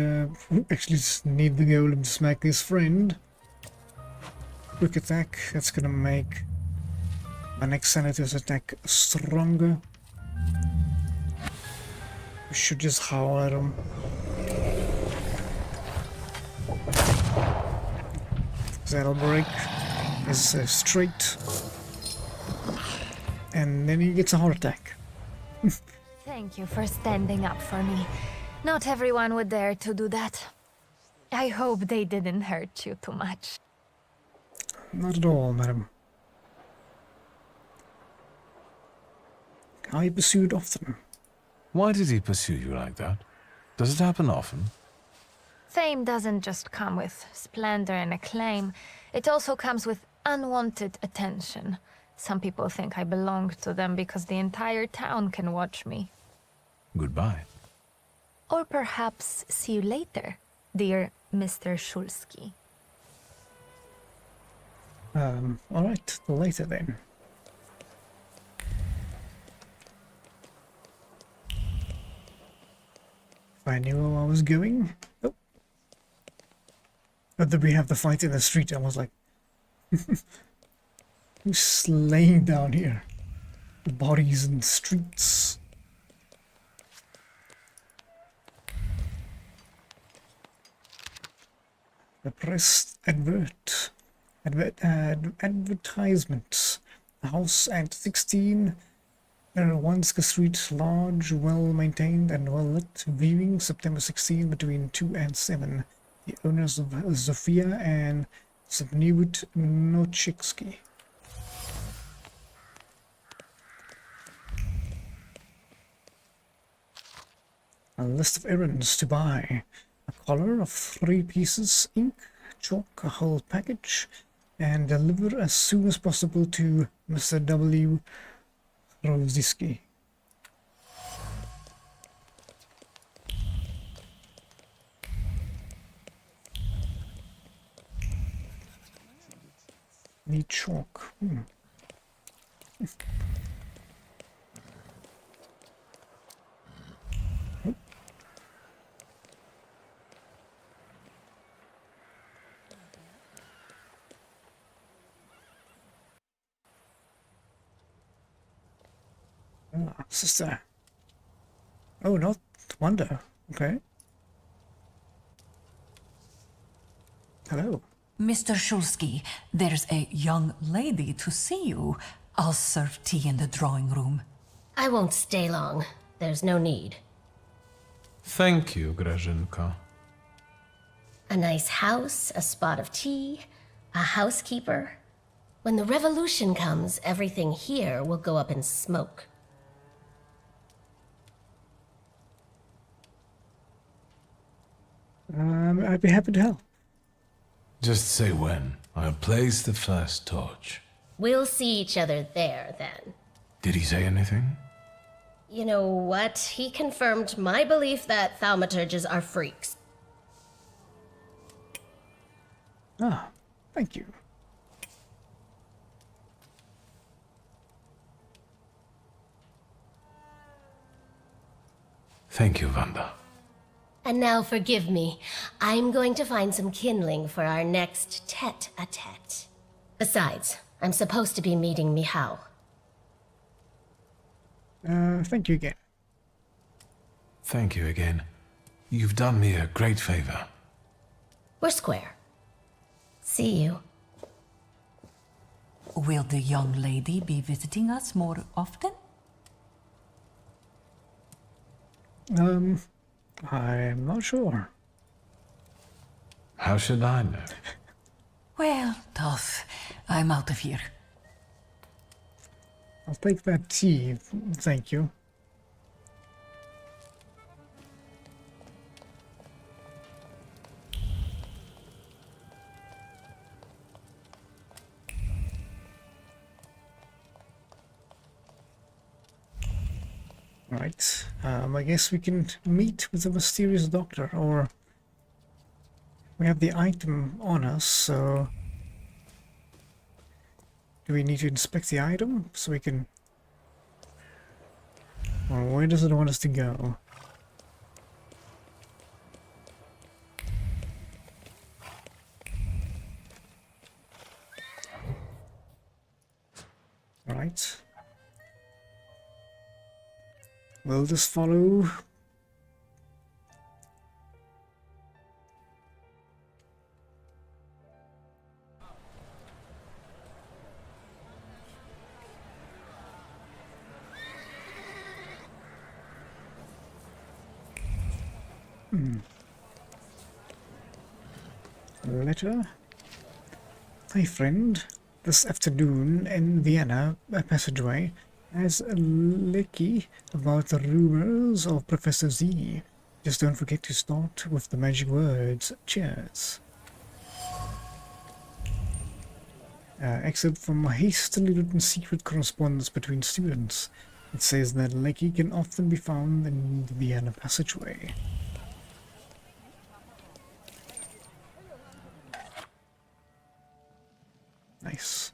actually just need the golem to smack his friend. Quick attack, that's gonna make my next senator's attack stronger. We should just howl at him. That'll break his straight. And then he gets a heart attack. Thank you for standing up for me. Not everyone would dare to do that. I hope they didn't hurt you too much. Not at all, madam. Are you pursued often? Why did he pursue you like that? Does it happen often? Fame doesn't just come with splendor and acclaim. It also comes with unwanted attention. Some people think I belong to them because the entire town can watch me. Goodbye. Or perhaps see you later, dear Mr. Shulsky. Alright, later then. If I knew where I was going. Oh. But then we have the fight in the street. I was like, who's laying down here? The bodies in the streets. The press advertisements. The house at 16 Wanska Street, large, well-maintained and well-lit. Viewing September 16 between 2 and 7. The owners of Zofia and Zbigniew Nochitsky. A list of errands to buy. A collar of 3 pieces, ink, chalk, a whole package, and deliver as soon as possible to Mr. W. Rosiski. Need chalk. Ah, sister. Oh, not Wonder. Okay. Hello. Mr. Shulsky, there's a young lady to see you. I'll serve tea in the drawing room. I won't stay long. There's no need. Thank you, Grażynka. A nice house, a spot of tea, a housekeeper. When the revolution comes, everything here will go up in smoke. I'd be happy to help. Just say when. I'll place the first torch. We'll see each other there, then. Did he say anything? You know what? He confirmed my belief that thaumaturges are freaks. Ah, thank you. Thank you, Wanda. And now forgive me. I'm going to find some kindling for our next tete-a-tete. Besides, I'm supposed to be meeting Michał. Thank you again. Thank you again. You've done me a great favor. We're square. See you. Will the young lady be visiting us more often? I'm not sure. How should I know? Well, tough. I'm out of here. I'll take that tea, thank you. Right, I guess we can meet with the mysterious doctor, or we have the item on us, so do we need to inspect the item so we can, or where does it want us to go? Right. We'll just follow. Letter. Hi friend, this afternoon in Vienna passageway has a leaky about the rumors of Professor Z. Just don't forget to start with the magic words. Cheers. Except from a hastily written secret correspondence between students. It says that leaky can often be found in the Vienna passageway. Nice.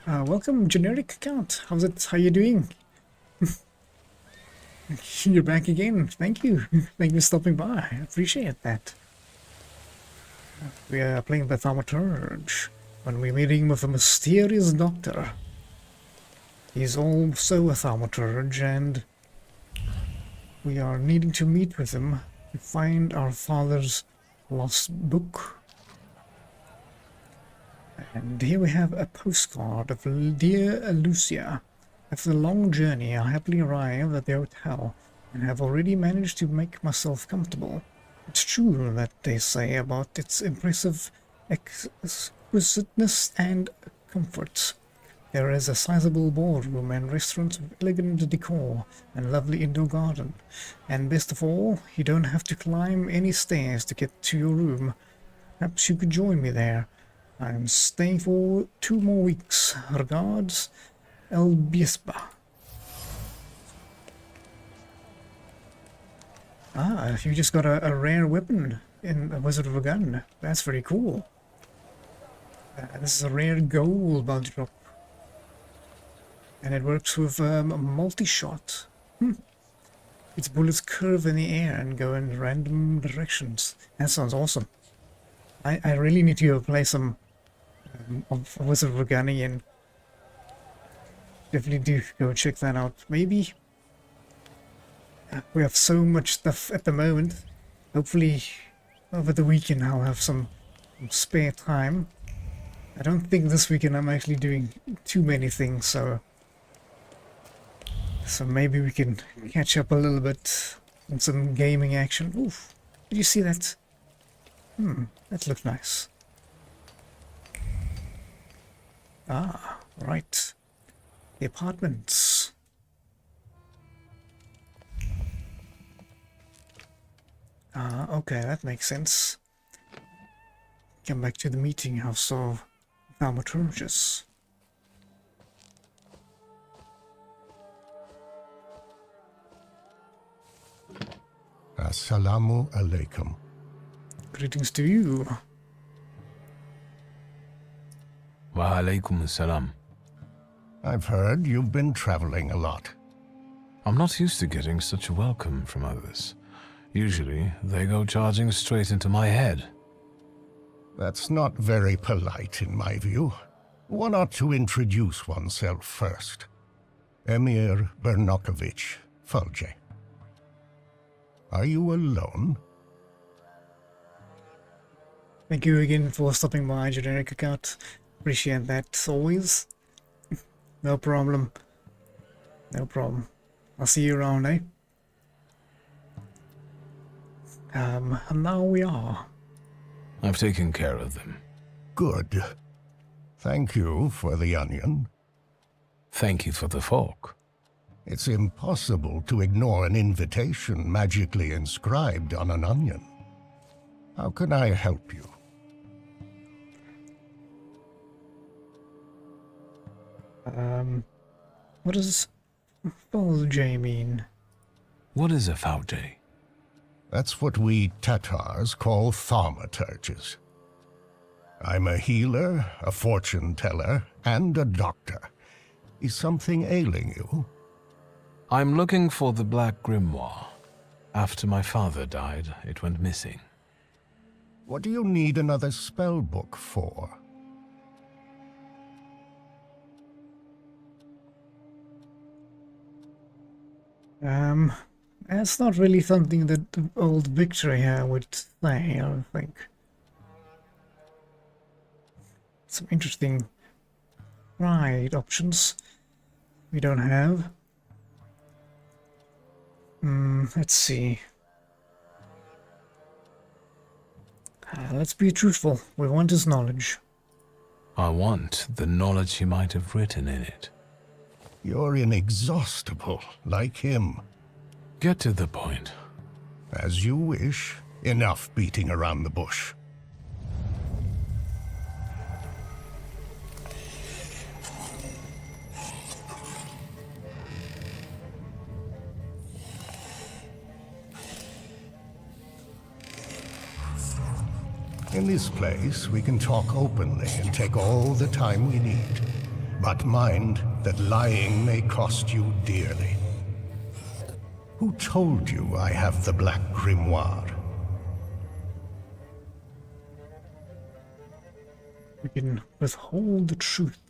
Welcome, generic account. How's it? How you doing? You're back again. Thank you. Thank you for stopping by. I appreciate that. We are playing the Thaumaturge when we're meeting with a mysterious doctor. He's also a Thaumaturge, and we are needing to meet with him to find our father's lost book. And here we have a postcard of Dear Lucia. After a long journey, I happily arrived at the hotel and have already managed to make myself comfortable. It's true that they say about its impressive exquisiteness and comfort. There is a sizable ballroom and restaurant with elegant decor and lovely indoor garden. And best of all, you don't have to climb any stairs to get to your room. Perhaps you could join me there. I'm staying for 2 more weeks. Regards, El Biesba. Ah, you just got a rare weapon in a Wizard of a Gun. That's very cool. This is a rare gold bounty drop. And it works with a multi-shot. Its bullets curve in the air and go in random directions. That sounds awesome. I really need to go play some of Wizard of a Gun again. Definitely do go check that out. Maybe we have so much stuff at the moment. Hopefully over the weekend I'll have some spare time. I don't think this weekend I'm actually doing too many things, so maybe we can catch up a little bit on some gaming action. Oof, did you see that? That looked nice. Ah, right. The apartments. Okay, that makes sense. Come back to the meeting house of thaumaturges. Assalamu alaikum. Greetings to you. Wa alaikum salam. I've heard you've been traveling a lot. I'm not used to getting such a welcome from others. Usually, they go charging straight into my head. That's not very polite in my view. One ought to introduce oneself first. Emir Bernakovich Fulge. Are you alone? Thank you again for stopping by, generic account. Appreciate that always. No problem. No problem. I'll see you around, eh? And now we are. I've taken care of them. Good. Thank you for the onion. Thank you for the fork. It's impossible to ignore an invitation magically inscribed on an onion. How can I help you? What does Fulge mean? What is a Fulge? That's what we Tatars call thaumaturges. I'm a healer, a fortune teller, and a doctor. Is something ailing you? I'm looking for the Black Grimoire. After my father died, it went missing. What do you need another spell book for? That's not really something that the old Victory here would say, I don't think. Some interesting options we don't have. Let's see. Let's be truthful. We want his knowledge. I want the knowledge he might have written in it. You're inexhaustible, like him. Get to the point. As you wish. Enough beating around the bush. In this place, we can talk openly and take all the time we need. But mind that lying may cost you dearly. Who told you I have the Black Grimoire? We can withhold the truth.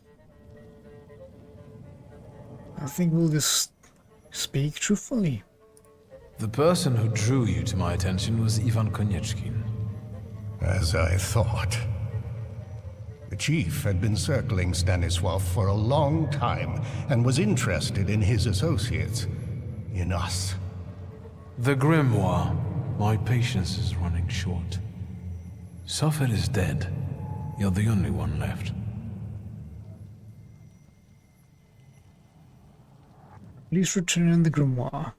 I think we'll just speak truthfully. The person who drew you to my attention was Ivan Konieczkin. As I thought. The chief had been circling Stanisław for a long time and was interested in his associates. In us. The Grimoire. My patience is running short. Suffolk is dead. You're the only one left. Please return the grimoire.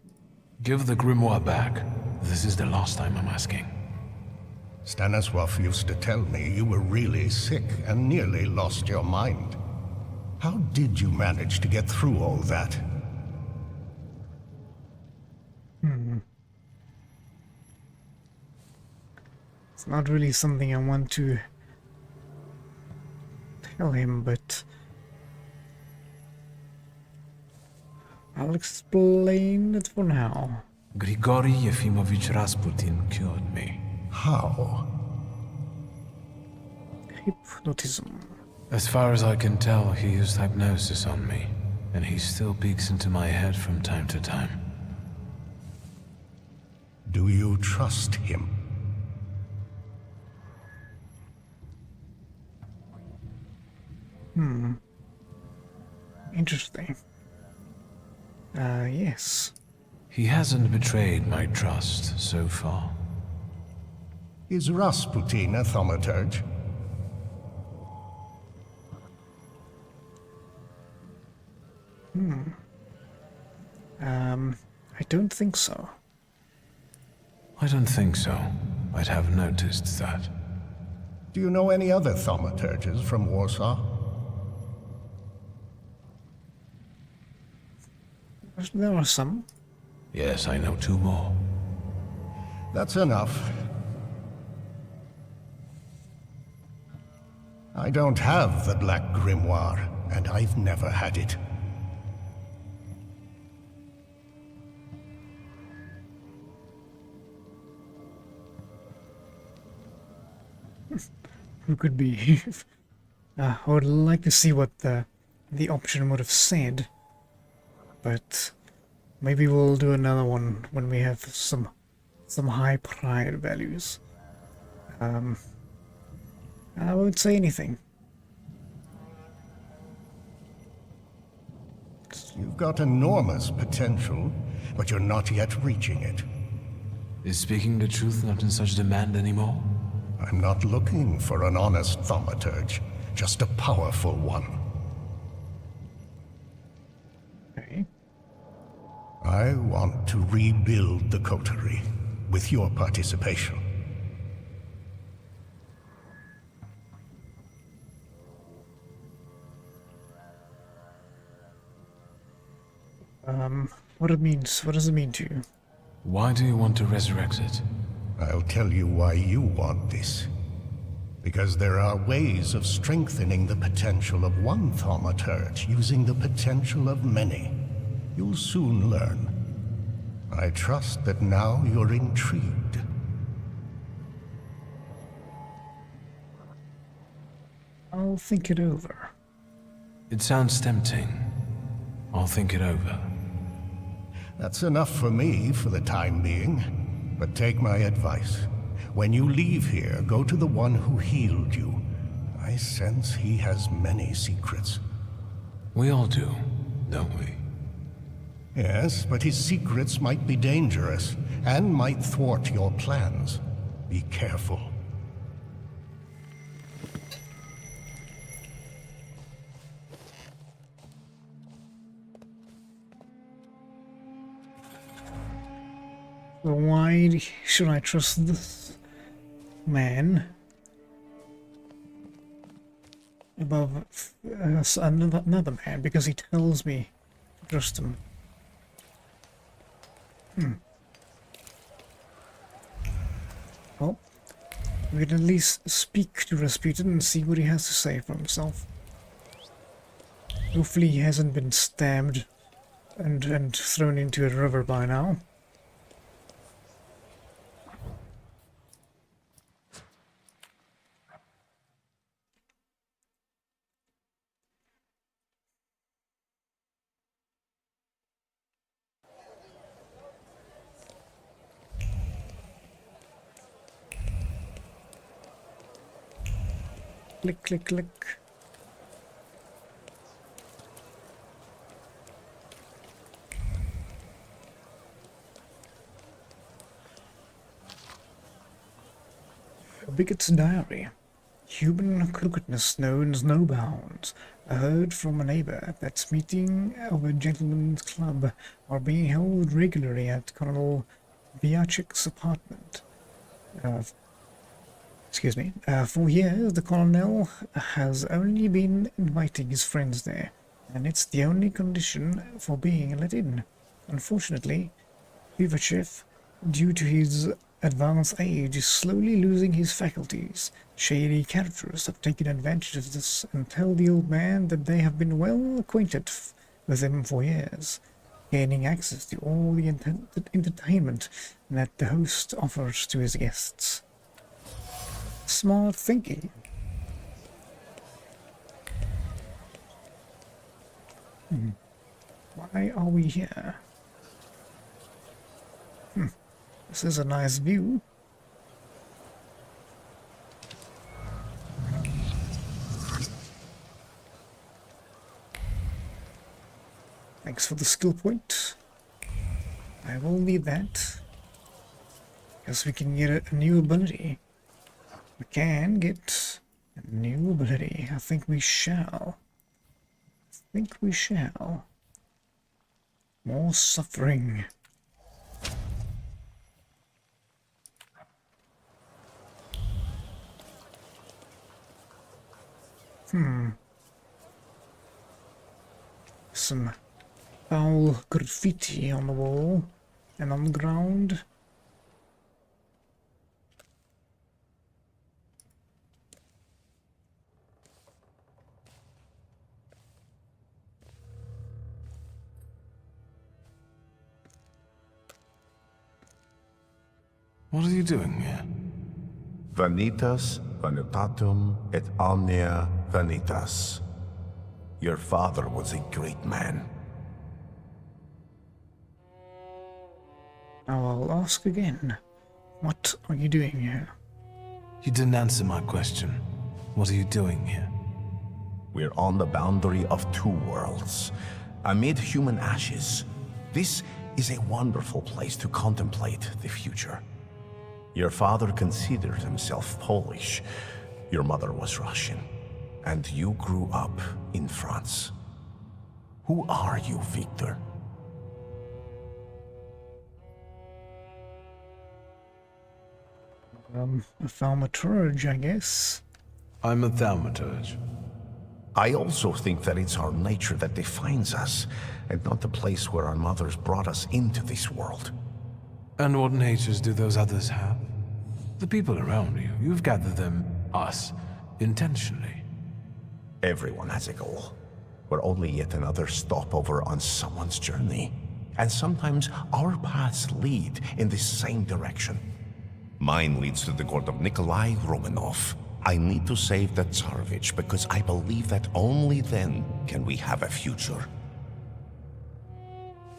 Give the Grimoire back. This is the last time I'm asking. Stanisław used to tell me you were really sick and nearly lost your mind. How did you manage to get through all that? It's not really something I want to tell him, but I'll explain it for now. Grigory Yefimovich Rasputin cured me. How? Hypnotism. As far as I can tell, he used hypnosis on me, and he still peeks into my head from time to time. Do you trust him? Interesting. Yes. He hasn't betrayed my trust so far. Is Rasputin a thaumaturge? I don't think so. I don't think so. I'd have noticed that. Do you know any other thaumaturges from Warsaw? There are some. Yes, I know 2 more. That's enough. I don't have the Black Grimoire, and I've never had it. Who could be? I would like to see what the option would have said, but maybe we'll do another one when we have some high pride values. I won't say anything. You've got enormous potential, but you're not yet reaching it. Is speaking the truth not in such demand anymore? I'm not looking for an honest thaumaturge, just a powerful one. Okay. I want to rebuild the coterie, with your participation. What does it mean to you? Why do you want to resurrect it? I'll tell you why you want this. Because there are ways of strengthening the potential of one thaumaturge using the potential of many. You'll soon learn. I trust that now you're intrigued. I'll think it over. It sounds tempting. I'll think it over. That's enough for me for the time being. But take my advice. When you leave here, go to the one who healed you. I sense he has many secrets. We all do, don't we? Yes, but his secrets might be dangerous, and might thwart your plans. Be careful. Why should I trust this man above another man? Because he tells me to trust him. Well, we can at least speak to Rasputin and see what he has to say for himself. Hopefully he hasn't been stabbed and thrown into a river by now. Click, click, click. Bigot's diary. Human crookedness knows no bounds. I heard from a neighbor that meeting of a gentleman's club are being held regularly at Colonel Viachik's apartment. For years the colonel has only been inviting his friends there, and it's the only condition for being let in. Unfortunately, Vivachev, due to his advanced age, is slowly losing his faculties. Shady characters have taken advantage of this and tell the old man that they have been well acquainted with him for years, gaining access to all the entertainment that the host offers to his guests. Smart thinking. Why are we here? This is a nice view. Thanks for the skill point. I will need that. Guess we can get a new ability. We can get a new ability. I think we shall. More suffering. Some foul graffiti on the wall and on the ground. What are you doing here? Vanitas, vanitatum, et omnia vanitas. Your father was a great man. Now I'll ask again. What are you doing here? You didn't answer my question. What are you doing here? We're on the boundary of two worlds, amid human ashes. This is a wonderful place to contemplate the future. Your father considered himself Polish. Your mother was Russian. And you grew up in France. Who are you, Victor? A thaumaturge, I guess. I'm a thaumaturge. I also think that it's our nature that defines us, and not the place where our mothers brought us into this world. And what natures do those others have? The people around you, you've gathered them, us, intentionally. Everyone has a goal. We're only yet another stopover on someone's journey. And sometimes our paths lead in the same direction. Mine leads to the court of Nikolai Romanov. I need to save the Tsarevich because I believe that only then can we have a future.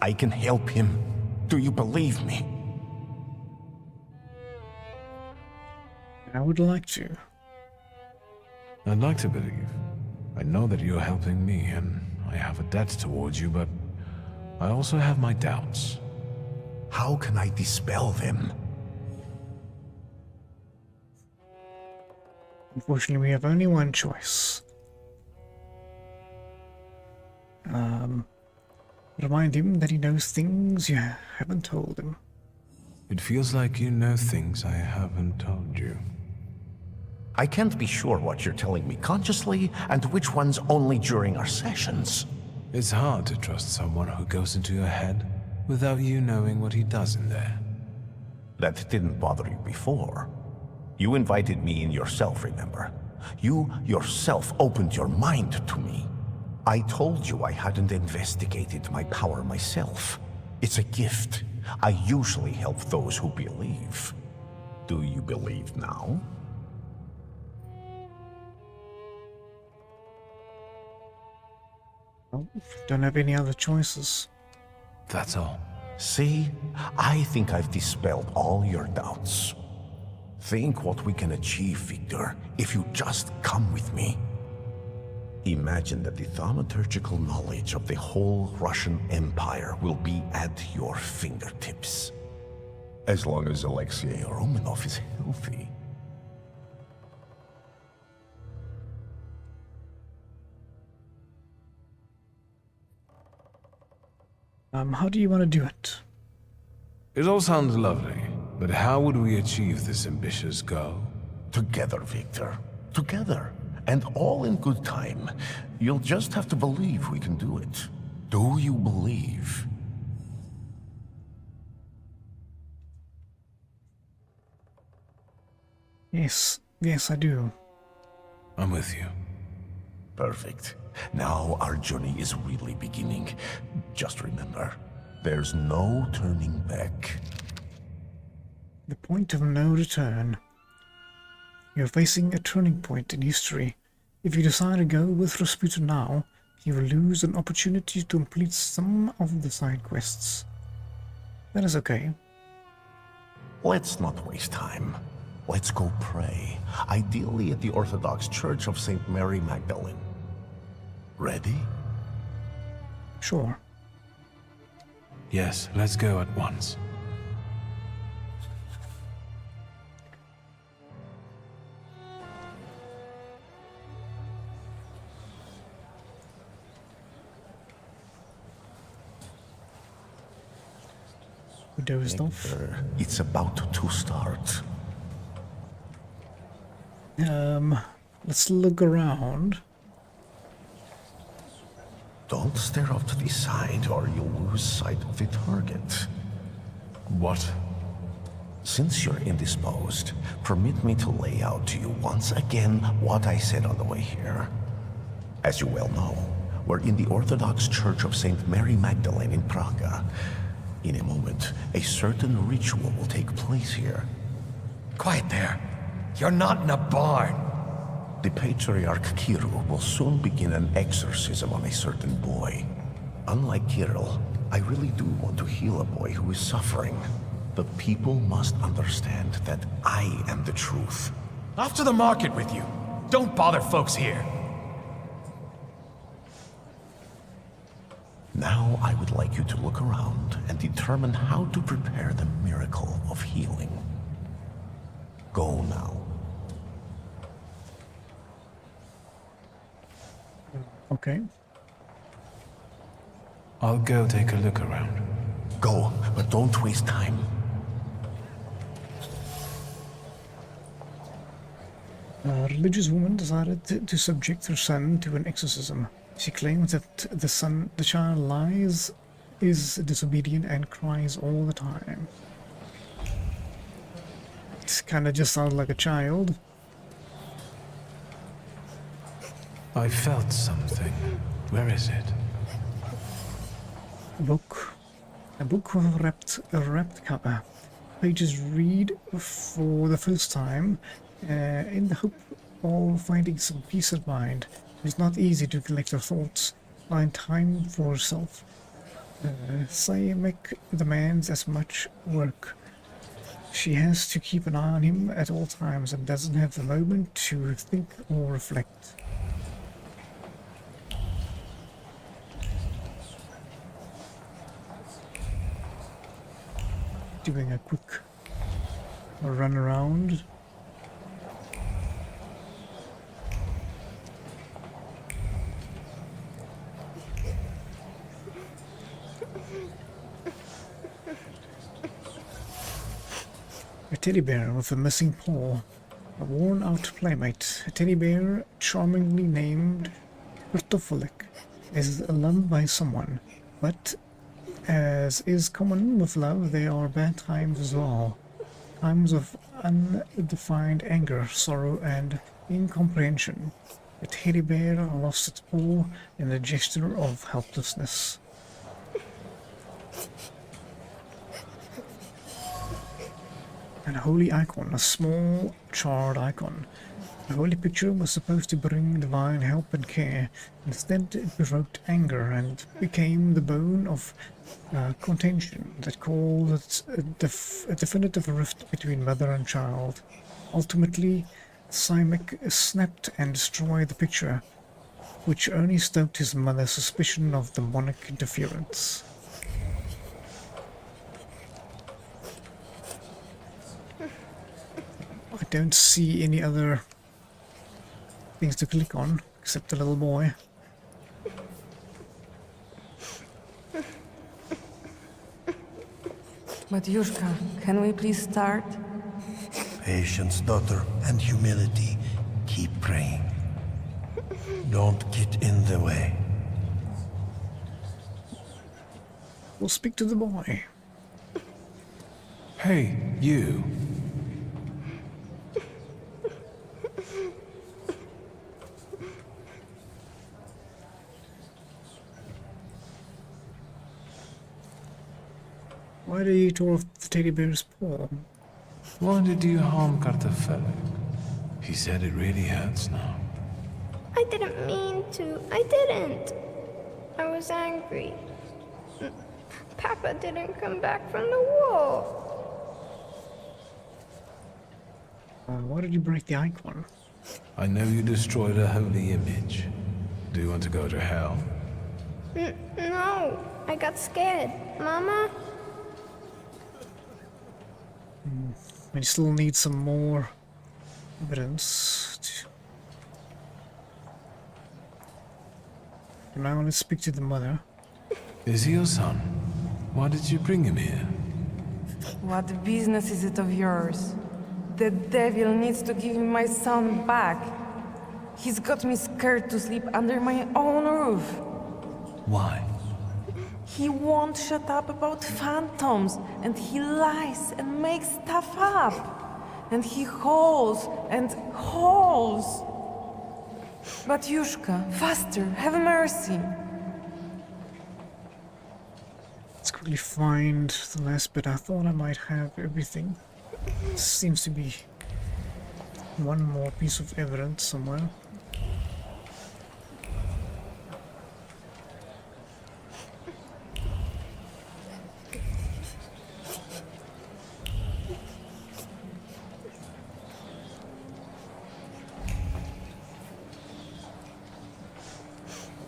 I can help him. Do you believe me? I would like to. I'd like to believe. I know that you're helping me, and I have a debt towards you, but I also have my doubts. How can I dispel them? Unfortunately, we have only one choice. Remind him that he knows things you haven't told him. It feels like you know things I haven't told you. I can't be sure what you're telling me consciously and which ones only during our sessions. It's hard to trust someone who goes into your head without you knowing what he does in there. That didn't bother you before. You invited me in yourself, remember? You yourself opened your mind to me. I told you I hadn't investigated my power myself. It's a gift. I usually help those who believe. Do you believe now? Well, don't have any other choices. That's all. See, I think I've dispelled all your doubts. Think what we can achieve, Victor, if you just come with me. Imagine that the thaumaturgical knowledge of the whole Russian Empire will be at your fingertips. As long as Alexei Romanov is healthy. How do you want to do it? It all sounds lovely, but how would we achieve this ambitious goal? Together, Victor. Together. And all in good time. You'll just have to believe we can do it. Do you believe? Yes, I do. I'm with you. Perfect. Now our journey is really beginning. Just remember, there's no turning back. The point of no return. You're facing a turning point in history. If you decide to go with Rasputin now, you will lose an opportunity to complete some of the side quests. That is okay. Let's not waste time. Let's go pray, ideally at the Orthodox Church of St. Mary Magdalene. Ready? Sure. Yes, let's go at once. We dozed off. It's about to start. Let's look around. Don't stare off to the side or you'll lose sight of the target. What? Since you're indisposed, permit me to lay out to you once again what I said on the way here. As you well know, we're in the Orthodox Church of St. Mary Magdalene in Praga. In a moment, a certain ritual will take place here. Quiet there. You're not in a barn. The Patriarch Kirill will soon begin an exorcism on a certain boy. Unlike Kirill, I really do want to heal a boy who is suffering. The people must understand that I am the truth. Off to the market with you. Don't bother folks here. Now I would like you to look around and determine how to prepare the miracle of healing. Go now. Okay. I'll go take a look around. Go, but don't waste time. A religious woman decided to subject her son to an exorcism. She claims that the child lies, is disobedient, and cries all the time. It kind of just sounds like a child. I felt something. Where is it? A book with a wrapped cover. Pages read for the first time in the hope of finding some peace of mind. It's not easy to collect her thoughts, find time for herself. Simek demands as much work. She has to keep an eye on him at all times and doesn't have the moment to think or reflect. Doing a quick run around. A teddy bear with a missing paw, a worn-out playmate. A teddy bear charmingly named Kartoffelik is loved by someone, but as is common with love, there are bad times as well. Times of undefined anger, sorrow, and incomprehension. The teddy bear lost its paw in a gesture of helplessness. And a holy icon, a small charred icon. The holy picture was supposed to bring divine help and care. Instead, it provoked anger and became the bone of contention that caused a definitive rift between mother and child. Ultimately, Simek snapped and destroyed the picture, which only stoked his mother's suspicion of demonic interference. I don't see any other things to click on, except the little boy. Matyushka, can we please start? Patience, daughter, and humility. Keep praying. Don't get in the way. We'll speak to the boy. Hey, you. Why did you tore off the teddy bear's paw? Why did you harm Kartoffelik? He said it really hurts now. I didn't mean to. I didn't. I was angry. Papa didn't come back from the war. Why did you break the icon? I know you destroyed a holy image. Do you want to go to hell? No, I got scared. Mama? We still need some more evidence. For now, let's speak to the mother. Is he your son? Why did you bring him here? What business is it of yours? The devil needs to give me my son back. He's got me scared to sleep under my own roof. Why? He won't shut up about phantoms, and he lies and makes stuff up. And he hauls and hauls. Batyushka, faster, have mercy. Let's quickly find the last bit. I thought I might have everything. Seems to be one more piece of evidence somewhere.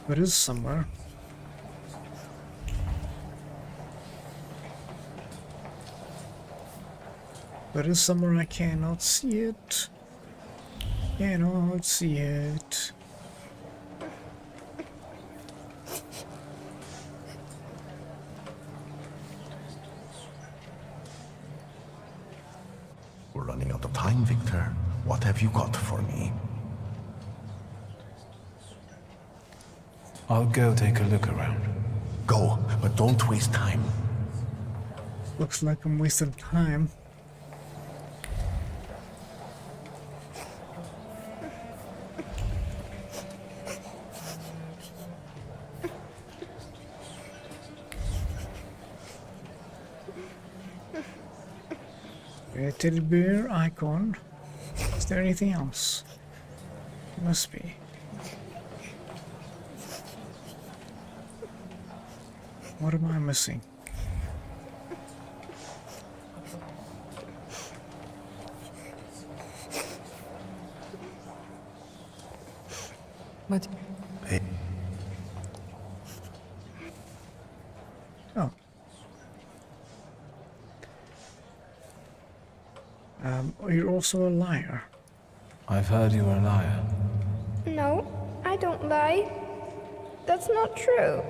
It is somewhere. But it is somewhere I cannot see it. Cannot see it. We're running out of time, Victor. What have you got for me? I'll go take a look around. Go, but don't waste time. Looks like I'm wasting time. A teddy bear icon. Is there anything else? Must be. What am I missing? But... Hey. Oh. You're also a liar. I've heard you're a liar. No, I don't lie. That's not true.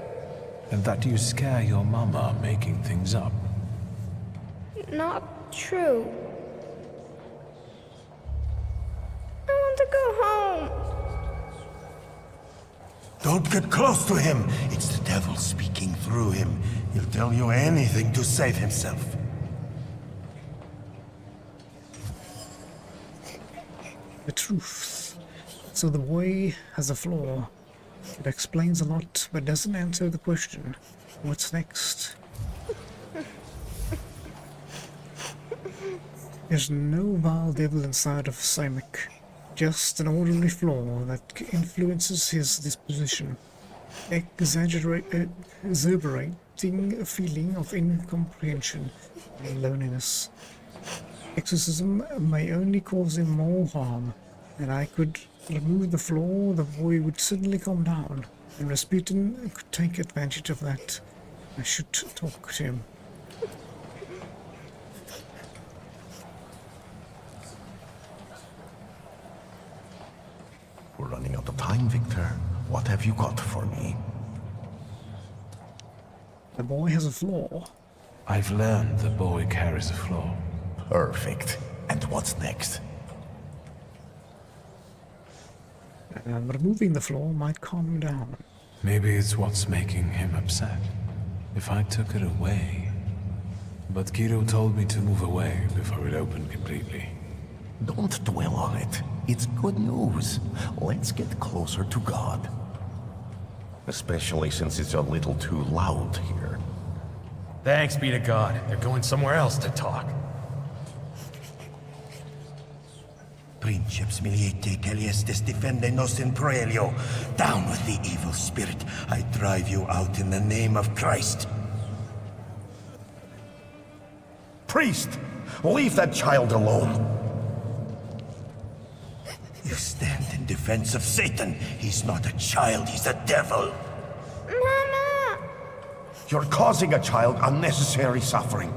And that you scare your mama making things up. Not true. I want to go home. Don't get close to him. It's the devil speaking through him. He'll tell you anything to save himself. The truth. So the boy has a flaw. It explains a lot, but doesn't answer the question. What's next? There's no vile devil inside of Simic. Just an ordinary flaw that influences his disposition. Exaggerating a feeling of incomprehension and loneliness. Exorcism may only cause him more harm, and I could remove the flaw, the boy would suddenly calm down, and Rasputin could take advantage of that. I should talk to him. We're running out of time, Victor. What have you got for me? The boy has a flaw. I've learned the boy carries a flaw. Perfect. And what's next? Removing the flaw might calm him down. Maybe it's what's making him upset. If I took it away... But Kiro told me to move away before it opened completely. Don't dwell on it. It's good news. Let's get closer to God. Especially since it's a little too loud here. Thanks be to God. They're going somewhere else to talk. Princeps miliete caliestes defende nos in proelio. Down with the evil spirit. I drive you out in the name of Christ. Priest! Leave that child alone! You stand in defense of Satan. He's not a child, he's a devil. Mama! You're causing a child unnecessary suffering.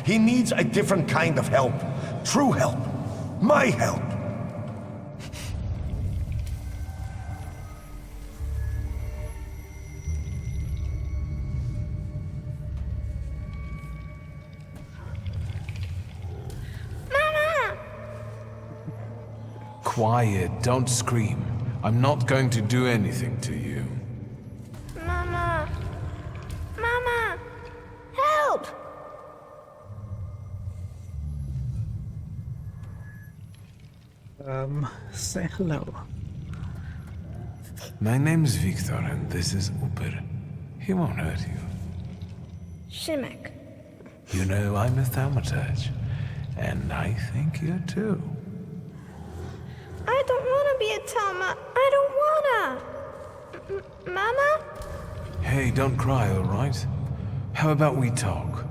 He needs a different kind of help. True help. My help. Quiet, don't scream. I'm not going to do anything to you. Mama! Say hello. My name's Victor, and this is Uper. He won't hurt you. Shimek. You know, I'm a thaumaturge, and I think you too. I don't want to be a Thelma. I don't wanna. Mama? Hey, don't cry, all right? How about we talk?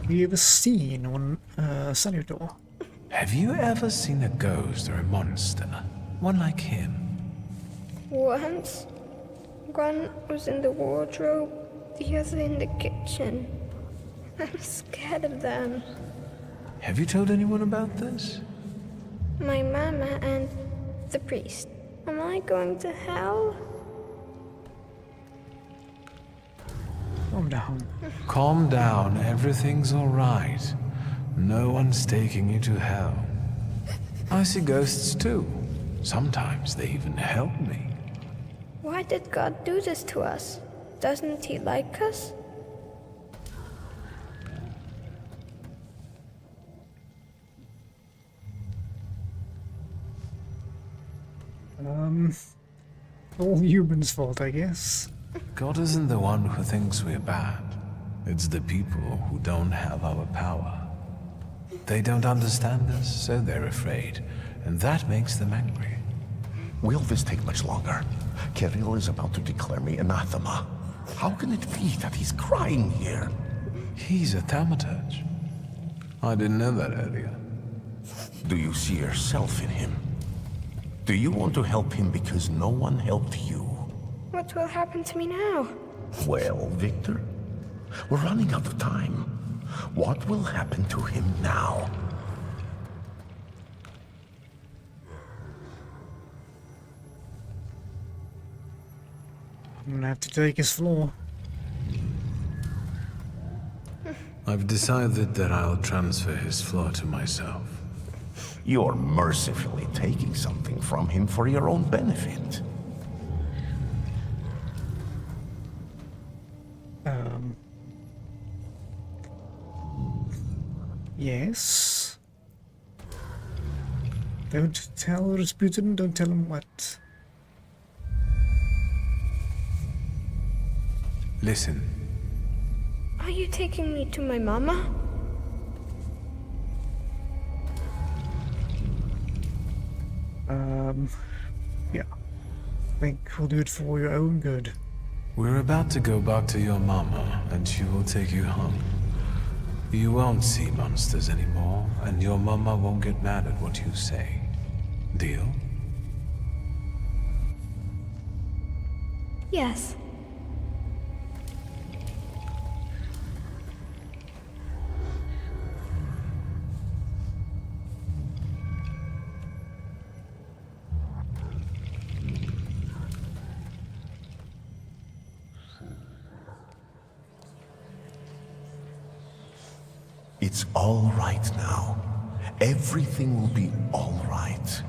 You ever seen one salutor? Have you ever seen a ghost or a monster? One like him? Once. One was in the wardrobe, the other in the kitchen. I'm scared of them. Have you told anyone about this? My mama and the priest. Am I going to hell? Calm down. Calm down, everything's all right. No one's taking you to hell. I see ghosts too. Sometimes they even help me. Why did God do this to us? Doesn't he like us? All humans' fault, I guess. God isn't the one who thinks we're bad. It's the people who don't have our power. They don't understand us, so they're afraid, and that makes them angry. Will this take much longer? Kirill is about to declare me anathema. How can it be that he's crying here? He's a thaumaturge. I didn't know that earlier. Do you see yourself in him? Do you want to help him because no one helped you? What will happen to me now? Well, Victor, we're running out of time. What will happen to him now? I'm gonna have to take his floor. I've decided that I'll transfer his floor to myself. You're mercifully taking something from him for your own benefit. Yes. Don't tell Rasputin, don't tell him what. Listen. Are you taking me to my mama? Yeah. I think we'll do it for your own good. We're about to go back to your mama, and she will take you home. You won't see monsters anymore, and your mama won't get mad at what you say. Deal? Yes. It's all right now. Everything will be all right.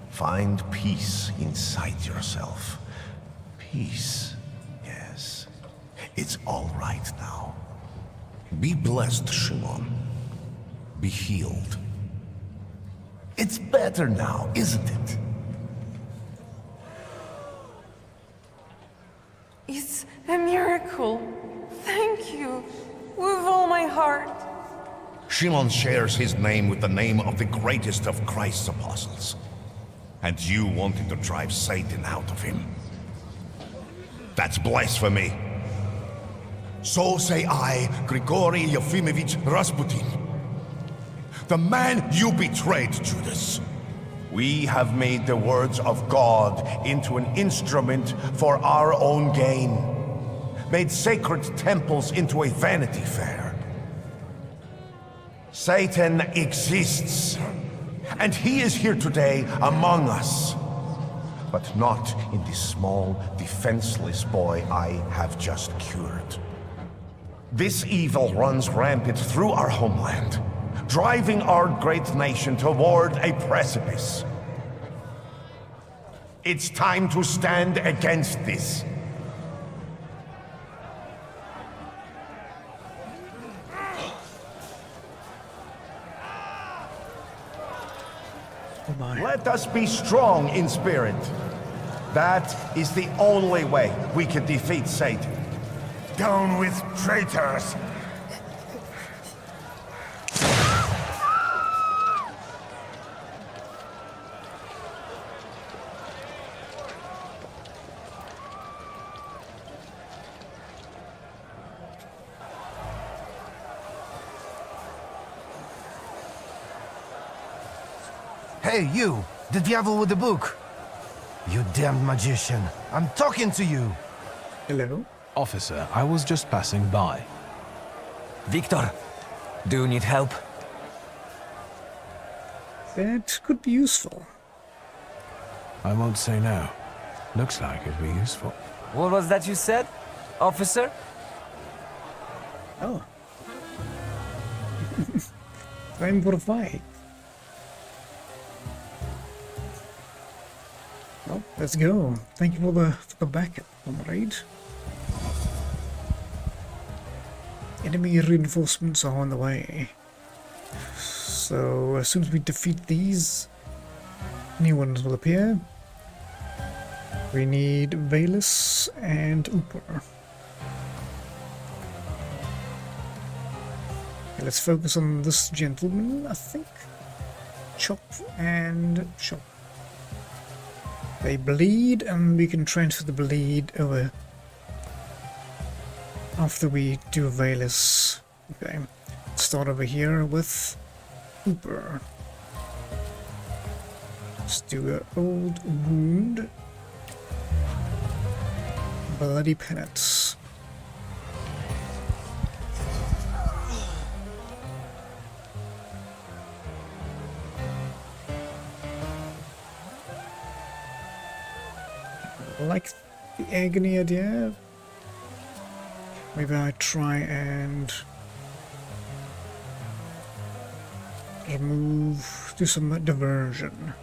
Find peace inside yourself. Peace, yes. It's all right now. Be blessed, Shimon. Be healed. It's better now, isn't it? It's a miracle. Thank you. With all my heart. Shimon shares his name with the name of the greatest of Christ's apostles. And you wanted to drive Satan out of him. That's blasphemy. So say I, Grigory Yefimovich Rasputin. The man you betrayed, Judas. We have made the words of God into an instrument for our own gain. Made sacred temples into a vanity fair. Satan exists, and he is here today among us. But not in the small, defenseless boy I have just cured. This evil runs rampant through our homeland, driving our great nation toward a precipice. It's time to stand against this. Oh my. Let us be strong in spirit. That is the only way we can defeat Satan. Down with traitors! Hey, you! The devil with the book! You damned magician! I'm talking to you! Hello? Officer, I was just passing by. Victor, do you need help? That could be useful. I won't say no. Looks like it'd be useful. What was that you said, officer? Oh. Time for a fight. Well, let's go. Thank you for the backup, comrade. Enemy reinforcements are on the way. So as soon as we defeat these, new ones will appear. We need Valus and Uper. Okay, let's focus on this gentleman, I think. Chop and chop. They bleed, and we can transfer the bleed over after we do Valus. Okay, let's start over here with Uper. Let's do an old wound. Bloody penance. I like the agony idea. Maybe I try and remove, do some diversion.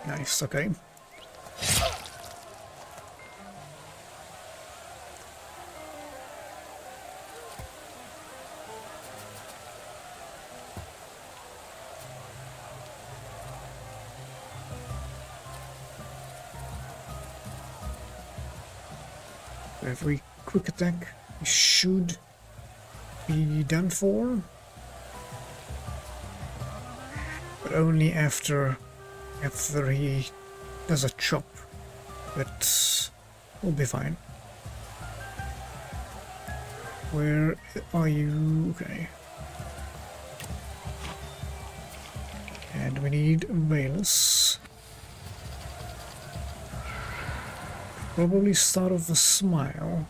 Nice, okay. Every quick attack should be done for, but only after he does a chop. But we'll be fine. Where are you? Okay. And we need Valus. Probably start with a smile.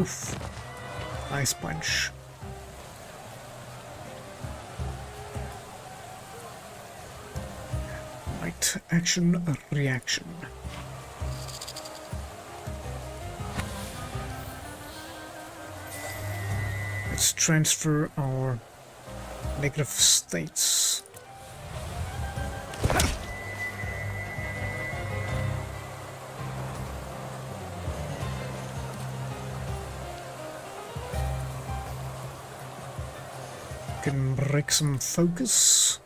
Oof. Nice punch. Right, action, reaction. Let's transfer our negative states. Can break some focus.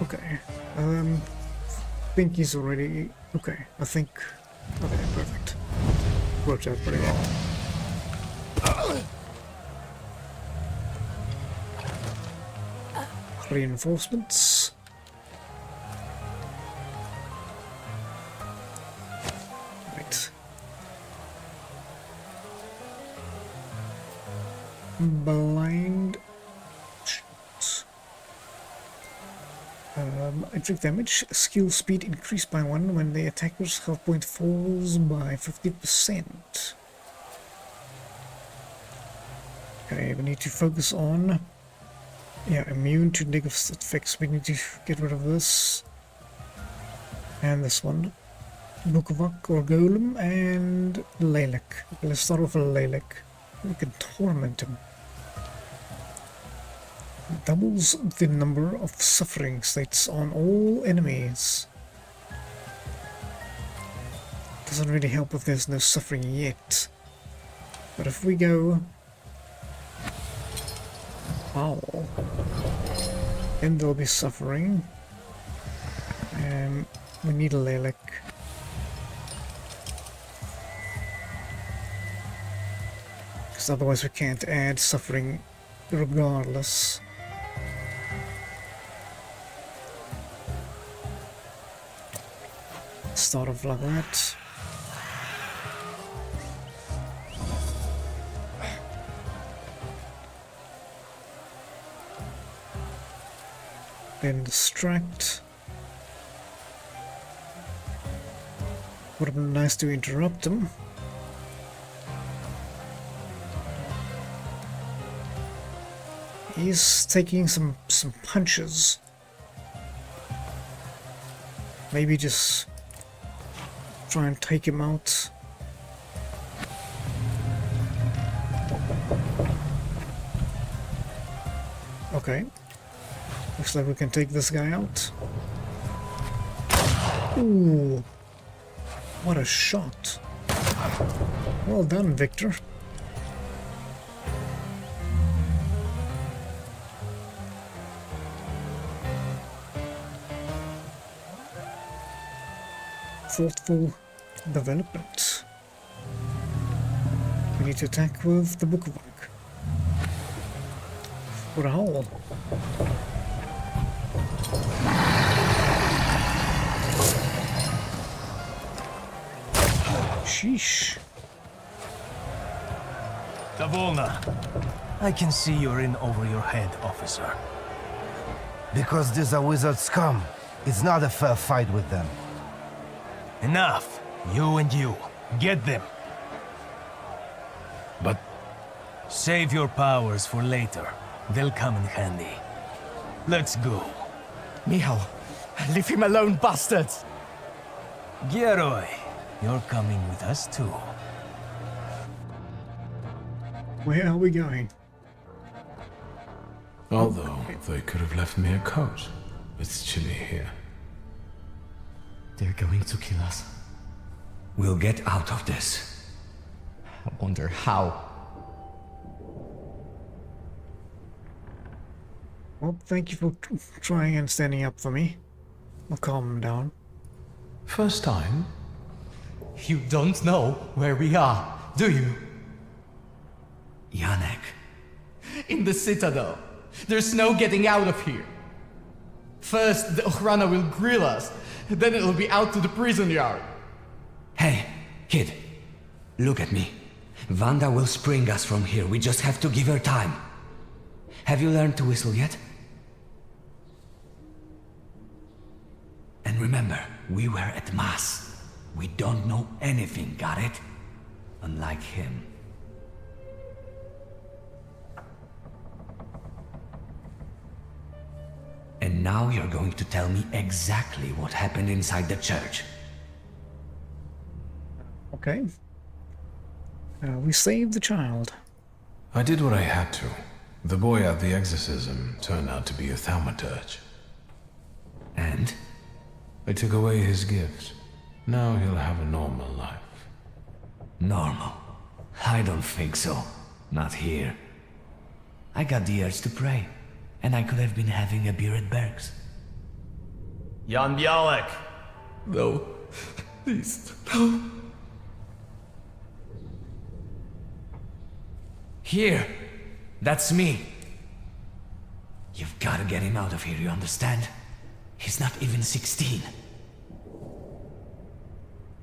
Okay. I think he's already... Okay, I think... Okay, perfect. Worked out pretty well. Reinforcements. Right. Blind... Inflict damage. Skill speed increased by 1 when the attacker's health point falls by 50%. Okay, we need to focus on... Yeah, immune to negative effects. We need to get rid of this. And this one. Gwavasig or Golem and Lilac. Okay, let's start off with Lilac. We can torment him. Doubles the number of suffering states on all enemies. Doesn't really help if there's no suffering yet. But if we go... Foul, then there'll be suffering. We need a Lilac. Because otherwise we can't add suffering regardless. Start off like that. Then distract. Would have been nice to interrupt him. He's taking some punches. Maybe just try and take him out. Okay. Looks like we can take this guy out. Ooh. What a shot. Well done, Victor. Thoughtful development. We need to attack with the Gwavasig. What a howl. Sheesh. Davolna, I can see you're in over your head, officer. Because these are wizard scum. It's not a fair fight with them. Enough. You and you. Get them. But save your powers for later. They'll come in handy. Let's go. Michal, leave him alone, bastards! Gieroj, you're coming with us too. Where are we going? Although they could have left me a coat. It's chilly here. They're going to kill us. We'll get out of this. I wonder how. Well, thank you for trying and standing up for me. I'll calm him down. First time? You don't know where we are, do you? Janek. In the Citadel. There's no getting out of here. First, the Ochrana will grill us, then it'll be out to the prison yard. Hey, kid. Look at me. Wanda will spring us from here. We just have to give her time. Have you learned to whistle yet? And remember, we were at Mass. We don't know anything, got it? Unlike him. And now you're going to tell me exactly what happened inside the church. Okay. We saved the child. I did what I had to. The boy at the exorcism turned out to be a thaumaturge. And? I took away his gift. Now he'll have a normal life. Normal? I don't think so. Not here. I got the urge to pray. And I could have been having a beer at Berg's. Jan Bialek! No. Please, no. Here! That's me! You've gotta get him out of here, you understand? He's not even 16.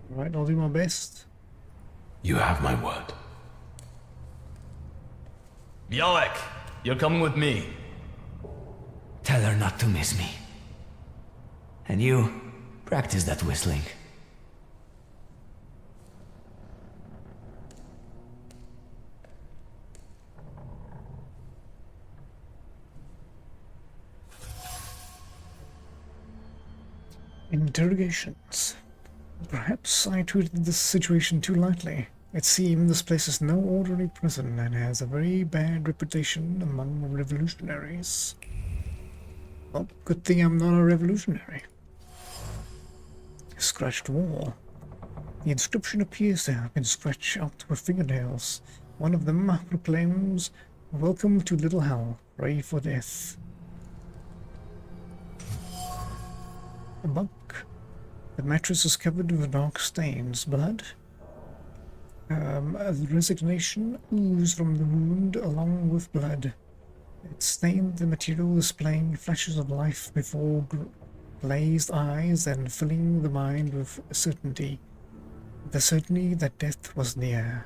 Right, I'll do my best. You have my word. Bialek! You're coming with me. Tell her not to miss me. And you, practice that whistling. Interrogations. Perhaps I treated this situation too lightly. It seems this place is no ordinary prison and has a very bad reputation among revolutionaries. Well, good thing I'm not a revolutionary. Scratched wall. The inscription appears to have been scratched out with fingernails. One of them proclaims, "Welcome to Little Hell. Pray for death." A bunk. The mattress is covered with dark stains. Blood. Resignation oozed from the wound along with blood. It stained the material, displaying flashes of life before glazed eyes and filling the mind with certainty. The certainty that death was near.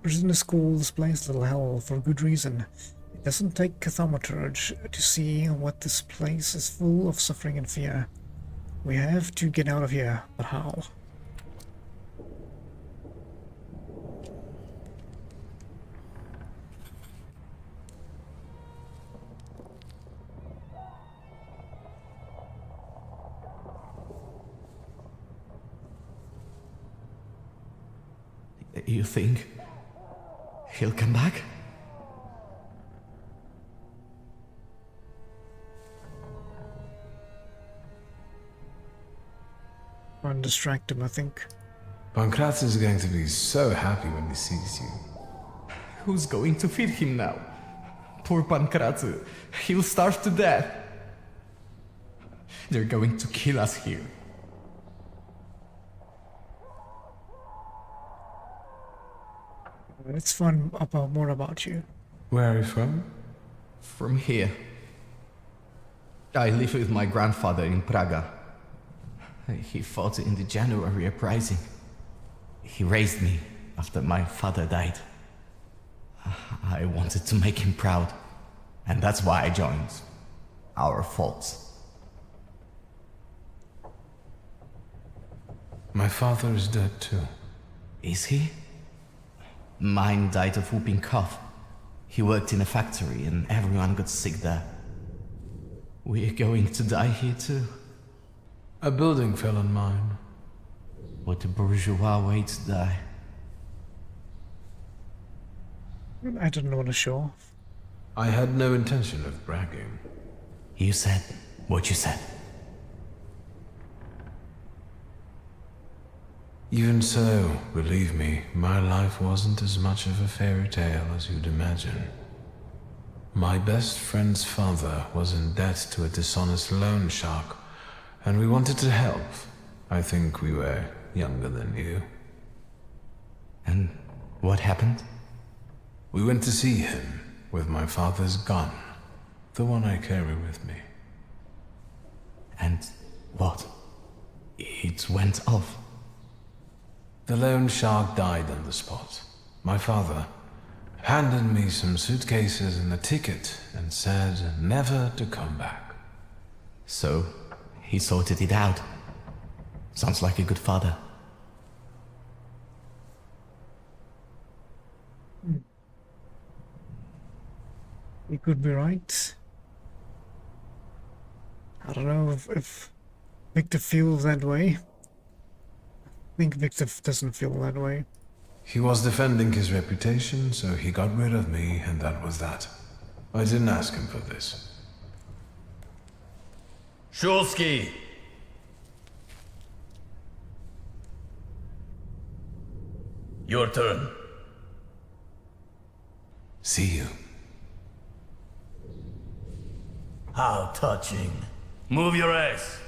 Prisoners call this place Little Hell for good reason. It doesn't take a thaumaturge to see what this place is full of suffering and fear. We have to get out of here, but how? You think he'll come back? Try and distract him, I think. Pancratus is going to be so happy when he sees you. Who's going to feed him now? Poor Pancratus. He'll starve to death. They're going to kill us here. Let's find out more about you. Where are you from? From here. I live with my grandfather in Praga. He fought in the January uprising. He raised me after my father died. I wanted to make him proud, and that's why I joined our faults. My father is dead too. Is he? Mine died of whooping cough. He worked in a factory and everyone got sick there. We're going to die here too. A building fell on mine. What a bourgeois way to die. I didn't want to show off. I had no intention of bragging. You said what you said. Even so, believe me, my life wasn't as much of a fairy tale as you'd imagine. My best friend's father was in debt to a dishonest loan shark, and we wanted to help. I think we were younger than you. And what happened? We went to see him with my father's gun, the one I carry with me. And what? It went off. The loan shark died on the spot. My father handed me some suitcases and a ticket and said never to come back. So, he sorted it out. Sounds like a good father. You could be right. I don't know if Victor feels that way. I think Victor doesn't feel that way. He was defending his reputation, so he got rid of me, and that was that. I didn't ask him for this. Shulsky! Your turn. See you. How touching. Move your ass.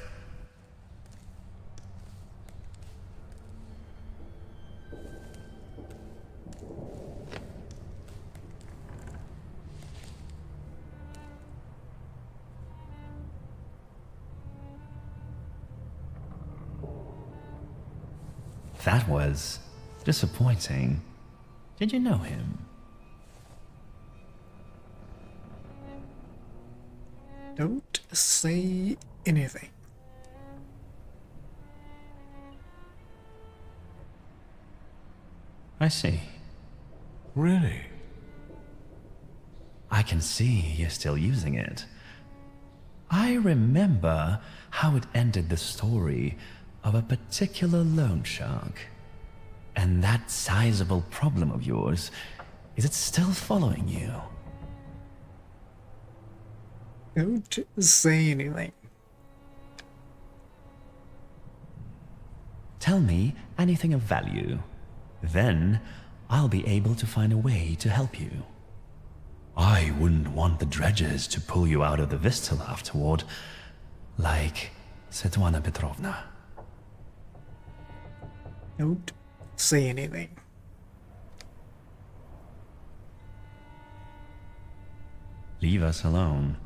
That was disappointing. Did you know him? Don't say anything. I see. Really? I can see you're still using it. I remember how it ended the story of a particular loan shark. And that sizable problem of yours, is it still following you? Don't say anything. Tell me anything of value. Then I'll be able to find a way to help you. I wouldn't want the dredges to pull you out of the Vistal afterward, like Svetlana Petrovna. Don't say anything. Leave us alone.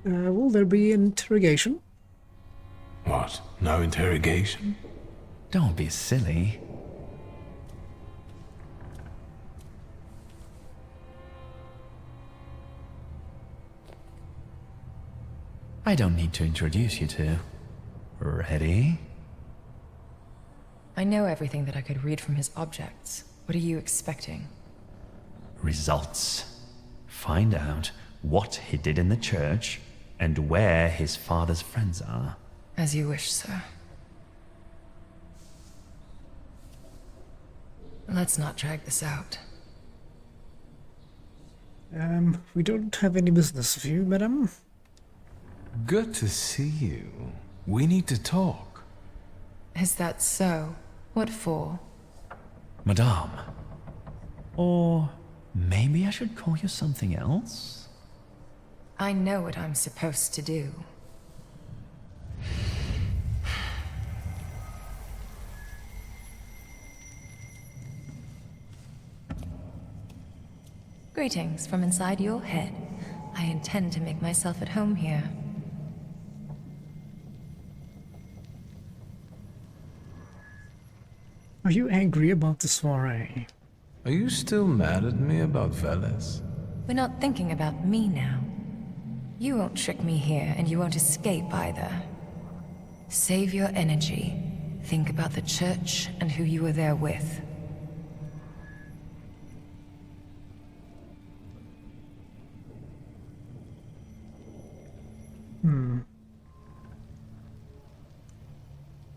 Will there be an interrogation? What? No interrogation? Don't be silly. I don't need to introduce you to. Ready? I know everything that I could read from his objects. What are you expecting? Results. Find out what he did in the church and where his father's friends are. As you wish, sir. Let's not drag this out. We don't have any business with you, madam. Good to see you. We need to talk. Is that so? What for? Madame. Or maybe I should call you something else? I know what I'm supposed to do. Greetings from inside your head. I intend to make myself at home here. Are you angry about the soiree? Are you still mad at me about Veles? We're not thinking about me now. You won't trick me here, and you won't escape either. Save your energy. Think about the church and who you were there with.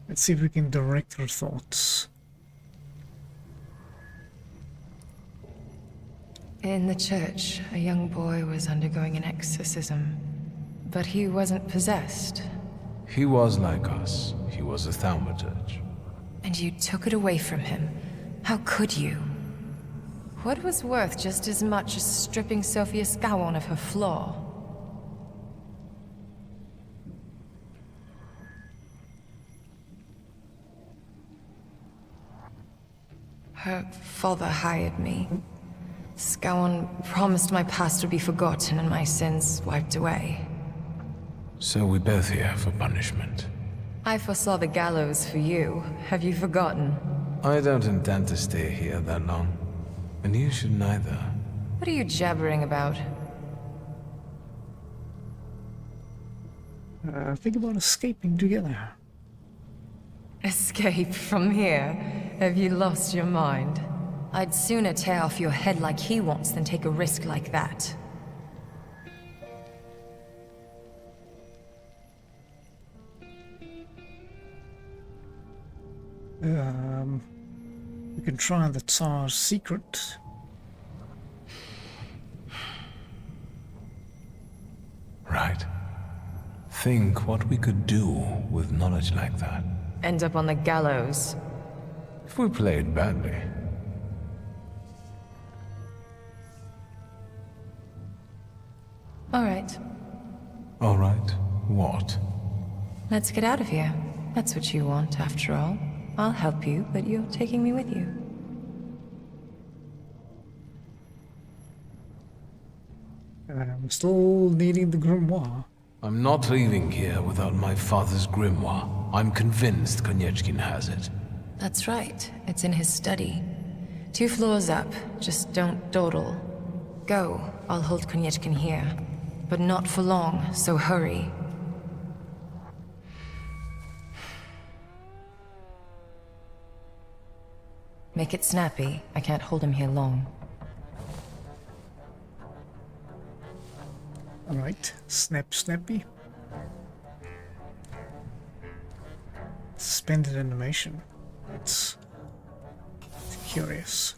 Let's see if we can direct our thoughts. In the church, a young boy was undergoing an exorcism, but he wasn't possessed. He was like us. He was a thaumaturge. And you took it away from him. How could you? What was worth just as much as stripping Sophia Skowon of her flaw? Her father hired me. Skowon promised my past would be forgotten and my sins wiped away. So we both here for punishment. I foresaw the gallows for you. Have you forgotten? I don't intend to stay here that long. And you should neither. What are you jabbering about? Think about escaping together. Escape from here? Have you lost your mind? I'd sooner tear off your head like he wants than take a risk like that. We can try the Tsar's secret. Right. Think what we could do with knowledge like that. End up on the gallows. If we played badly. All right. All right. What? Let's get out of here. That's what you want, after all. I'll help you, but you're taking me with you. I'm still needing the grimoire. I'm not leaving here without my father's grimoire. I'm convinced Konieczkin has it. That's right. It's in his study. 2 floors up. Just don't dawdle. Go. I'll hold Konieczkin here. But not for long, so hurry. Make it snappy. I can't hold him here long. Alright, snappy. Suspended animation. It's curious.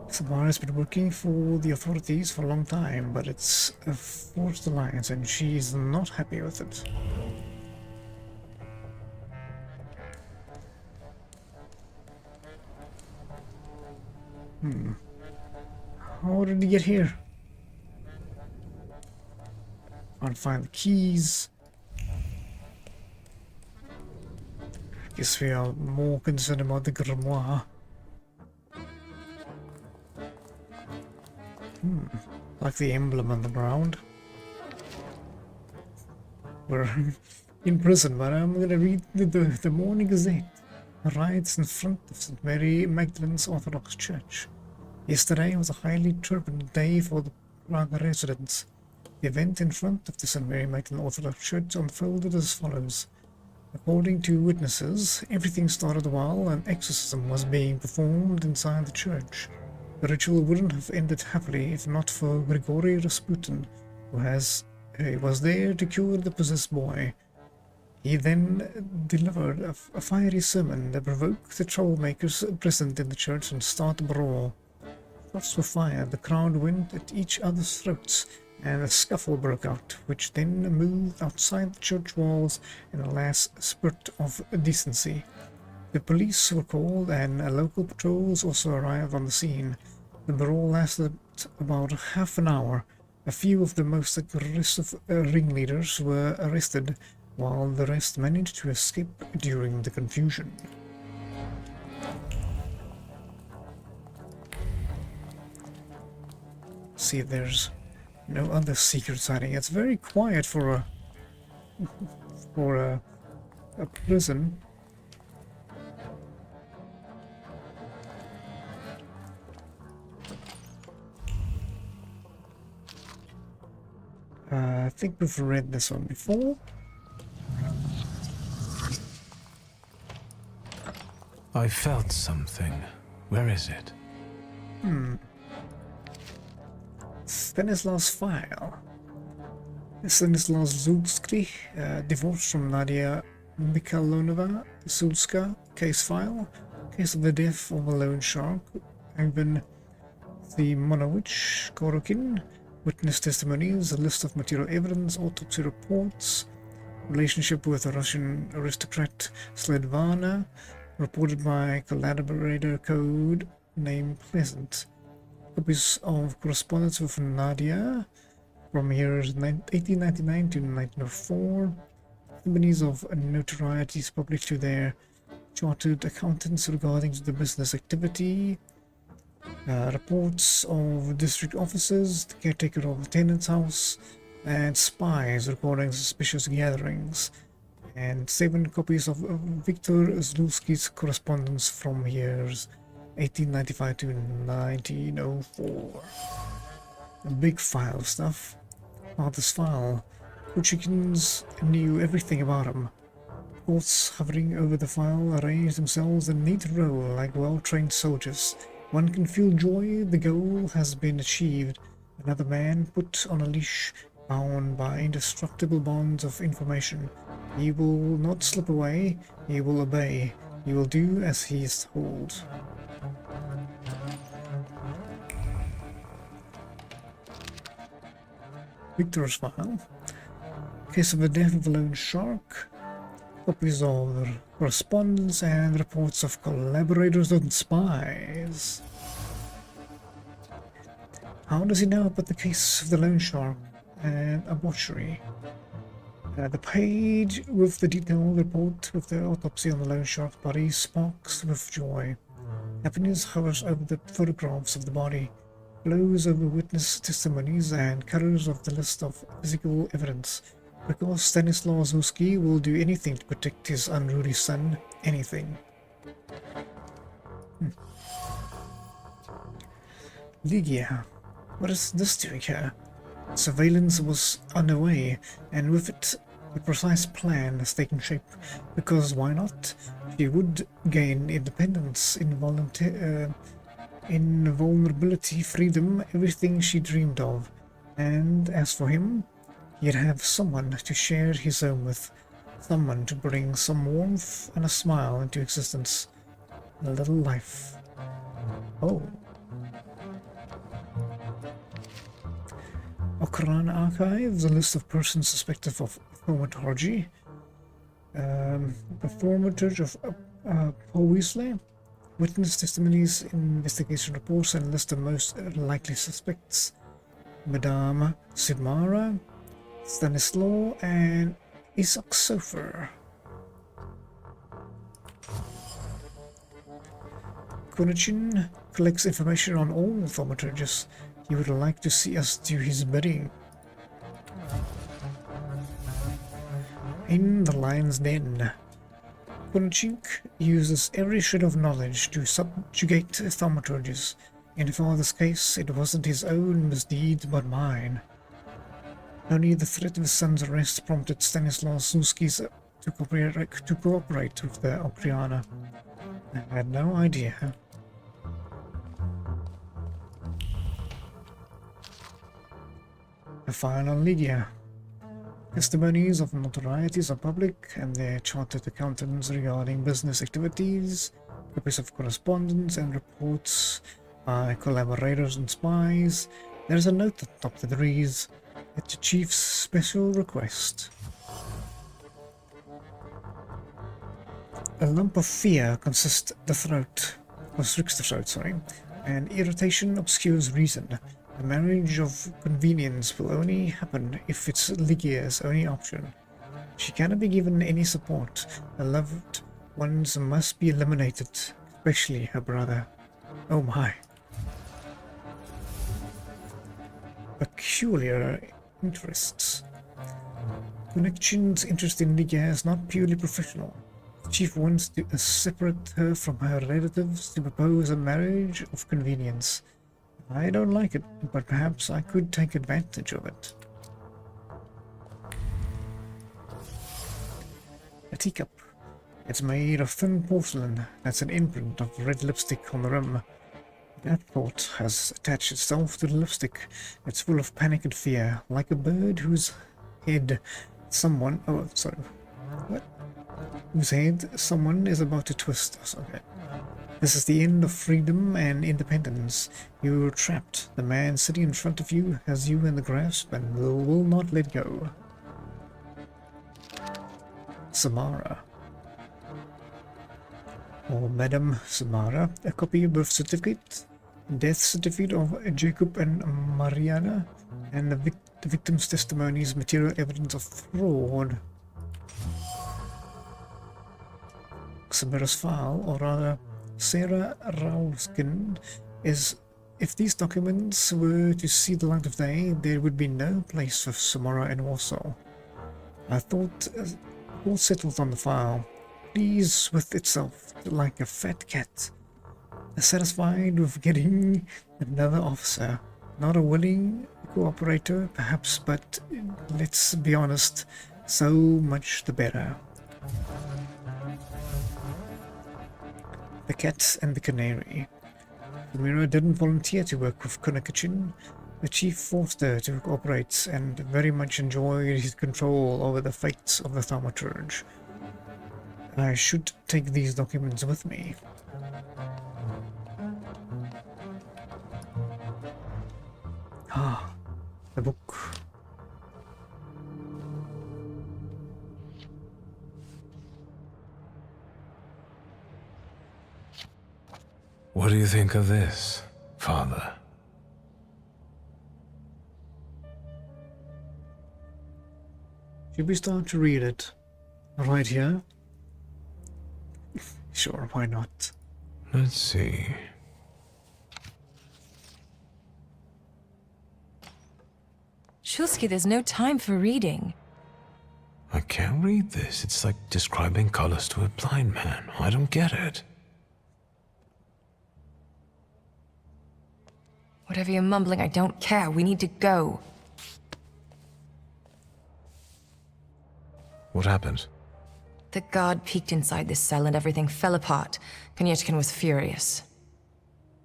Samara has been working for the authorities for a long time, but it's a forced alliance and she's not happy with it. How did he get here? Can't find the keys. Guess we are more concerned about the grimoire. Like the emblem on the ground. We're in prison, but I'm gonna read the Morning Gazette. Riots in front of St. Mary Magdalene's Orthodox Church. Yesterday was a highly turbulent day for the Prague residents. The event in front of the St. Mary Magdalene Orthodox Church unfolded as follows. According to witnesses, everything started while an exorcism was being performed inside the church. The ritual wouldn't have ended happily if not for Grigory Rasputin, who was there to cure the possessed boy. He then delivered a fiery sermon that provoked the troublemakers present in the church and started a brawl. Shots were fired, the crowd went at each other's throats, and a scuffle broke out, which then moved outside the church walls in a last spurt of decency. The police were called and local patrols also arrived on the scene. The brawl lasted about half an hour. A few of the most aggressive ringleaders were arrested, while the rest managed to escape during the confusion. See if there's no other secret sighting. It's very quiet for a prison. I think we've read this one before. I felt something. Where is it? Stanislaus file. Stanislaus Zulski, divorced from Nadia Mikhailonova Zulska, case file. Case of the death of a loan shark. Ivan Simonovich Korokin. Witness testimonies, a list of material evidence, autopsy reports, relationship with a Russian aristocrat Sledvana, reported by collaborator code name Pleasant. Copies of correspondence with Nadia from years 1899 to 1904. Testimonies of notorieties published to their chartered accountants regarding the business activity. Reports of district officers, the caretaker of the tenant's house, and spies recording suspicious gatherings, and 7 copies of Viktor Zulski's correspondence from years 1895 to 1904. A big file of stuff. About this file, Kuchikins knew everything about him. Courts hovering over the file arranged themselves in a neat row like well-trained soldiers. One can feel joy the goal has been achieved. Another man put on a leash, bound by indestructible bonds of information. He will not slip away, he will obey. He will do as he is told. Victor's file. Case of the death of a lone shark. Copies of correspondence and reports of collaborators and spies. How does he know about the case of the loan shark and a butchery? The page with the detailed report with the autopsy on the loan shark's body sparks with joy. Happiness hovers over the photographs of the body. blows over witness testimonies and cutters off the list of physical evidence. Because Stanislaw Zuski will do anything to protect his unruly son. Anything. Ligia. What is this doing here? Surveillance was underway, and with it a precise plan has taken shape, because why not? She would gain independence, invulnerability, freedom, everything she dreamed of. And as for him, he'd have someone to share his home with, someone to bring some warmth and a smile into existence. A little life. Oh. Okran Archives, a list of persons suspected of thaumaturge. The thaumaturge of Powisley. Witness testimonies, investigation reports, and list of most likely suspects. Madame Sidmara, Stanislaw, and Isak Sofer. Konachin collects information on all thaumaturges. He would like to see us do his bidding. In the lion's den, Kunchink uses every shred of knowledge to subjugate thaumaturges. In father's case, it wasn't his own misdeed, but mine. Only the threat of his son's arrest prompted Stanislaw Zuski's to cooperate with the Okriana. I had no idea. A file on Ligia. Testimonies of notorieties are public, and their chartered accountants regarding business activities, copies of correspondence and reports by collaborators and spies. There is a note at the top that reads, "At the chief's special request." A lump of fear constricts the throat, and irritation obscures reason. The marriage of convenience will only happen if it's Ligia's only option. She cannot be given any support. The loved ones must be eliminated, especially her brother. Oh my. Peculiar interests. Connection's interest in Ligia is not purely professional. The chief wants to separate her from her relatives to propose a marriage of convenience. I don't like it, but perhaps I could take advantage of it. A teacup. It's made of thin porcelain. That's an imprint of red lipstick on the rim. That thought has attached itself to the lipstick. It's full of panic and fear, like a bird whose head someone is about to twist. Okay. This is the end of freedom and independence. You're trapped. The man sitting in front of you has you in the grasp and will not let go. Samara. Or Madame Samara, a copy of birth certificate, death certificate of Jacob and Mariana, and the victim's testimonies, material evidence of fraud. Samara's file, or rather Sarah Rauskin, is, if these documents were to see the light of day, there would be no place for Samara in Warsaw. I thought all settled on the file, pleased with itself like a fat cat, satisfied with getting another officer, not a willing cooperator perhaps, but let's be honest, so much the better. The cat and the canary. Mira didn't volunteer to work with Konakachin. The chief forced her to cooperate and very much enjoyed his control over the fates of the Thaumaturge. I should take these documents with me. Ah, the book. What do you think of this, Father? Should we start to read it right here? Sure, why not? Let's see. Shulsky, there's no time for reading. I can't read this. It's like describing colors to a blind man. I don't get it. Whatever you're mumbling, I don't care. We need to go. What happened? The guard peeked inside this cell and everything fell apart. Konyechkin was furious.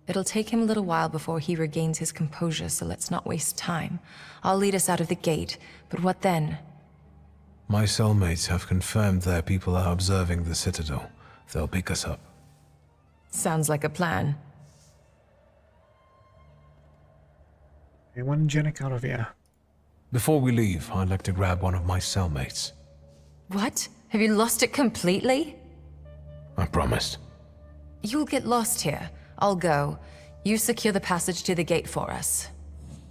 It'll take him a little while before he regains his composure, so let's not waste time. I'll lead us out of the gate, but what then? My cellmates have confirmed their people are observing the Citadel. They'll pick us up. Sounds like a plan. I want Janek out of here. Before we leave, I'd like to grab one of my cellmates. What? Have you lost it completely? I promised. You'll get lost here. I'll go. You secure the passage to the gate for us.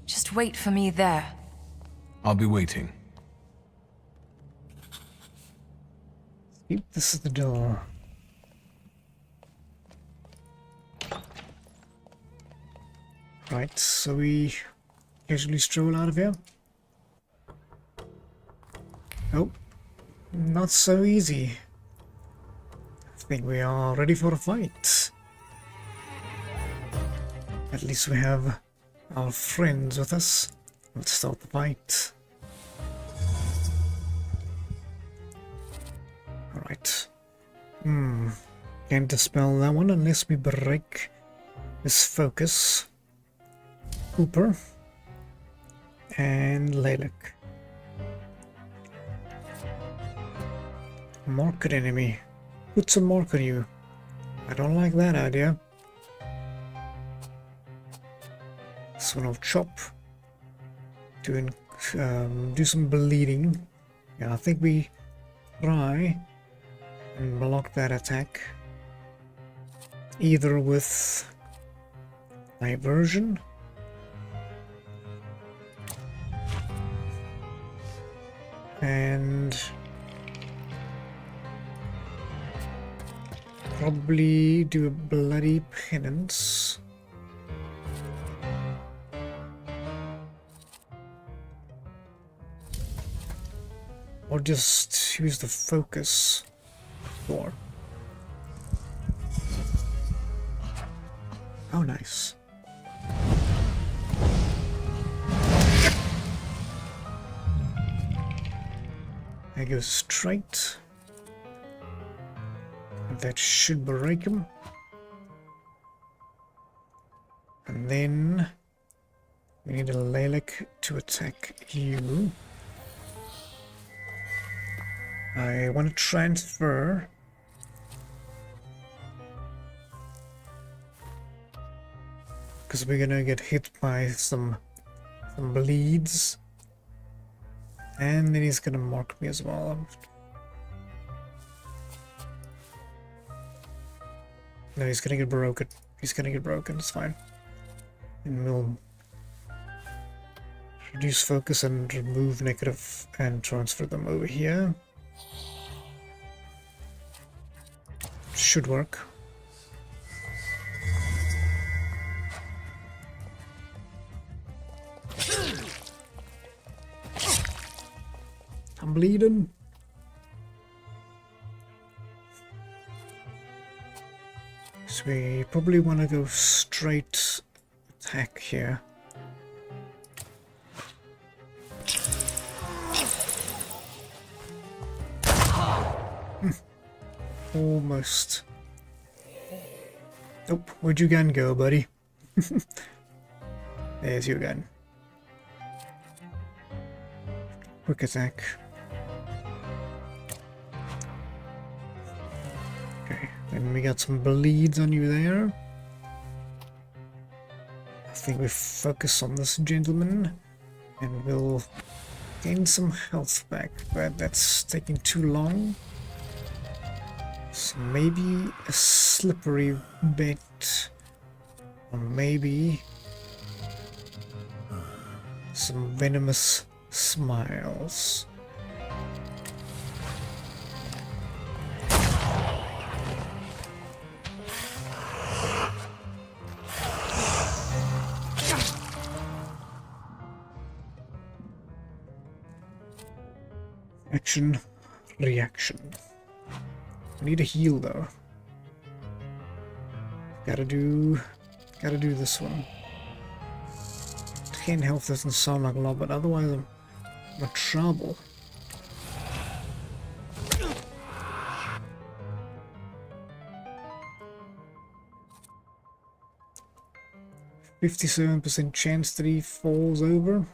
Just wait for me there. I'll be waiting. Yep, this is the door. Right, so we casually stroll out of here. Oh, not so easy. I think we are ready for a fight. At least we have our friends with us. Let's start the fight. Alright. Can't dispel that one unless we break this focus. Cooper. And Lalek. Mark an enemy. Put some mark on you. I don't like that idea. This one will chop. Do some bleeding. Yeah, I think we try and block that attack. Either with diversion and probably do a bloody penance. Or just use the focus for. Oh, nice. I go straight. That should break him. And then we need a Lalek to attack you. I want to transfer. Because we're gonna get hit by some bleeds. And then he's gonna mark me as well. No, he's gonna get broken. He's gonna get broken, it's fine. And we'll reduce focus and remove negative and transfer them over here. Should work. I'm bleeding. So we probably want to go straight attack here. Almost. Nope, where'd your gun go, buddy? There's your gun. Quick attack. Okay, and we got some bleeds on you there. I think we focus on this gentleman and we'll gain some health back, but that's taking too long. So maybe a slippery bit, or maybe some venomous smiles. Action, reaction. I need a heal though. Gotta do this one. 10 health doesn't sound like a lot, but otherwise I'm in trouble. %57% chance that he falls over.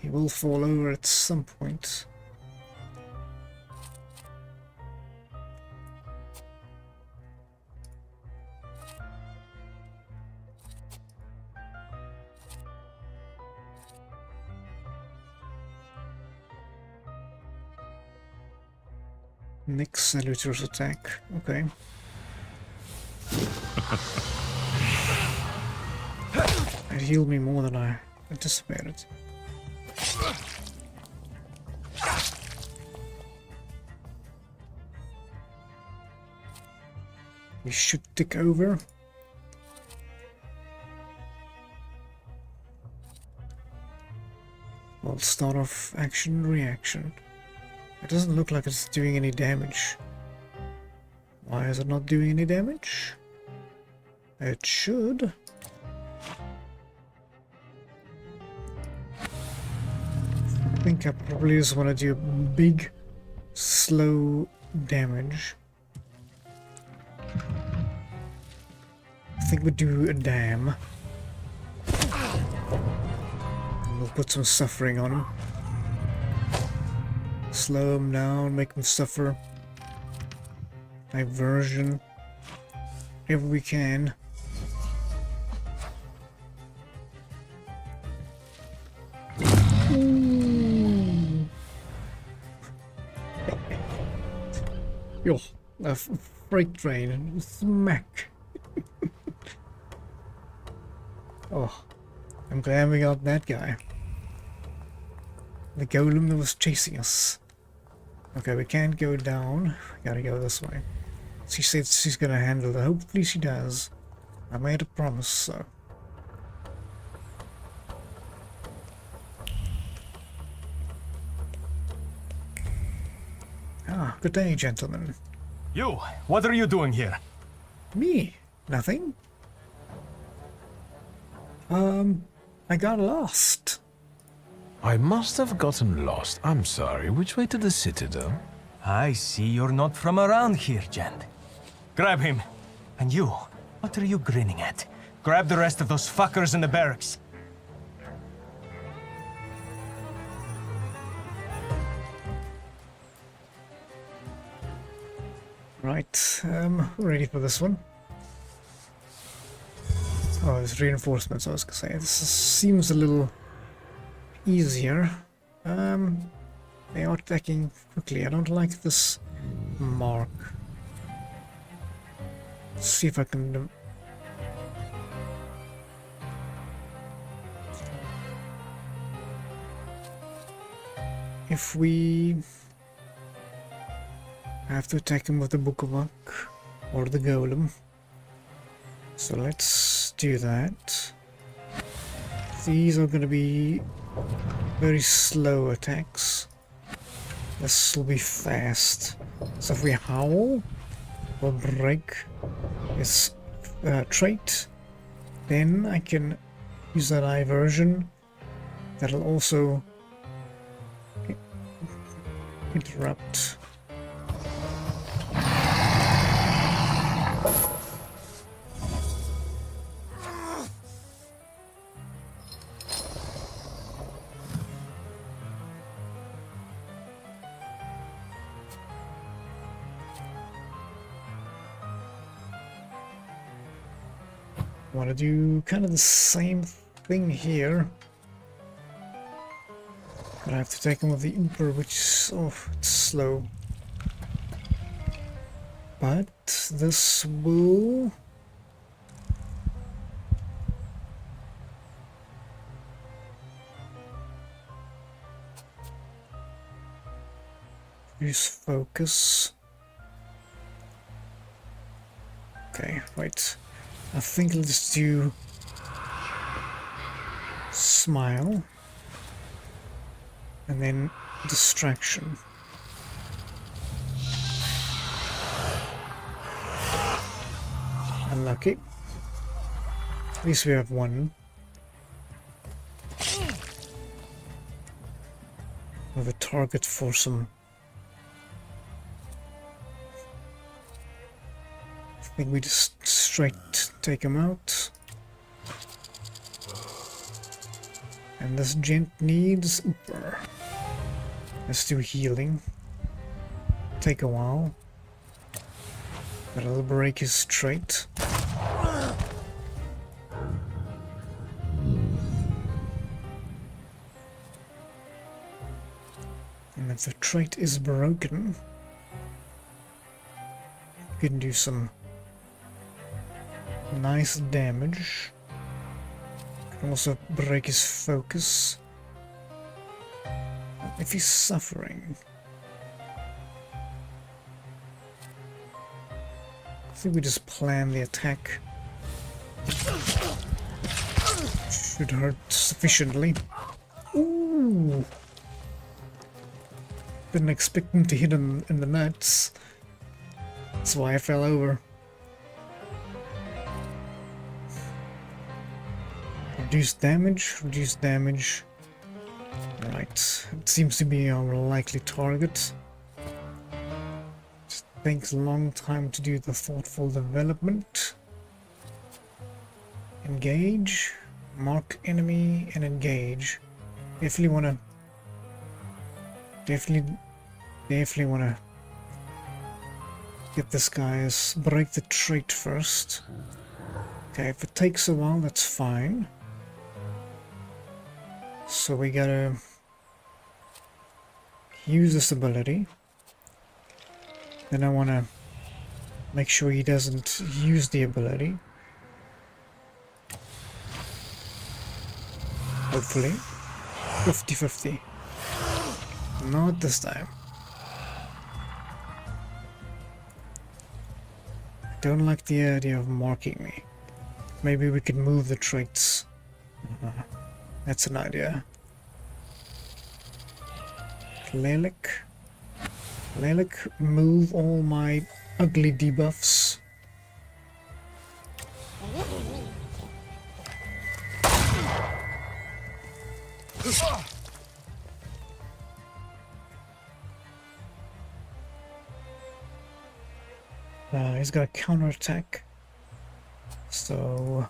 He will fall over at some point. Next salutors attack. Okay. It healed me more than I anticipated. We should tick over. Well, start off action, reaction. It doesn't look like it's doing any damage. Why is it not doing any damage? It should. I think I probably just want to do a big, slow damage. I think we'll do a dam. And we'll put some suffering on him. Slow him down, make him suffer. Diversion. If we can. Yo, a freight train. Smack. Oh, I'm glad we got that guy. The golem that was chasing us. Okay, we can't go down. We gotta go this way. She said she's gonna handle it. Hopefully she does. I made a promise, so. Ah, good day, gentlemen. You, what are you doing here? Me? Nothing. I got lost. I must have gotten lost. I'm sorry. Which way to the Citadel? I see you're not from around here, gent. Grab him. And you, what are you grinning at? Grab the rest of those fuckers in the barracks. Right, ready for this one. Oh, it's reinforcements, I was gonna say. This seems a little easier. They are attacking quickly. I don't like this mark. Let's see if I can... If we have to attack him with the Book of Luck or the Golem. So let's do that. These are going to be very slow attacks. This will be fast. So if we howl, we'll break his trait. Then I can use that diversion. That'll also interrupt. Want to do kind of the same thing here, but I have to take him with the Emperor, which is it's slow. But this will use focus. Okay, right. I think let's do smile, and then distraction. Unlucky. At least we have one. We have a target for some. I think we just straight take him out. And this gent needs Uber. Let's do healing. Take a while. But I'll break his trait. And if the trait is broken, we can do some nice damage. Can also break his focus. If he's suffering, I think we just plan the attack. Should hurt sufficiently. Ooh! Didn't expect him to hit him in the nuts. That's why I fell over. Reduce damage, reduce damage. Right, it seems to be our likely target. Just takes a long time to do the thoughtful development. Engage, mark enemy, and engage. Definitely wanna get this guy's break the trait first. Okay, if it takes a while, that's fine. So we gotta use this ability. Then I wanna make sure he doesn't use the ability. Hopefully. 50-50. Not this time. I don't like the idea of marking me. Maybe we could move the traits. That's an idea. Lelic. Lelic, move all my ugly debuffs. He's got a counterattack. So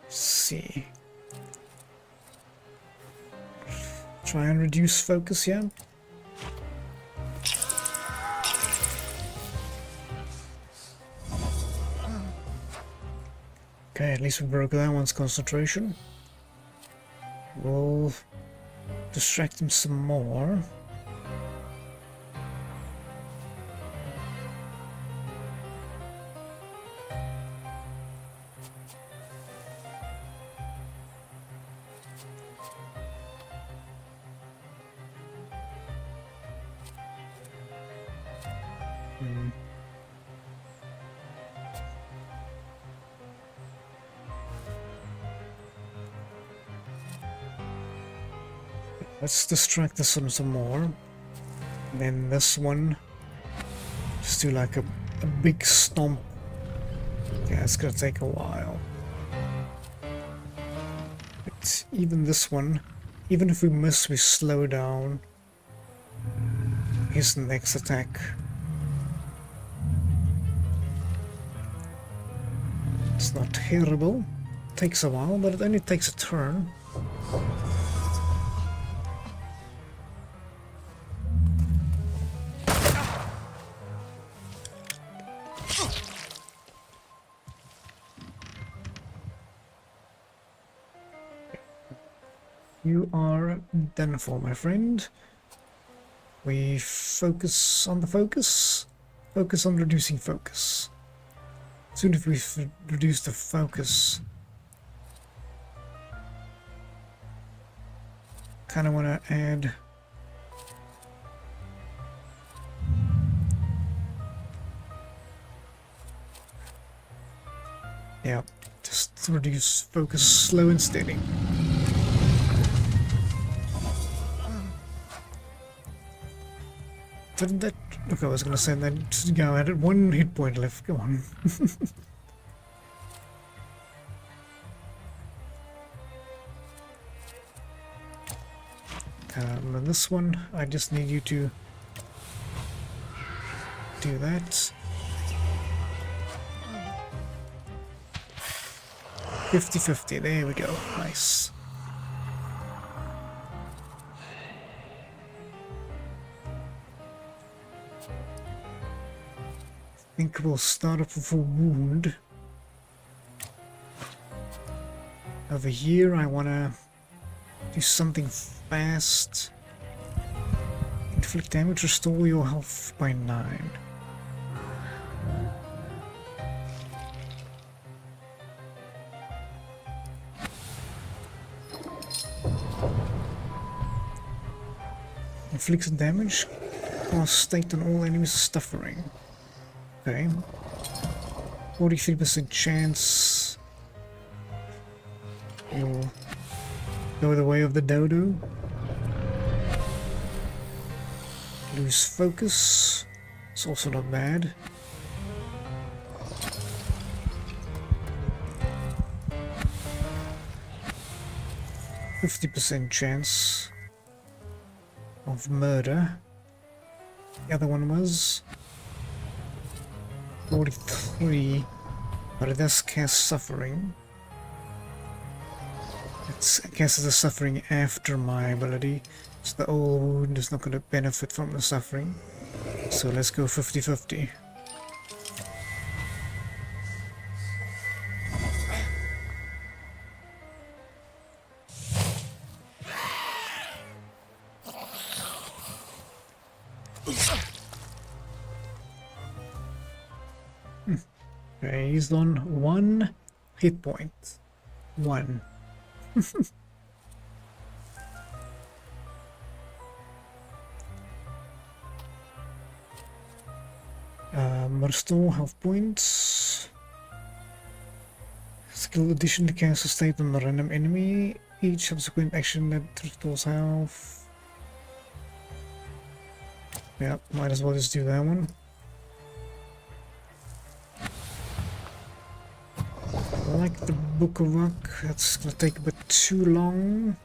see. Try and reduce focus here. Okay, at least we broke that one's concentration. We'll distract him some more. Let's distract this one some more. And then this one, just do like a big stomp. Yeah, it's gonna take a while. But even this one, even if we miss, we slow down his next attack. It's not terrible. Takes a while, but it only takes a turn. You are done for, my friend. We focus on the focus. Focus on reducing focus. Soon as we've reduced the focus, kind of want to add Yeah, just reduce focus, slow and steady. Didn't that... Look, I was gonna say that. Just go at it. 1 hit point left. Come on. And this one, I just need you to do that. 50-50, there we go. Nice. I think we'll start off with a wound. Over here, I want to do something fast. Inflict damage, restore your health by 9. Inflicts damage, cause state on all enemies suffering. Okay. 43% chance you'll go the way of the dodo. Lose focus. It's also not bad. %50 chance of murder. The other one was 43, but it does cast suffering. It casts the suffering after my ability, so the old wound is not going to benefit from the suffering. So let's go 50-50. Okay, he's on 1 hit point. 1. Restore health points. Skill addition to cast a state on a random enemy. Each subsequent action that restores health. Yeah, might as well just do that one. Like the Book of Rock, that's gonna take a bit too long.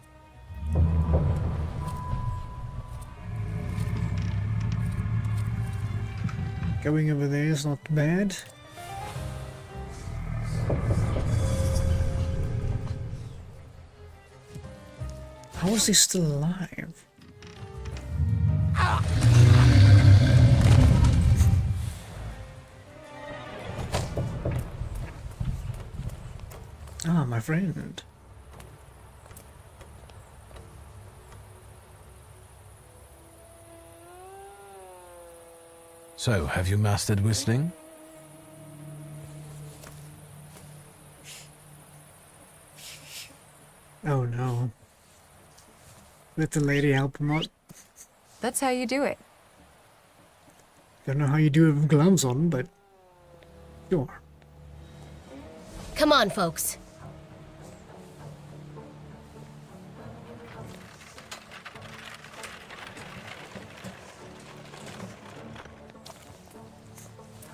Going over there is not bad. How is he still alive? Ah, my friend. So, have you mastered whistling? Oh no. Let the lady help him out. That's how you do it. Don't know how you do it with gloves on, but sure. Come on, folks.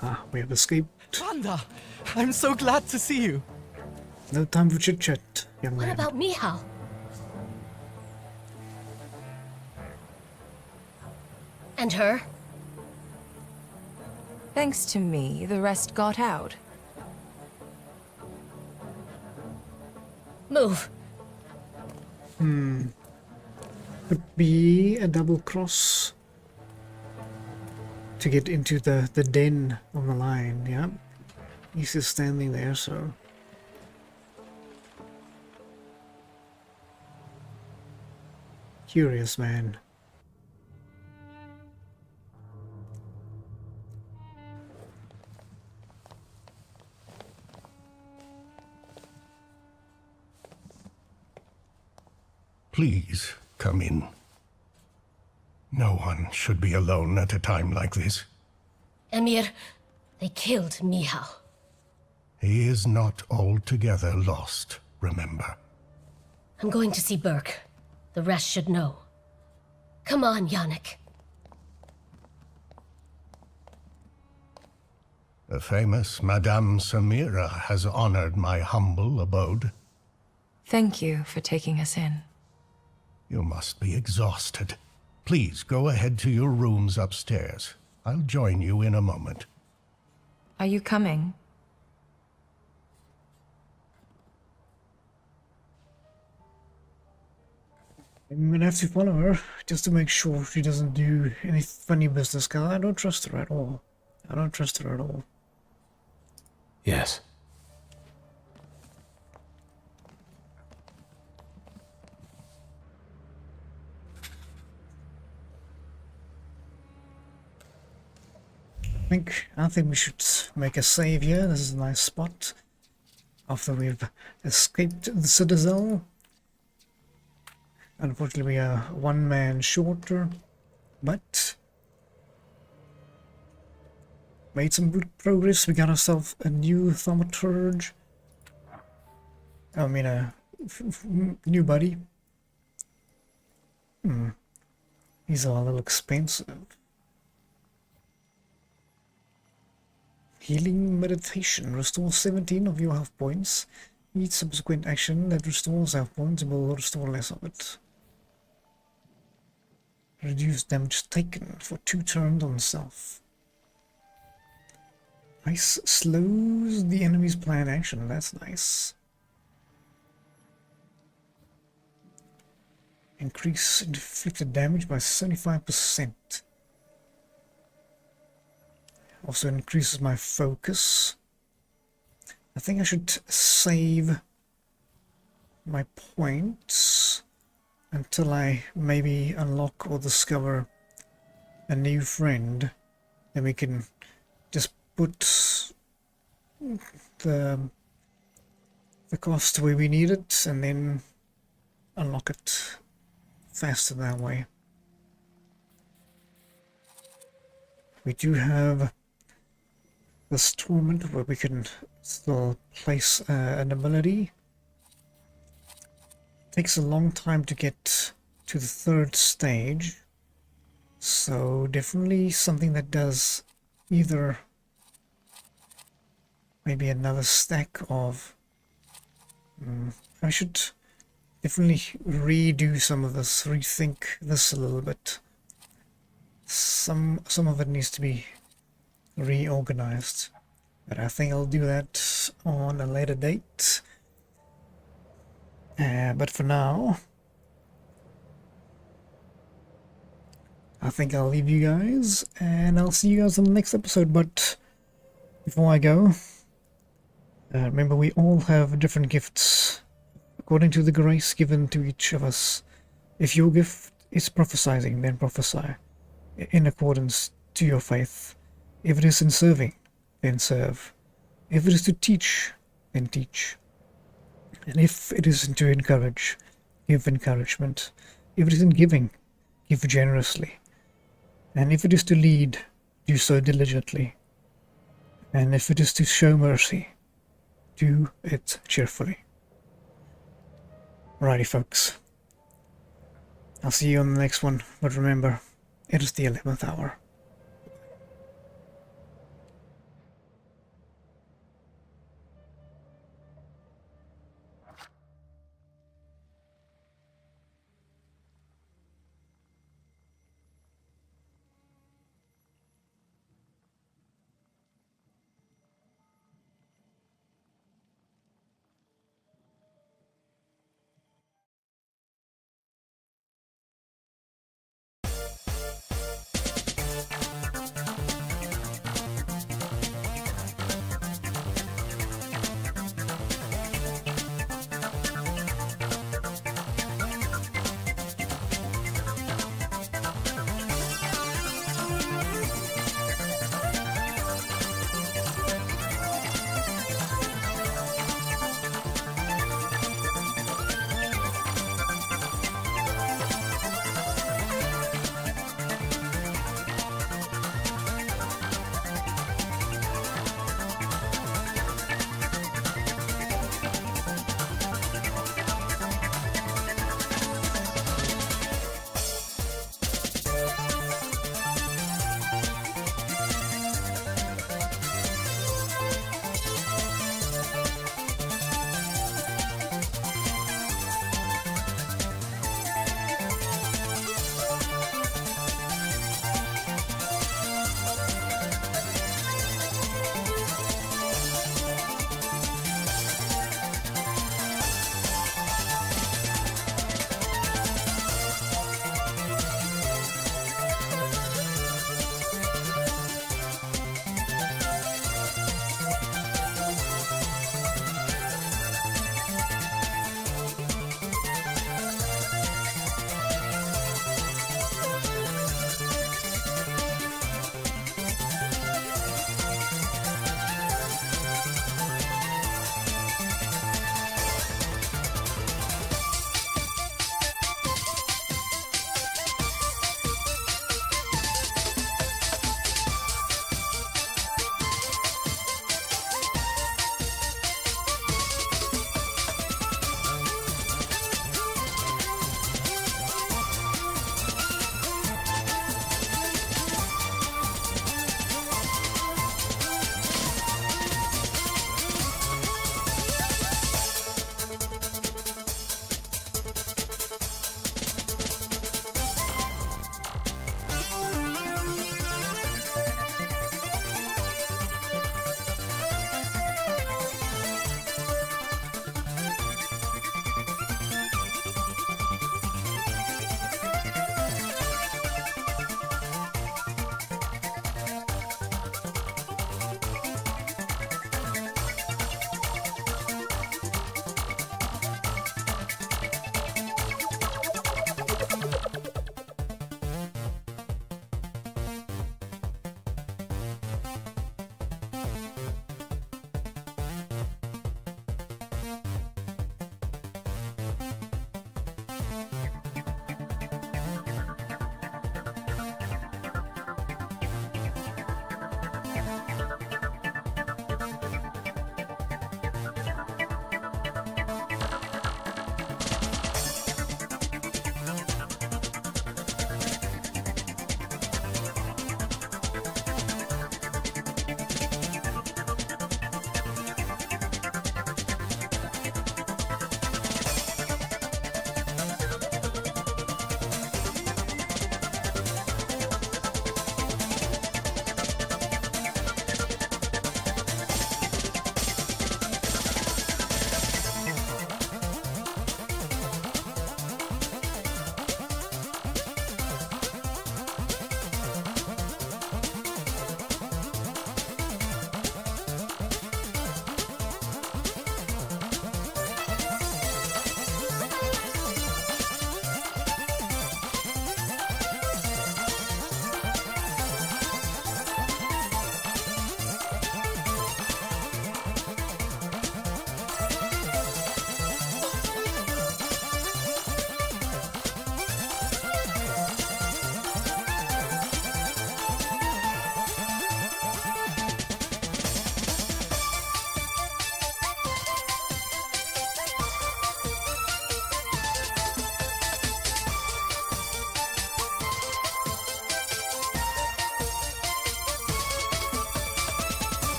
Ah, we have escaped. Wanda, I'm so glad to see you. No time for chit-chat, young man. What about Michał? And her? Thanks to me, the rest got out. Move. Could be a double cross to get into the den on the line, yeah. He's just standing there, so... Curious man. Please, come in. No one should be alone at a time like this. Emir, they killed Michał. He is not altogether lost, remember. I'm going to see Burke. The rest should know. Come on, Yannick. The famous Madame Samira has honored my humble abode. Thank you for taking us in. You must be exhausted. Please go ahead to your rooms upstairs. I'll join you in a moment. Are you coming? I'm gonna have to follow her, just to make sure she doesn't do any funny business, because I don't trust her at all. I don't trust her at all. Yes. I think we should make a save here. This is a nice spot. After we've escaped the citadel. Unfortunately, we are one man shorter, but made some good progress. We got ourselves a new thaumaturge. I mean, a new buddy. These are a little expensive. Healing meditation. Restore 17 of your health points. Each subsequent action that restores health points will restore less of it. Reduce damage taken for 2 turns on self. Ice slows the enemy's planned action. That's nice. Increase inflicted damage by 75%. Also increases my focus. I think I should save my points until I maybe unlock or discover a new friend. Then we can just put the cost where we need it and then unlock it faster that way. We do have this torment where we can still place an ability. Takes a long time to get to the 3rd stage, so definitely something that does either maybe another stack of I should definitely redo some of this, rethink this a little bit. Some of it needs to be reorganized, but I think I'll do that on a later date. But for now, I think I'll leave you guys, and I'll see you guys in the next episode. But before I go, remember we all have different gifts according to the grace given to each of us. If your gift is prophesying, then prophesy in accordance to your faith. If it is in serving, then serve. If it is to teach, then teach. And if it is to encourage, give encouragement. If it is in giving, give generously. And if it is to lead, do so diligently. And if it is to show mercy, do it cheerfully. Alrighty, folks. I'll see you on the next one, but remember, it is the 11th hour.